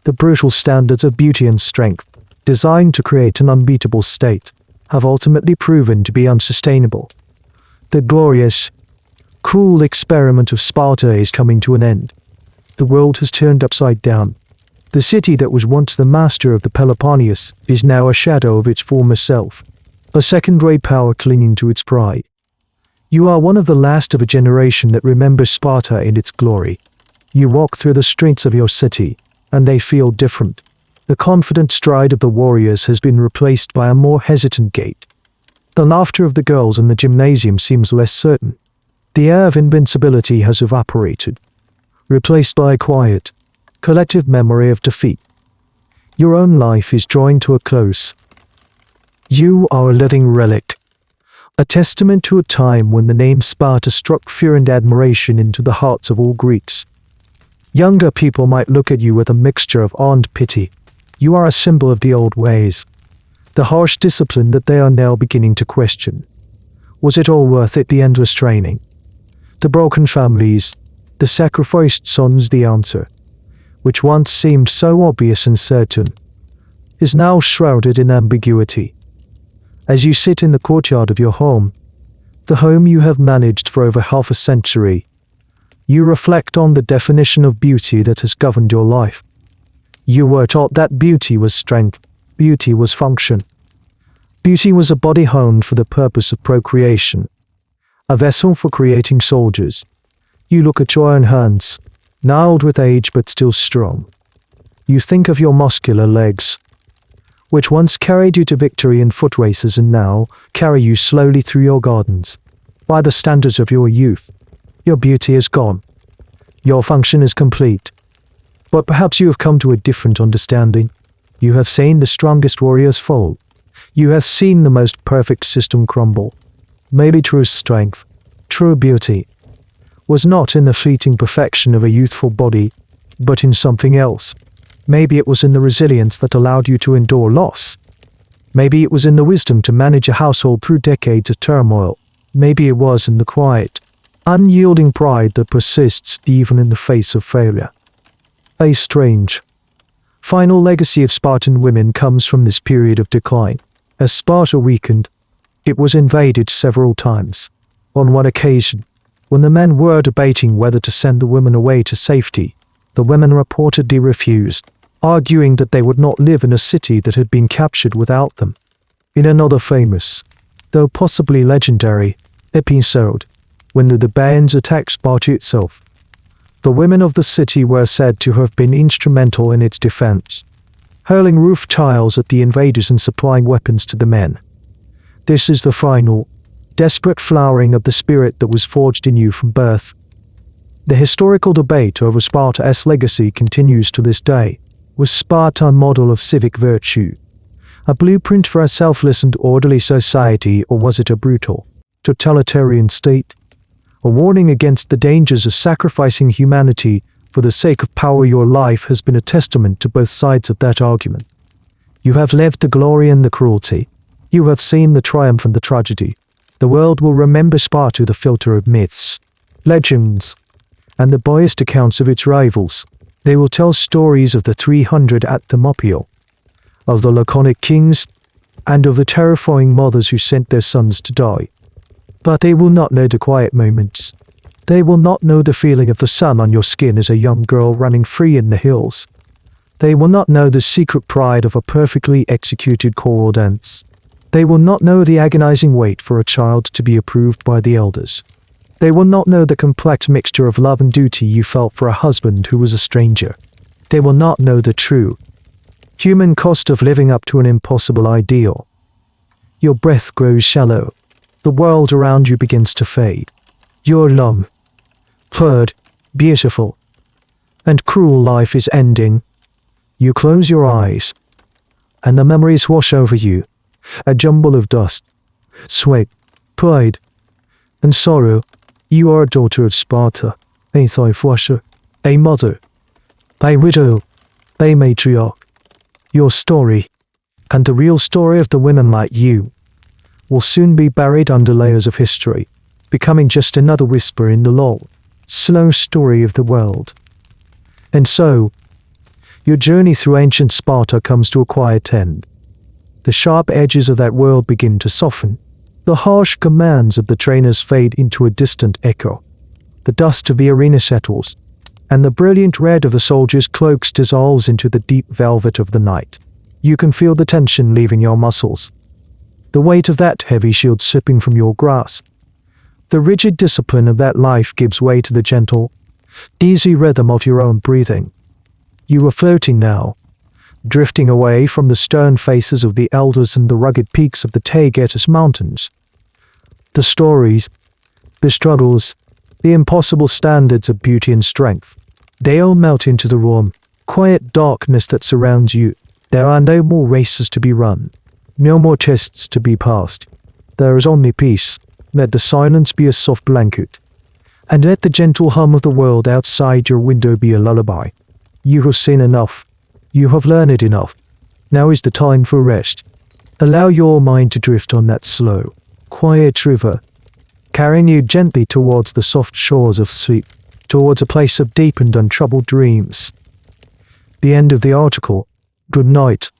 The brutal standards of beauty and strength, designed to create an unbeatable state, have ultimately proven to be unsustainable. The glorious, cruel experiment of Sparta is coming to an end. The world has turned upside down. The city that was once the master of the Peloponnese is now a shadow of its former self, a second-rate power clinging to its pride. You are one of the last of a generation that remembers Sparta in its glory. You walk through the streets of your city, and they feel different. The confident stride of the warriors has been replaced by a more hesitant gait. The laughter of the girls in the gymnasium seems less certain. The air of invincibility has evaporated, replaced by a quiet, collective memory of defeat. Your own life is drawing to a close. You are a living relic, a testament to a time when the name Sparta struck fear and admiration into the hearts of all Greeks. Younger people might look at you with a mixture of awe and pity. You are a symbol of the old ways, the harsh discipline that they are now beginning to question. Was it all worth it, the endless training? The broken families, the sacrificed sons? The answer, which once seemed so obvious and certain, is now shrouded in ambiguity. As you sit in the courtyard of your home, the home you have managed for over half a century, you reflect on the definition of beauty that has governed your life. You were taught that beauty was strength, beauty was function. Beauty was a body honed for the purpose of procreation, a vessel for creating soldiers. You look at your own hands, gnarled with age but still strong. You think of your muscular legs, which once carried you to victory in foot races and now carry you slowly through your gardens. By the standards of your youth, your beauty is gone. Your function is complete. But perhaps you have come to a different understanding. You have seen the strongest warriors fall. You have seen the most perfect system crumble. Maybe true strength, true beauty, was not in the fleeting perfection of a youthful body, but in something else. Maybe it was in the resilience that allowed you to endure loss. Maybe it was in the wisdom to manage a household through decades of turmoil. Maybe it was in the quiet, unyielding pride that persists even in the face of failure. A strange, final legacy of Spartan women comes from this period of decline. As Sparta weakened, it was invaded several times. On one occasion, when the men were debating whether to send the women away to safety, the women reportedly refused, arguing that they would not live in a city that had been captured without them. In another famous, though possibly legendary, episode, when the Thebaeans attacked Sparta itself, the women of the city were said to have been instrumental in its defense, hurling roof tiles at the invaders and supplying weapons to the men. This is the final, desperate flowering of the spirit that was forged in you from birth. The historical debate over Sparta's legacy continues to this day. Was Sparta a model of civic virtue, a blueprint for a selfless and orderly society, or was it a brutal, totalitarian state? A warning against the dangers of sacrificing humanity for the sake of power. Your life has been a testament to both sides of that argument. You have lived the glory and the cruelty. You have seen the triumph and the tragedy. The world will remember Sparta through the filter of myths, legends, and the biased accounts of its rivals. They will tell stories of the 300 at Thermopylae, of the laconic kings, and of the terrifying mothers who sent their sons to die. But they will not know the quiet moments. They will not know the feeling of the sun on your skin as a young girl running free in the hills. They will not know the secret pride of a perfectly executed choral dance. They will not know the agonizing wait for a child to be approved by the elders. They will not know the complex mixture of love and duty you felt for a husband who was a stranger. They will not know the true, human cost of living up to an impossible ideal. Your breath grows shallow. The world around you begins to fade. Your long, blurred, beautiful, and cruel life is ending. You close your eyes, and the memories wash over you, a jumble of dust, sweat, pride, and sorrow. You are a daughter of Sparta, a Thifwasher, a mother, a widow, a matriarch. Your story, and the real story of the women like you, will soon be buried under layers of history, becoming just another whisper in the long, slow story of the world. And so, your journey through ancient Sparta comes to a quiet end. The sharp edges of that world begin to soften. The harsh commands of the trainers fade into a distant echo. The dust of the arena settles, and the brilliant red of the soldiers' cloaks dissolves into the deep velvet of the night. You can feel the tension leaving your muscles, the weight of that heavy shield slipping from your grasp. The rigid discipline of that life gives way to the gentle, easy rhythm of your own breathing. You are floating now, drifting away from the stern faces of the elders and the rugged peaks of the Taygetus Mountains. The stories, the struggles, the impossible standards of beauty and strength, they all melt into the warm, quiet darkness that surrounds you. There are no more races to be run, no more tests to be passed. There is only peace. Let the silence be a soft blanket, and let the gentle hum of the world outside your window be a lullaby. You have seen enough. You have learned enough. Now is the time for rest. Allow your mind to drift on that slow, quiet river, carrying you gently towards the soft shores of sleep, towards a place of deep and untroubled dreams. The end of the article. Good night.